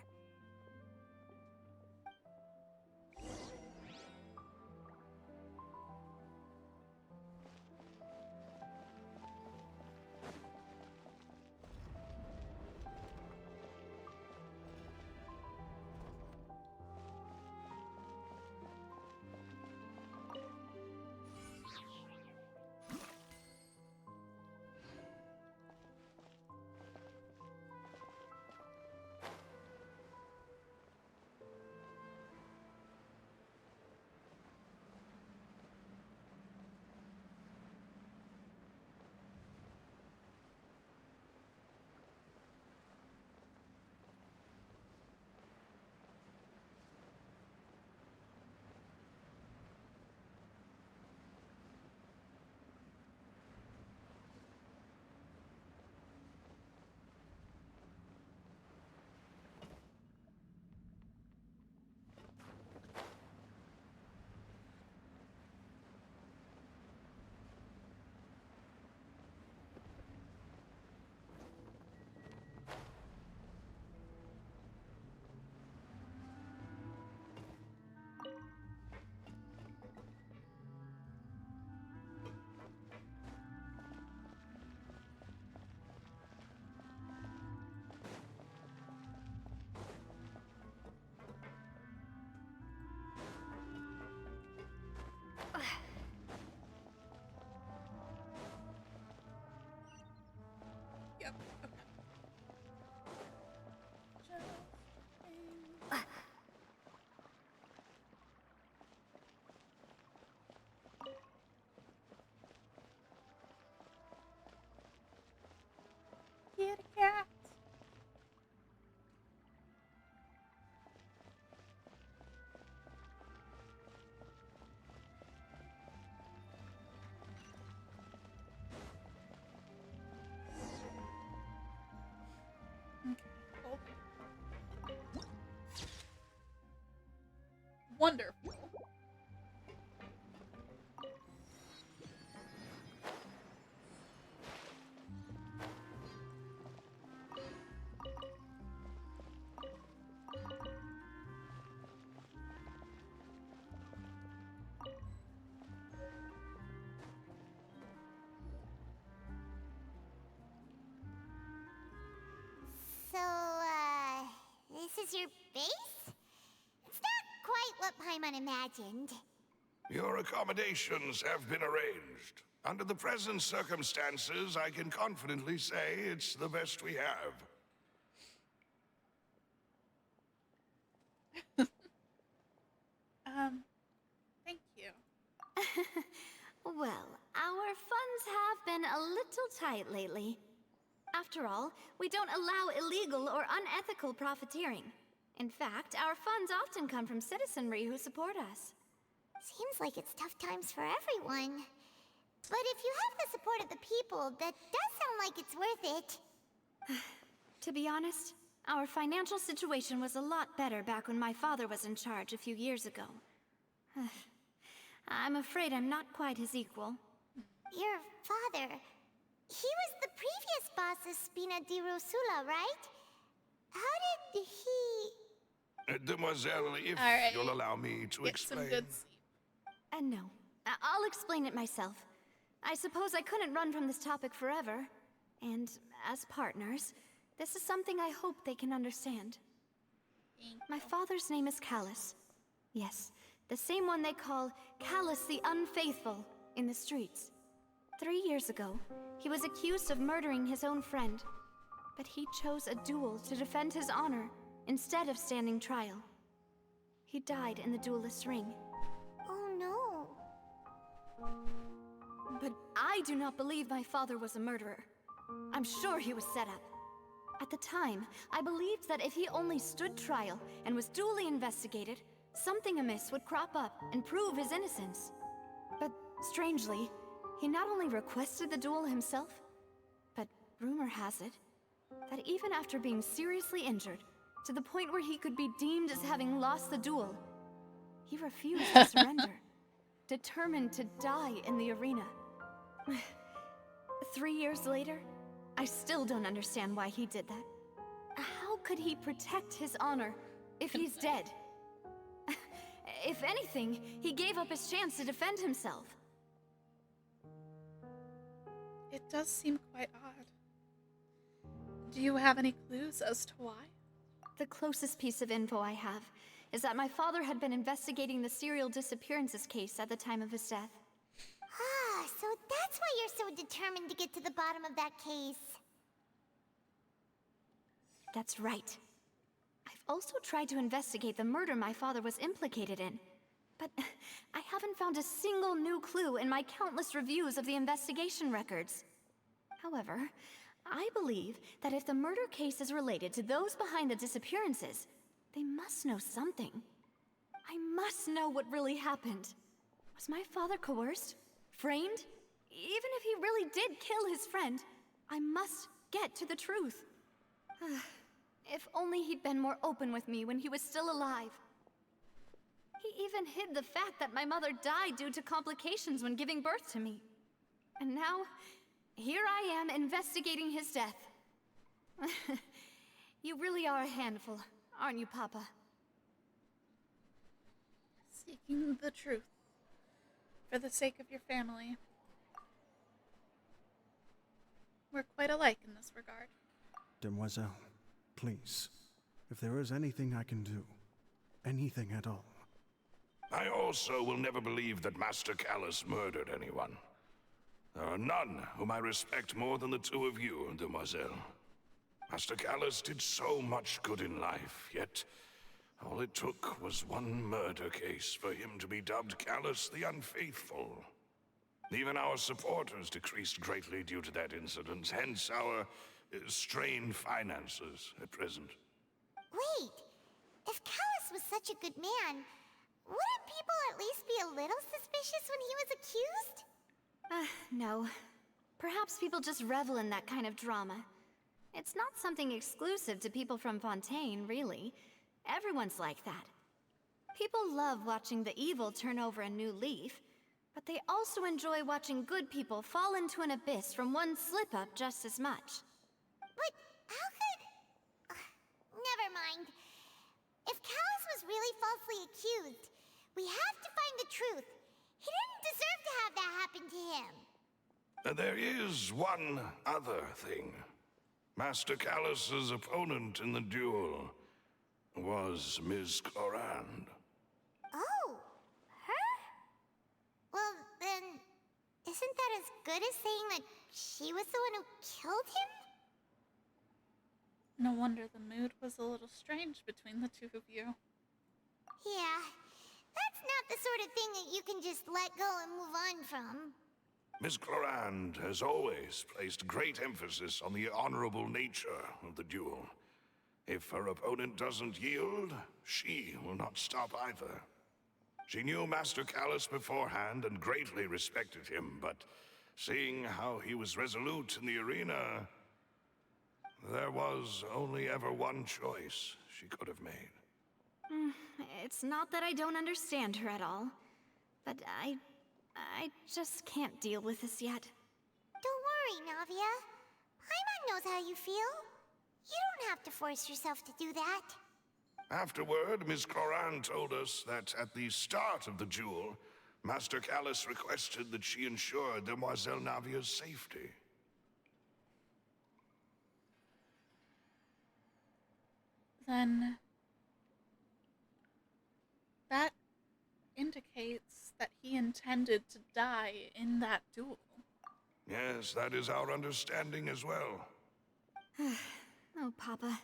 Wonderful. So, this is your base? It's not quite what Paimon imagined. Your accommodations have been arranged. Under the present circumstances, I can confidently say it's the best we have. Thank you. Well, our funds have been a little tight lately. After all, we don't allow illegal or unethical profiteering. In fact, our funds often come from citizenry who support us. Seems like it's tough times for everyone. But if you have the support of the people, that does sound like it's worth it. To be honest, our financial situation was a lot better back when my father was in charge a few years ago. I'm afraid I'm not quite his equal. Your father... he was the previous boss of Spina di Rosula, right? How did he... Demoiselle, if Alright. you'll allow me to Get some explain... good sleep. No. I'll explain it myself. I suppose I couldn't run from this topic forever. And as partners, this is something I hope they can understand. My father's name is Callus. Yes, the same one they call Callus the Unfaithful in the streets. 3 years ago, he was accused of murdering his own friend. But he chose a duel to defend his honor instead of standing trial. He died in the duelist's ring. Oh no. But I do not believe my father was a murderer. I'm sure he was set up. At the time, I believed that if he only stood trial and was duly investigated, something amiss would crop up and prove his innocence. But strangely, he not only requested the duel himself, but rumor has it that even after being seriously injured, to the point where he could be deemed as having lost the duel, he refused to surrender, determined to die in the arena. 3 years later, I still don't understand why he did that. How could he protect his honor if he's dead? If anything, he gave up his chance to defend himself. It does seem quite odd. Do you have any clues as to why? The closest piece of info I have is that my father had been investigating the serial disappearances case at the time of his death. Ah, so that's why you're so determined to get to the bottom of that case. That's right. I've also tried to investigate the murder my father was implicated in, but I haven't found a single new clue in my countless reviews of the investigation records. However, I believe that if the murder case is related to those behind the disappearances, they must know something. I must know what really happened. Was my father coerced? Framed? Even if he really did kill his friend, I must get to the truth. If only he'd been more open with me when he was still alive. He even hid the fact that my mother died due to complications when giving birth to me. And now, here I am investigating his death. You really are a handful, aren't you, Papa? Seeking the truth. For the sake of your family. We're quite alike in this regard. Demoiselle, please, if there is anything I can do, anything at all. I also will never believe that Master Callus murdered anyone. There are none whom I respect more than the two of you, Demoiselle. Master Callus did so much good in life, yet all it took was one murder case for him to be dubbed Callus the Unfaithful. Even our supporters decreased greatly due to that incident, hence our strained finances at present. Wait, if Callus was such a good man, wouldn't people at least be a little suspicious when he was accused? No. Perhaps people just revel in that kind of drama. It's not something exclusive to people from Fontaine, really. Everyone's like that. People love watching the evil turn over a new leaf, but they also enjoy watching good people fall into an abyss from one slip-up just as much. But how could... never mind. If Callus was really falsely accused, we have to find the truth. He didn't deserve to have that happen to him. There is one other thing. Master Callus's opponent in the duel was Ms. Clorand. Oh, her? Well, then, isn't that as good as saying that she was the one who killed him? No wonder the mood was a little strange between the two of you. Yeah, that's not the sort of thing that you can just let go and move on from. Ms. Clorand has always placed great emphasis on the honorable nature of the duel. If her opponent doesn't yield, she will not stop either. She knew Master Callus beforehand and greatly respected him, but seeing how he was resolute in the arena, there was only ever one choice she could have made. It's not that I don't understand her at all, but I just can't deal with this yet. Don't worry, Navia. Paimon knows how you feel. You don't have to force yourself to do that. Afterward, Ms. Clorand told us that at the start of the duel, Master Callus requested that she ensure Demoiselle Navia's safety. Then that indicates that he intended to die in that duel. Yes, that is our understanding as well. Oh, Papa.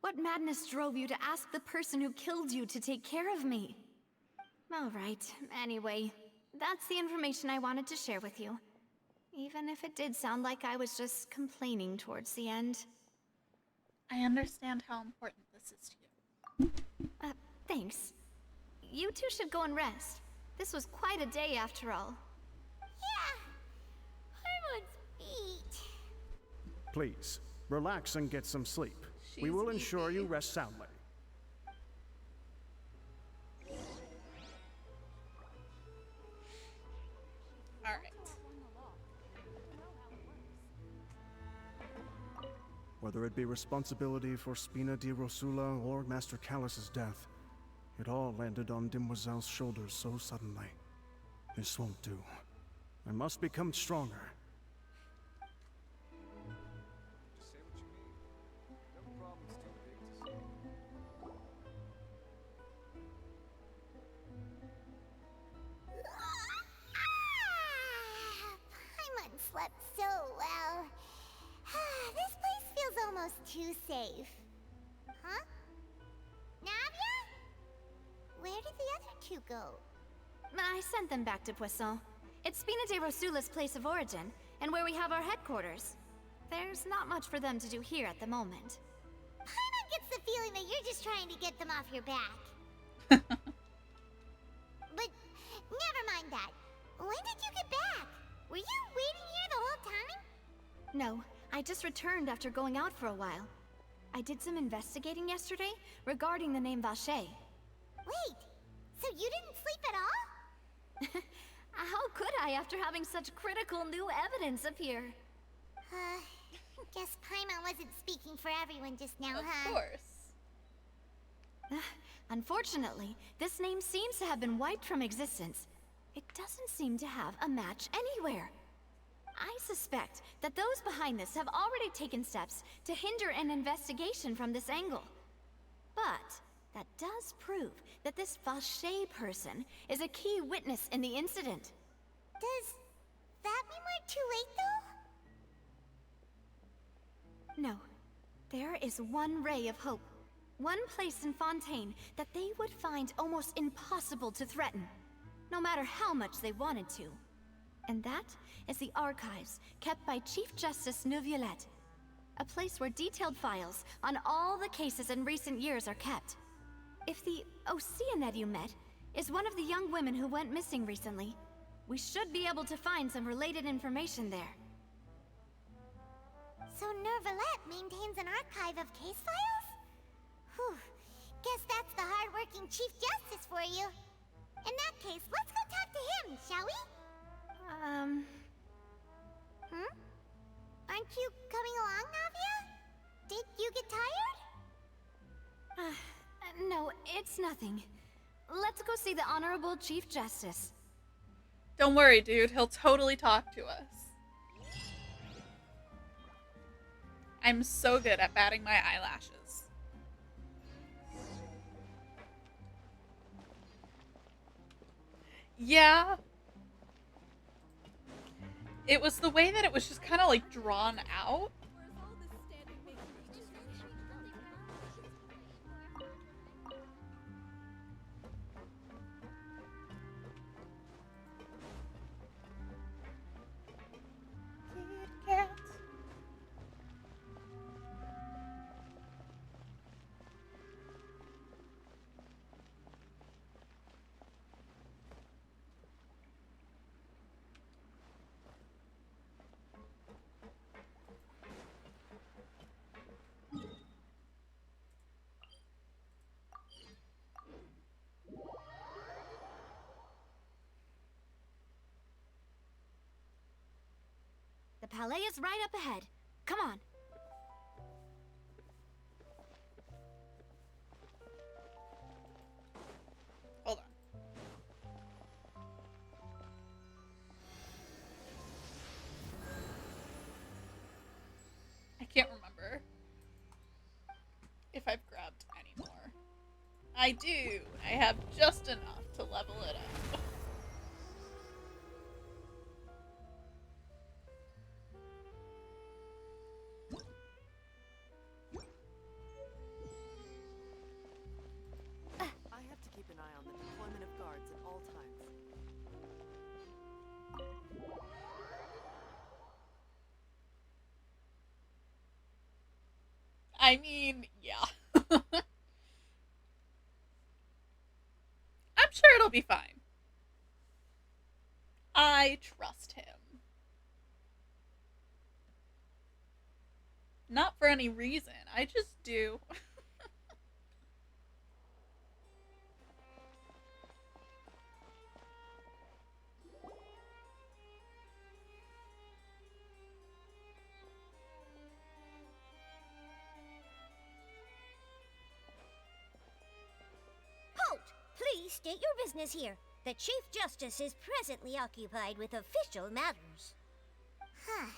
What madness drove you to ask the person who killed you to take care of me? All right, anyway, that's the information I wanted to share with you. Even if it did sound like I was just complaining towards the end. I understand how important this is to you. Thanks. You two should go and rest. This was quite a day after all. Yeah, Paimon's beat. Please, relax and get some sleep. We will ensure you rest soundly. All right. Whether it be responsibility for Spina di Rosula or Master Callus's death, it all landed on Demoiselle's shoulders so suddenly. This won't do. I must become stronger. Paimon slept so well. This place feels almost too safe. Huh? Navia? Where did the other two go? I sent them back to Poisson. It's Spina de Rosula's place of origin, and where we have our headquarters. There's not much for them to do here at the moment. Paimon gets the feeling that you're just trying to get them off your back. But never mind that. When did you get back? Were you waiting here the whole time? No, I just returned after going out for a while. I did some investigating yesterday regarding the name Vache. Wait, so you didn't sleep at all? How could I after having such critical new evidence appear? Guess Paimon wasn't speaking for everyone just now, huh? Of course. Unfortunately, this name seems to have been wiped from existence. It doesn't seem to have a match anywhere. I suspect that those behind this have already taken steps to hinder an investigation from this angle. But that does prove that this Vache person is a key witness in the incident. Does that mean we're too late, though? No. There is one ray of hope. One place in Fontaine that they would find almost impossible to threaten, no matter how much they wanted to. And that is the archives kept by Chief Justice Neuvillette. A place where detailed files on all the cases in recent years are kept. If the Oceanette you met is one of the young women who went missing recently, we should be able to find some related information there. So Neuvillette maintains an archive of case files? Whew. Guess that's the hard-working Chief Justice for you. In that case, let's go talk to him, shall we? Aren't you coming along, Navia? Did you get tired? No, it's nothing. Let's go see the Honorable Chief Justice. Don't worry, dude. He'll totally talk to us. I'm so good at batting my eyelashes. Yeah. It was the way that it was just kind of like drawn out. The palais is right up ahead. Come on. Hold on. I can't remember if I've grabbed any more. I do. I have just enough to level it up. I mean, yeah. I'm sure it'll be fine. I trust him. Not for any reason. I just do. Halt! Please state your business here. The Chief Justice is presently occupied with official matters. Huh.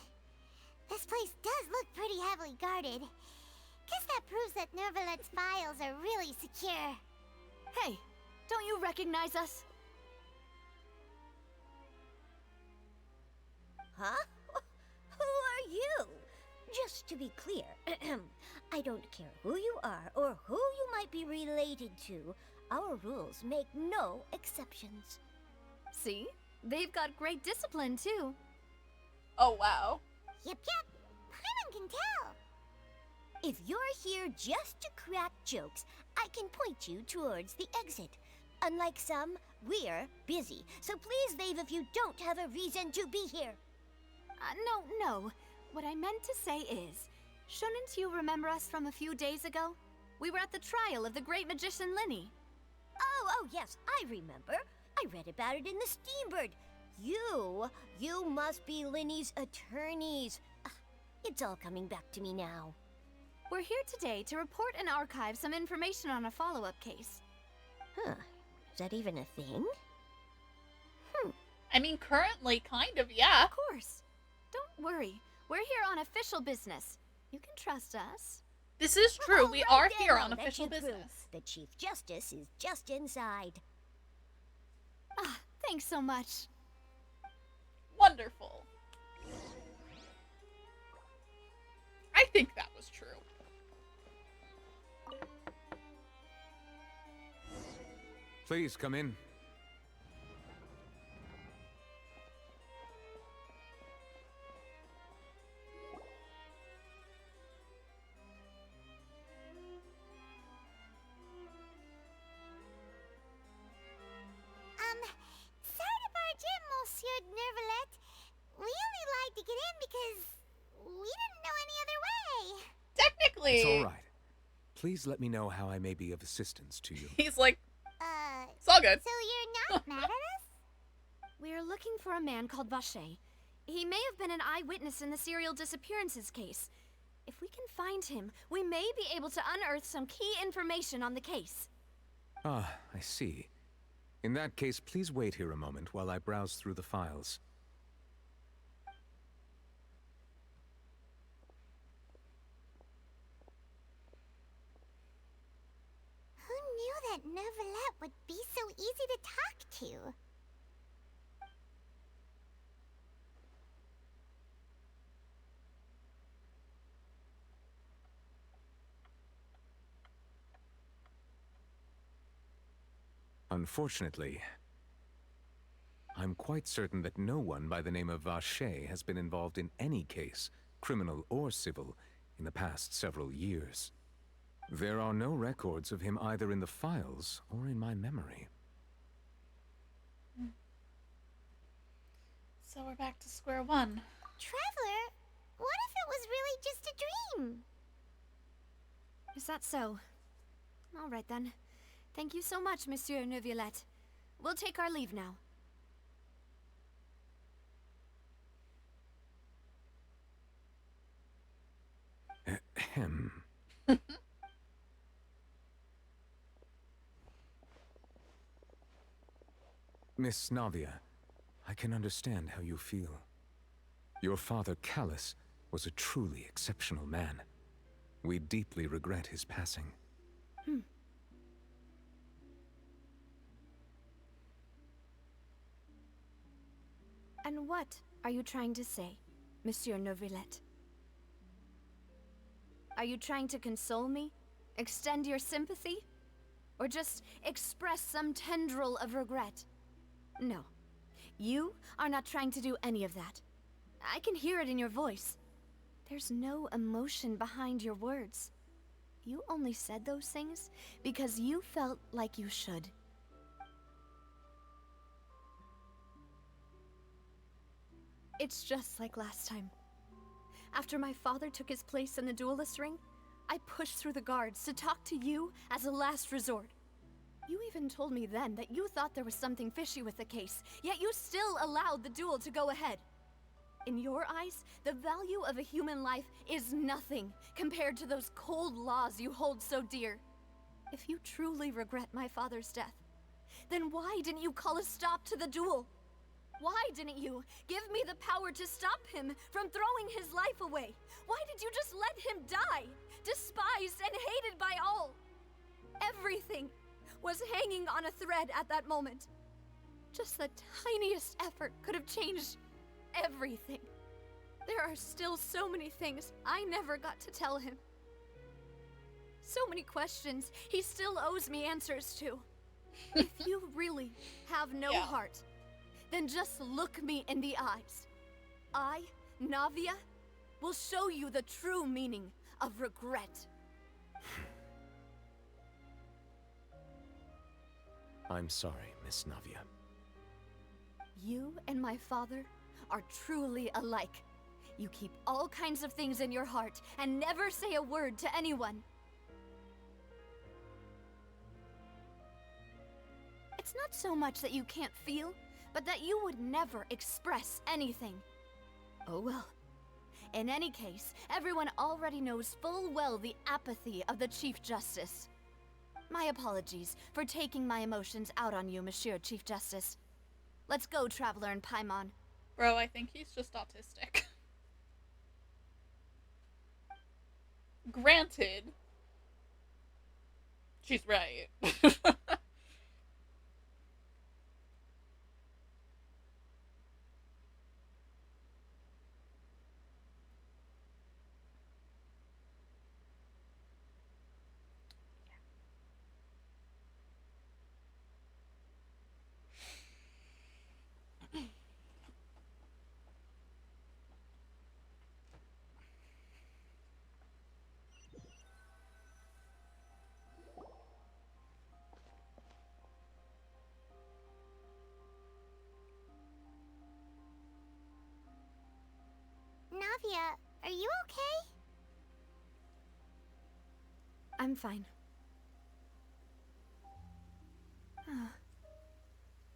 This place does look pretty heavily guarded. Guess that proves that Nervalet's files are really secure. Hey, don't you recognize us? Huh? Who are you? Just to be clear, I don't care who you are or who you might be related to. Our rules make no exceptions. See? They've got great discipline, too. Oh, wow. Yep. Paimon can tell. If you're here just to crack jokes, I can point you towards the exit. Unlike some, we're busy, so please leave if you don't have a reason to be here. No. What I meant to say is, shouldn't you remember us from a few days ago? We were at the trial of the great magician Linny. Oh, yes, I remember. I read about it in the Steambird. You must be Linny's attorneys. It's all coming back to me now. We're here today to report and archive some information on a follow-up case. Huh. Is that even a thing? I mean, currently, kind of, yeah. Of course. Don't worry. We're here on official business. You can trust us. This is true. We are then, here I'll on let official you through. business. The Chief Justice is just inside. Thanks so much. Wonderful. I think that was true. Please come in. Sorry to barge in, Monsieur Nervalet. We only lied to get in because we didn't know any other way. Technically. It's all right. Please let me know how I may be of assistance to you. He's like, it's all good. So you're not mad at us? We're looking for a man called Vache. He may have been an eyewitness in the serial disappearances case. If we can find him, we may be able to unearth some key information on the case. Ah, I see. In that case, please wait here a moment while I browse through the files. Who knew that Neuvillette would be so easy to talk to? Unfortunately, I'm quite certain that no one by the name of Vache has been involved in any case, criminal or civil, in the past several years. There are no records of him either in the files or in my memory. So we're back to square one. Traveler, what if it was really just a dream? Is that so? All right then. Thank you so much, Monsieur Neuvillette. We'll take our leave now. Ahem. Miss Navia, I can understand how you feel. Your father, Callus, was a truly exceptional man. We deeply regret his passing. And what are you trying to say, Monsieur Neuvillette? Are you trying to console me? Extend your sympathy? Or just express some tendril of regret? No. You are not trying to do any of that. I can hear it in your voice. There's no emotion behind your words. You only said those things because you felt like you should. It's just like last time. After my father took his place in the duelist ring, I pushed through the guards to talk to you as a last resort. You even told me then that you thought there was something fishy with the case, yet you still allowed the duel to go ahead. In your eyes, the value of a human life is nothing compared to those cold laws you hold so dear. If you truly regret my father's death, then why didn't you call a stop to the duel? Why didn't you give me the power to stop him from throwing his life away? Why did you just let him die, despised and hated by all? Everything was hanging on a thread at that moment. Just the tiniest effort could have changed everything. There are still so many things I never got to tell him. So many questions he still owes me answers to. If you really have no heart, then just look me in the eyes. I, Navia, will show you the true meaning of regret. I'm sorry, Miss Navia. You and my father are truly alike. You keep all kinds of things in your heart and never say a word to anyone. It's not so much that you can't feel, but that you would never express anything. Oh well. In any case, everyone already knows full well the apathy of the Chief Justice. My apologies for taking my emotions out on you, Monsieur Chief Justice. Let's go, Traveler and Paimon. Bro, I think he's just autistic. Granted, she's right. Navia, are you okay? I'm fine.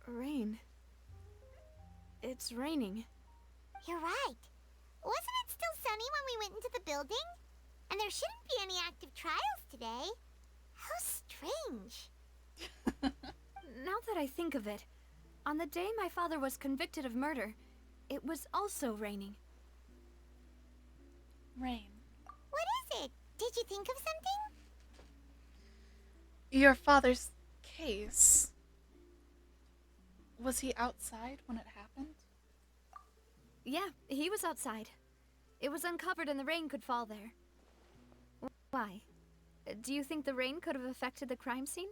Rain. It's raining. You're right. Wasn't it still sunny when we went into the building? And there shouldn't be any active trials today. How strange. Now that I think of it, on the day my father was convicted of murder, it was also raining. Rain. What is it? Did you think of something? Your father's case. Was he outside when it happened? Yeah, he was outside. It was uncovered and the rain could fall there. Why? Do you think the rain could have affected the crime scene?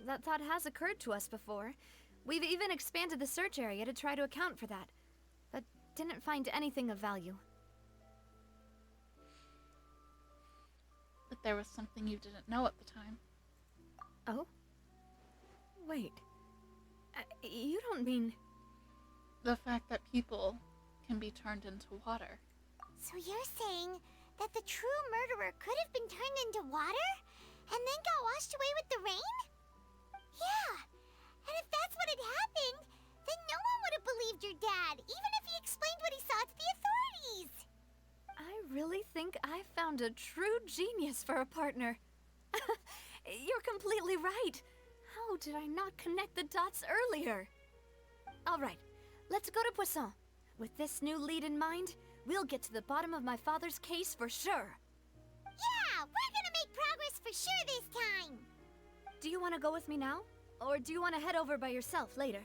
That thought has occurred to us before. We've even expanded the search area to try to account for that, but didn't find anything of value. But there was something you didn't know at the time. Oh? Wait. You don't mean... The fact that people can be turned into water. So you're saying that the true murderer could have been turned into water? And then got washed away with the rain? Yeah. And if that's what had happened, then no one would have believed your dad, even if he explained what he saw to the authorities. I really think I found a true genius for a partner. You're completely right. How did I not connect the dots earlier? All right, let's go to Poisson. With this new lead in mind, we'll get to the bottom of my father's case for sure. Yeah, we're gonna make progress for sure this time. Do you want to go with me now? Or do you want to head over by yourself later?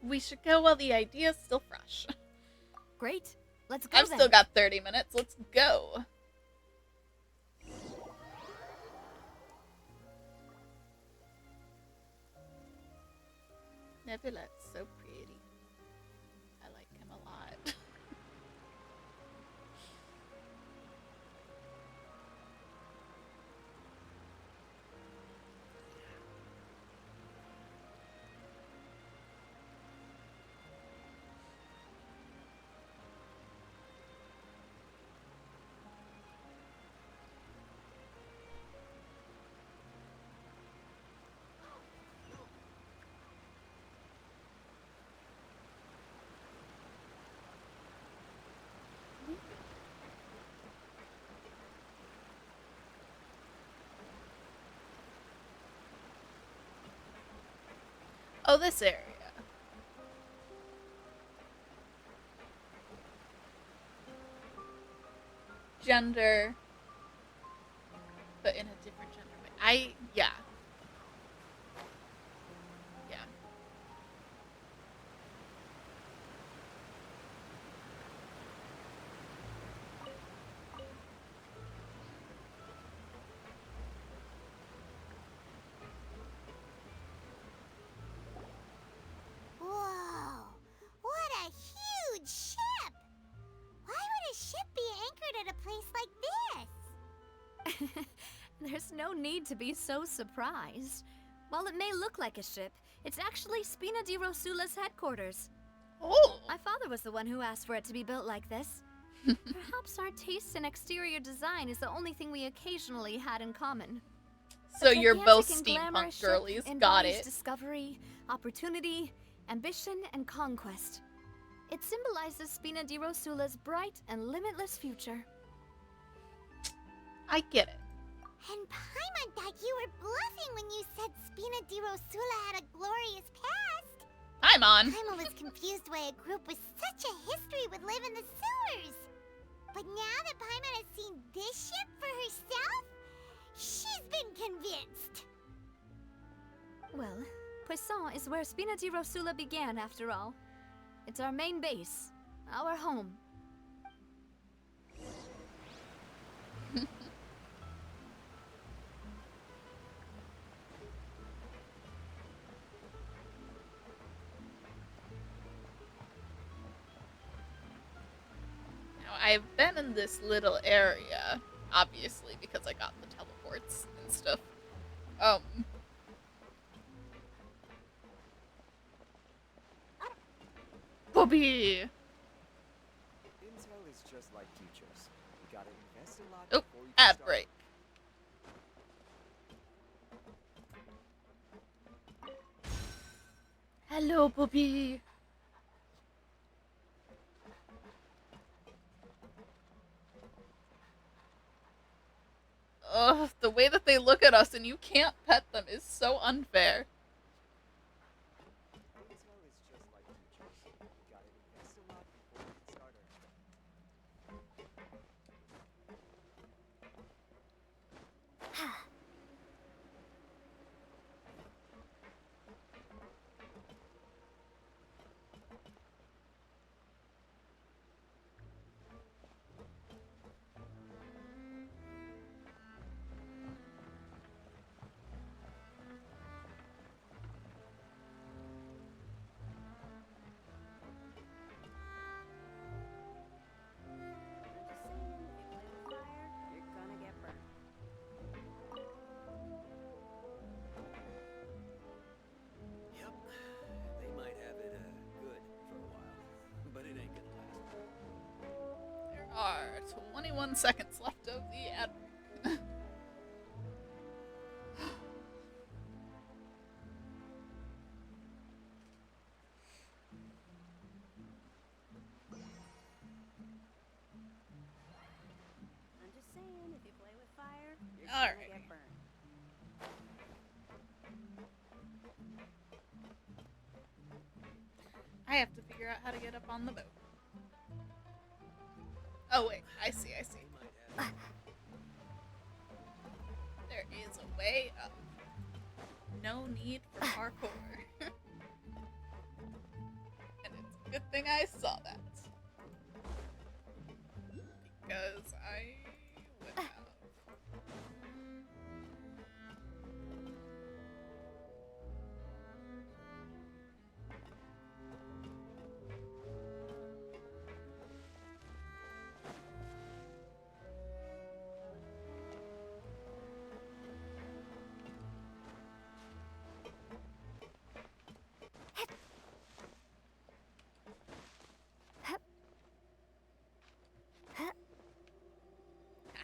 We should go while the idea's still fresh. Great. Let's go I've then. still got 30 minutes. Let's go. Nebulette's so pretty. I like him a lot. Oh, this area. Gender, but in a different gender way. Yeah. Yeah. Whoa, what a huge ship! Why would a ship be anchored at a place like this? There's no need to be so surprised. While it may look like a ship, it's actually Spina di Rosula's headquarters. Oh! My father was the one who asked for it to be built like this. Perhaps our taste in exterior design is the only thing we occasionally had in common. So The you're both gigantic and steampunk glamorous ship girlies. Got embodies it. Discovery, opportunity, ambition, and conquest. It symbolizes Spina di Rosula's bright and limitless future. I get it. And Paimon thought you were bluffing when you said Spina di Rosula had a glorious past. Paimon. Paimon was confused why a group with such a history would live in the sewers. But now that Paimon has seen this ship for herself, she's been convinced. Well, Poisson is where Spina di Rosula began, after all. It's our main base, our home. Now, I've been in this little area, obviously, because I got the teleports and stuff. Bobby! Hello, Bobby. Ugh, the way that they look at us and you can't pet them is so unfair. Yep, they might have it good for a while, but it ain't gonna last. There are 21 seconds left of the ad break. I'm just saying, if you play with fire, you're All gonna right. get burned. I have to figure out how to get up on the boat. Oh wait, I see. There is a way up. No need for parkour. And it's a good thing I saw that. Because I would have.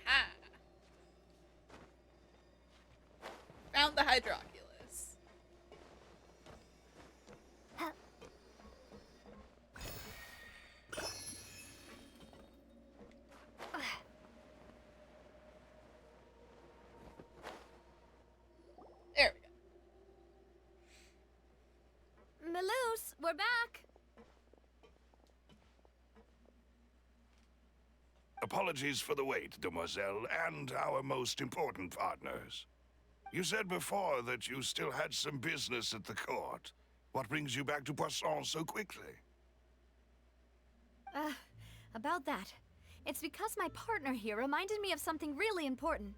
Haha. Found the hydroculus. There we go. Maloose, we're back. Apologies for the wait, demoiselle, and our most important partners. You said before that you still had some business at the court. What brings you back to Poisson so quickly? About that. It's because my partner here reminded me of something really important.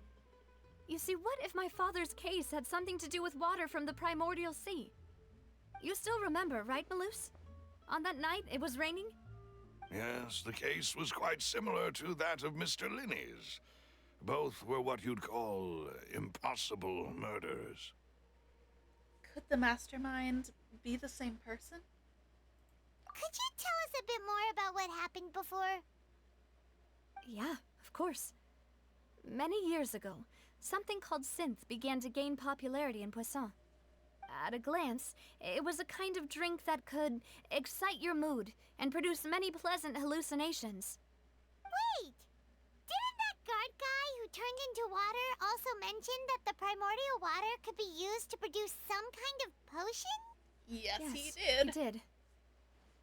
You see, what if my father's case had something to do with water from the primordial sea? You still remember, right, Maloose? On that night, it was raining? Yes, the case was quite similar to that of Mr. Linney's. Both were what you'd call impossible murders. Could the mastermind be the same person? Could you tell us a bit more about what happened before? Yeah, of course. Many years ago, something called synth began to gain popularity in Poisson. At a glance, it was a kind of drink that could excite your mood and produce many pleasant hallucinations. Wait! Didn't that guard guy who turned into water also mention that the primordial water could be used to produce some kind of potion? Yes, he He did. did.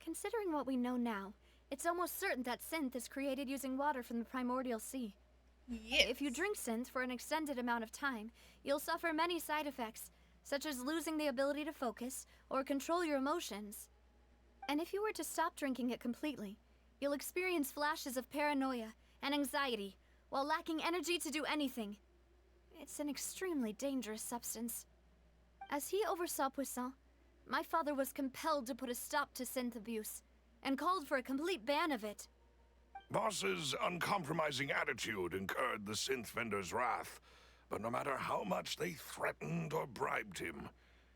Considering what we know now, it's almost certain that synth is created using water from the primordial sea. Yes. If you drink synth for an extended amount of time, you'll suffer many side effects, such as losing the ability to focus or control your emotions. And if you were to stop drinking it completely, you'll experience flashes of paranoia and anxiety while lacking energy to do anything. It's an extremely dangerous substance. As he oversaw Poisson, my father was compelled to put a stop to synth abuse and called for a complete ban of it. Boss's uncompromising attitude incurred the synth vendor's wrath, but no matter how much they threatened or bribed him,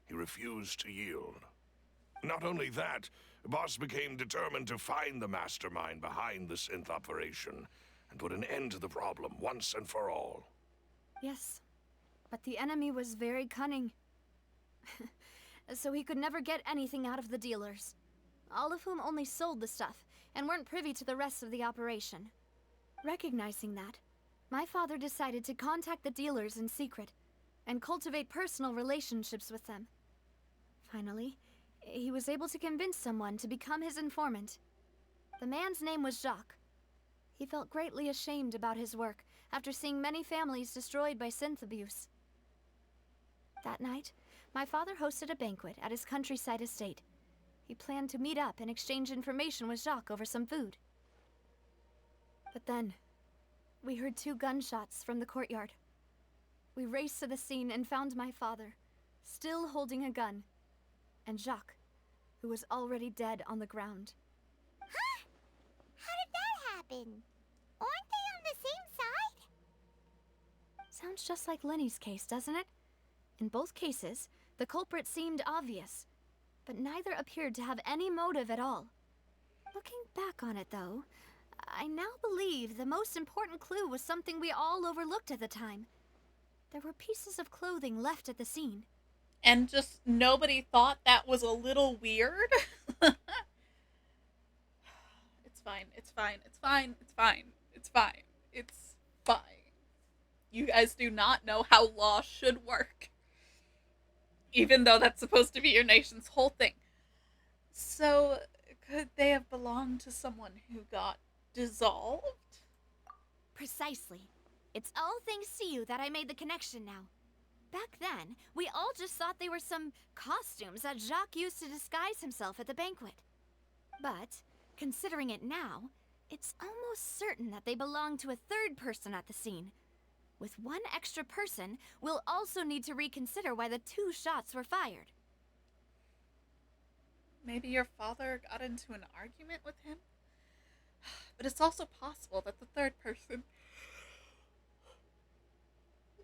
he refused to yield. Not only that, Boss became determined to find the mastermind behind the synth operation and put an end to the problem once and for all. Yes, but the enemy was very cunning. so he could never get anything out of the dealers, all of whom only sold the stuff and weren't privy to the rest of the operation. Recognizing that, my father decided to contact the dealers in secret and cultivate personal relationships with them. Finally, he was able to convince someone to become his informant. The man's name was Jacques. He felt greatly ashamed about his work after seeing many families destroyed by synth abuse. That night, my father hosted a banquet at his countryside estate. He planned to meet up and exchange information with Jacques over some food. But then, we heard 2 gunshots from the courtyard. We raced to the scene and found my father, still holding a gun, and Jacques, who was already dead on the ground. Huh? How did that happen? Aren't they on the same side? Sounds just like Lenny's case, doesn't it? In both cases, the culprit seemed obvious, but neither appeared to have any motive at all. Looking back on it, though, I now believe the most important clue was something we all overlooked at the time. There were pieces of clothing left at the scene. And just nobody thought that was a little weird? It's fine, it's fine, it's fine, it's fine, it's fine, it's fine. You guys do not know how law should work. Even though that's supposed to be your nation's whole thing. So, could they have belonged to someone who got dissolved? Precisely. It's all thanks to you that I made the connection now. Back then, we all just thought they were some costumes that Jacques used to disguise himself at the banquet. But, considering it now, it's almost certain that they belong to a third person at the scene. With one extra person, we'll also need to reconsider why the 2 shots were fired. Maybe your father got into an argument with him? But it's also possible that the third person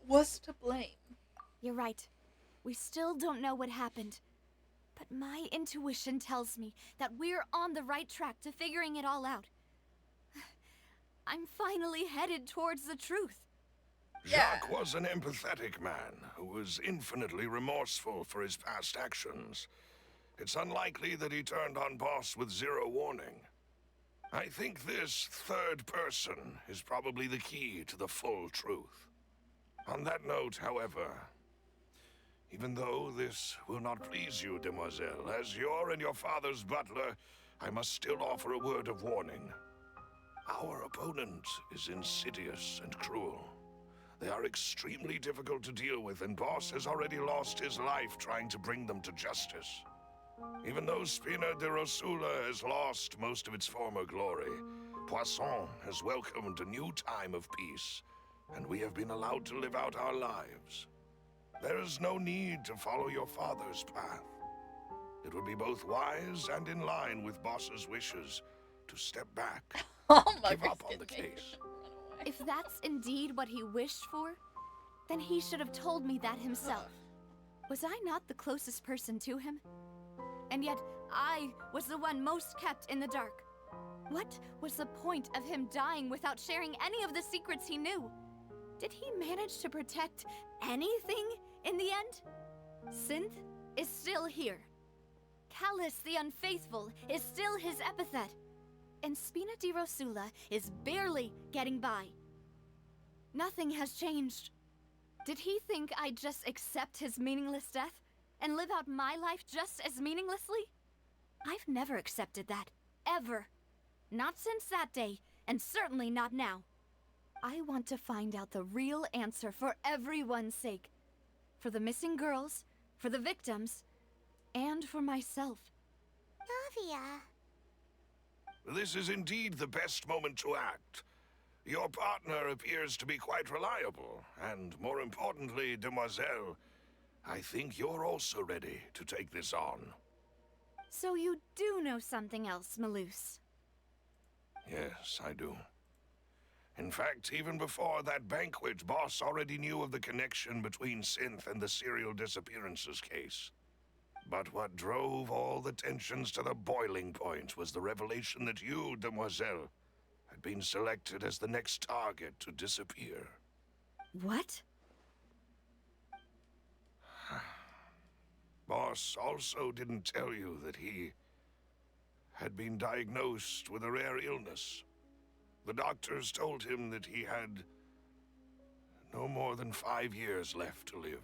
was to blame. You're right. We still don't know what happened. But my intuition tells me that we're on the right track to figuring it all out. I'm finally headed towards the truth. Jacques was an empathetic man who was infinitely remorseful for his past actions. It's unlikely that he turned on Boss with 0 warning. I think this third person is probably the key to the full truth. On that note, however, even though this will not please you, demoiselle, as your and your father's butler, I must still offer a word of warning. Our opponent is insidious and cruel. They are extremely difficult to deal with, and Boss has already lost his life trying to bring them to justice. Even though Spina de Rosula has lost most of its former glory, Poisson has welcomed a new time of peace, and we have been allowed to live out our lives. There is no need to follow your father's path. It would be both wise and in line with Boss's wishes to step back, give up on the case. If that's indeed what he wished for, then he should have told me that himself. Was I not the closest person to him? And yet, I was the one most kept in the dark. What was the point of him dying without sharing any of the secrets he knew? Did he manage to protect anything in the end? Synth is still here. Callus the Unfaithful is still his epithet. And Spina di Rosula is barely getting by. Nothing has changed. Did he think I'd just accept his meaningless death and live out my life just as meaninglessly? I've never accepted that, ever. Not since that day, and certainly not now. I want to find out the real answer for everyone's sake. For the missing girls, for the victims, and for myself. Navia. This is indeed the best moment to act. Your partner appears to be quite reliable, and more importantly, demoiselle, I think you're also ready to take this on. So you do know something else, Maloose? Yes, I do. In fact, even before that banquet, Boss already knew of the connection between Synth and the serial disappearances case. But what drove all the tensions to the boiling point was the revelation that you, demoiselle, had been selected as the next target to disappear. What? boss also didn't tell you that he had been diagnosed with a rare illness. The doctors told him that he had no more than 5 years left to live.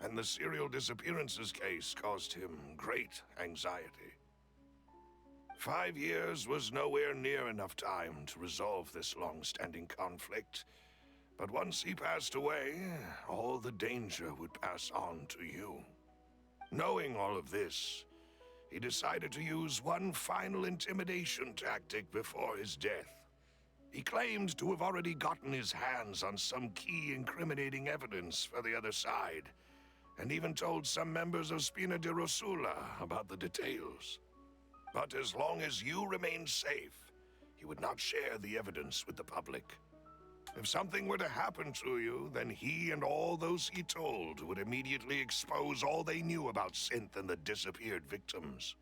And the serial disappearances case caused him great anxiety. 5 years was nowhere near enough time to resolve this long-standing conflict. But once he passed away, all the danger would pass on to you. Knowing all of this, he decided to use one final intimidation tactic before his death. He claimed to have already gotten his hands on some key incriminating evidence for the other side, and even told some members of Spina di Rosula about the details. But as long as you remained safe, he would not share the evidence with the public. If something were to happen to you, then he and all those he told would immediately expose all they knew about Synth and the disappeared victims.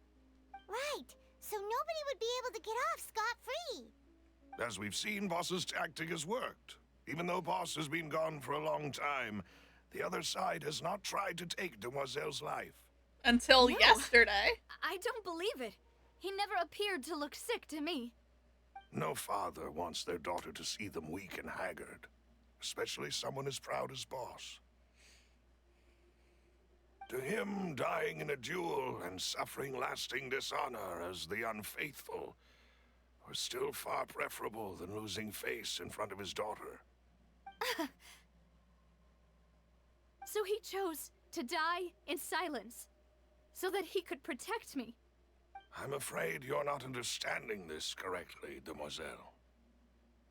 Right, so nobody would be able to get off scot-free. As we've seen, Boss's tactic has worked. Even though Boss has been gone for a long time, the other side has not tried to take Demoiselle's life. Until yesterday. I don't believe it. He never appeared to look sick to me. No father wants their daughter to see them weak and haggard, especially someone as proud as Boss. To him, dying in a duel and suffering lasting dishonor as the unfaithful was still far preferable than losing face in front of his daughter. So he chose to die in silence, so that he could protect me. I'm afraid you're not understanding this correctly, Demoiselle.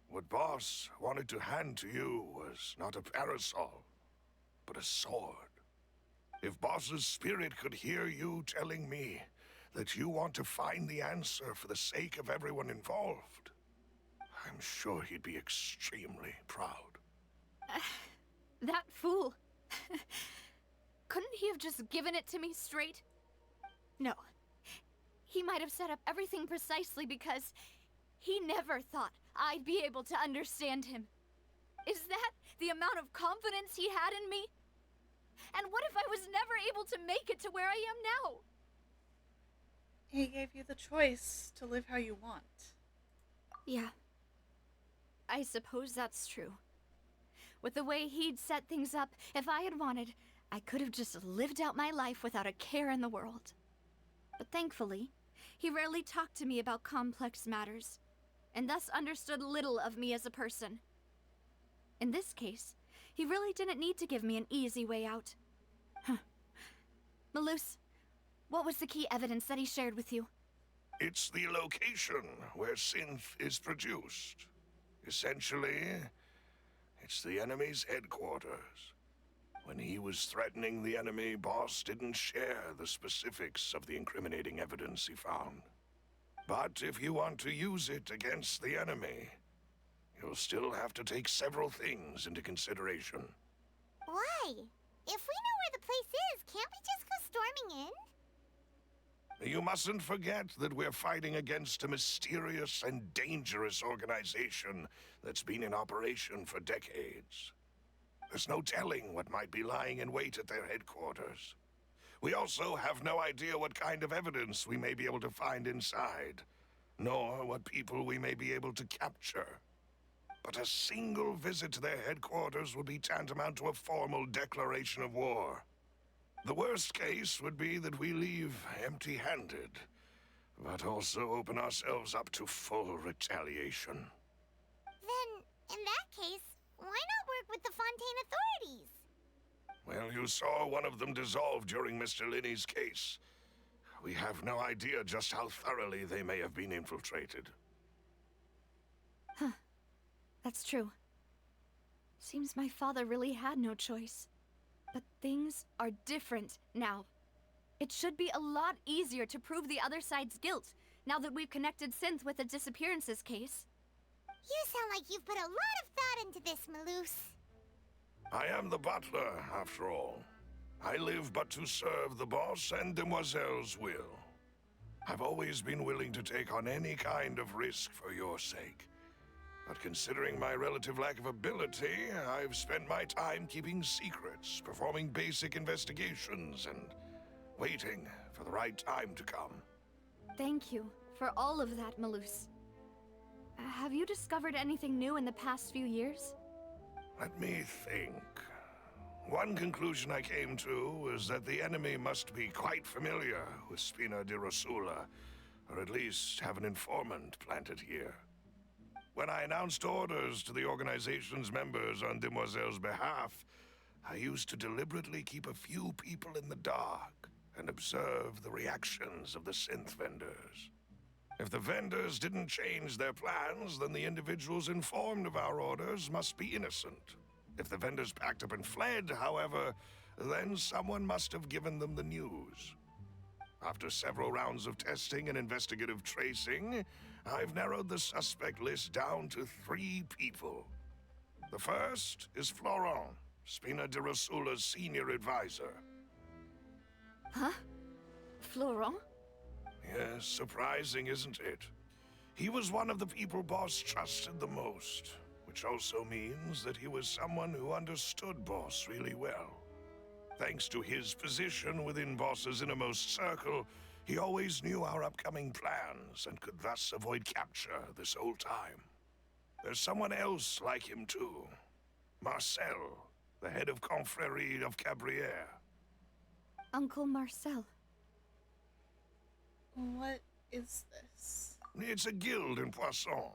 What Boss wanted to hand to you was not a parasol, but a sword. If Boss's spirit could hear you telling me that you want to find the answer for the sake of everyone involved, I'm sure he'd be extremely proud. That fool. Couldn't he have just given it to me straight? No. He might have set up everything precisely because he never thought I'd be able to understand him. Is that the amount of confidence he had in me? And what if I was never able to make it to where I am now? He gave you the choice to live how you want. Yeah. I suppose that's true. With the way he'd set things up, if I had wanted, I could have just lived out my life without a care in the world. But thankfully, he rarely talked to me about complex matters, and thus understood little of me as a person. In this case, he really didn't need to give me an easy way out. Huh. Malus, what was the key evidence that he shared with you? It's the location where Synth is produced. Essentially, it's the enemy's headquarters. When he was threatening the enemy, Boss didn't share the specifics of the incriminating evidence he found. But if you want to use it against the enemy, you'll still have to take several things into consideration. Why? If we know where the place is, can't we just go storming in? You mustn't forget that we're fighting against a mysterious and dangerous organization that's been in operation for decades. There's no telling what might be lying in wait at their headquarters. We also have no idea what kind of evidence we may be able to find inside, nor what people we may be able to capture. But a single visit to their headquarters would be tantamount to a formal declaration of war. The worst case would be that we leave empty-handed, but also open ourselves up to full retaliation. Then, in that case, why not work with the Fontaine authorities? Well, you saw one of them dissolve during Mr. Linney's case. We have no idea just how thoroughly they may have been infiltrated. Huh. That's true. Seems my father really had no choice. But things are different now. It should be a lot easier to prove the other side's guilt, now that we've connected Synth with the disappearances case. You sound like you've put a lot of thought into this, Malus. I am the butler, after all. I live but to serve the boss and Demoiselle's will. I've always been willing to take on any kind of risk for your sake. But considering my relative lack of ability, I've spent my time keeping secrets, performing basic investigations, and waiting for the right time to come. Thank you for all of that, Malus. Have you discovered anything new in the past few years? Let me think. One conclusion I came to is that the enemy must be quite familiar with Spina di Rosula, or at least have an informant planted here. When I announced orders to the organization's members on Demoiselle's behalf, I used to deliberately keep a few people in the dark and observe the reactions of the synth vendors. If the vendors didn't change their plans, then the individuals informed of our orders must be innocent. If the vendors packed up and fled, however, then someone must have given them the news. After several rounds of testing and investigative tracing, I've narrowed the suspect list down to 3 people. The first is Florent, Spina di Rosula's senior advisor. Huh? Florent? Yes, surprising, isn't it? He was one of the people Boss trusted the most, which also means that he was someone who understood Boss really well. Thanks to his position within Boss's innermost circle, he always knew our upcoming plans and could thus avoid capture this whole time. There's someone else like him too. Marcel, the head of Confrérie of Cabriere. Uncle Marcel. What is this? It's a guild in Poisson.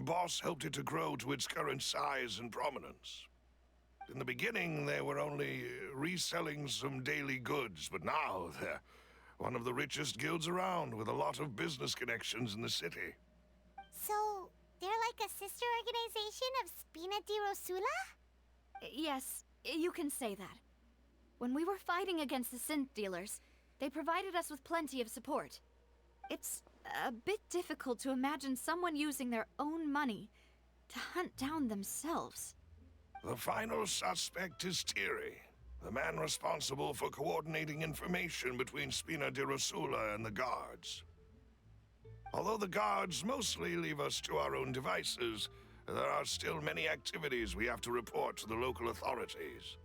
Boss helped it to grow to its current size and prominence. In the beginning, they were only reselling some daily goods, but now they're one of the richest guilds around, with a lot of business connections in the city. So, they're like a sister organization of Spina di Rosula? Yes, you can say that. When we were fighting against the synth dealers, they provided us with plenty of support. It's a bit difficult to imagine someone using their own money to hunt down themselves. The final suspect is Thierry, the man responsible for coordinating information between Spina di Rosula and the guards. Although the guards mostly leave us to our own devices, there are still many activities we have to report to the local authorities.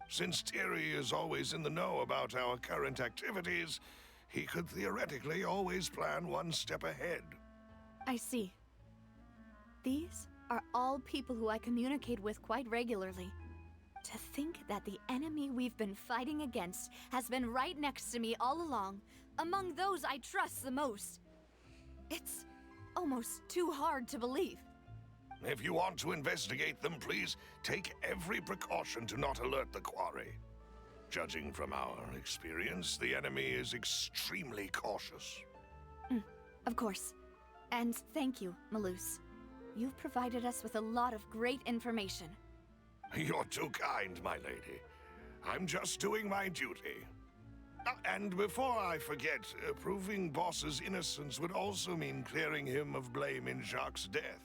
Since Thierry is always in the know about our current activities, he could theoretically always plan one step ahead. I see. These are all people who I communicate with quite regularly. To think that the enemy we've been fighting against has been right next to me all along, among those I trust the most. It's almost too hard to believe. If you want to investigate them, please take every precaution to not alert the quarry. Judging from our experience, the enemy is extremely cautious. Of course. And thank you, Malus. You've provided us with a lot of great information. You're too kind, my lady. I'm just doing my duty. And before I forget, proving Boss's innocence would also mean clearing him of blame in Jacques' death.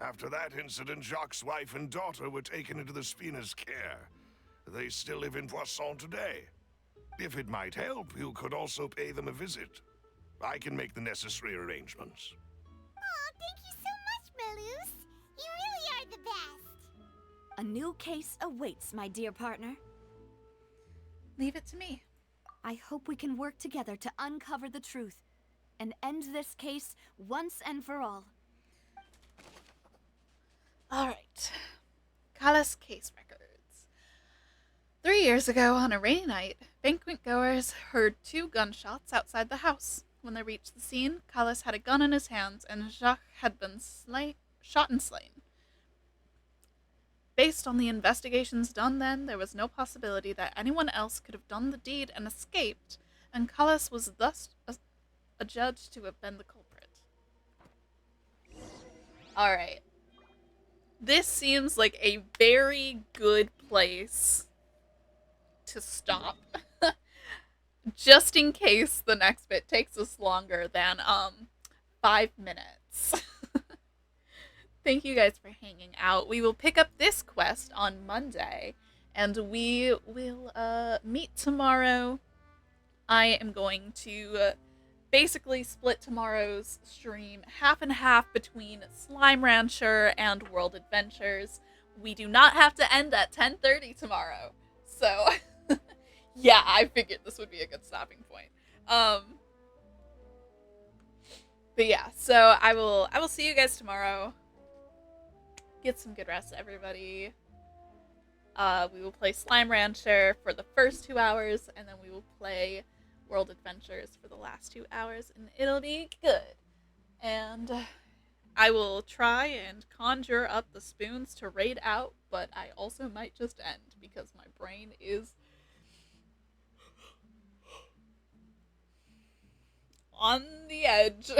After that incident, Jacques' wife and daughter were taken into the Spina's care. They still live in Poisson today. If it might help, you could also pay them a visit. I can make the necessary arrangements. Aw, thank you so much, Malus. You really are the best. A new case awaits, my dear partner. Leave it to me. I hope we can work together to uncover the truth and end this case once and for all. Alright. Callis case records. 3 years ago, on a rainy night, banquet goers heard 2 gunshots outside the house. When they reached the scene, Callis had a gun in his hands and Jacques had been shot and slain. Based on the investigations done then, there was no possibility that anyone else could have done the deed and escaped, and Callis was thus adjudged to have been the culprit. Alright. This seems like a very good place to stop. Just in case the next bit takes us longer than 5 minutes. Thank you guys for hanging out. We will pick up this quest on Monday, and we will meet tomorrow. I am going to basically split tomorrow's stream half and half between Slime Rancher and World Adventures. We do not have to end at 10:30 tomorrow. So, Yeah, I figured this would be a good stopping point. But yeah, so I will see you guys tomorrow. Get some good rest, everybody. We will play Slime Rancher for the first 2 hours, and then we will play World Adventures for the last 2 hours, and it'll be good. And I will try and conjure up the spoons to raid out, but I also might just end because my brain is on the edge.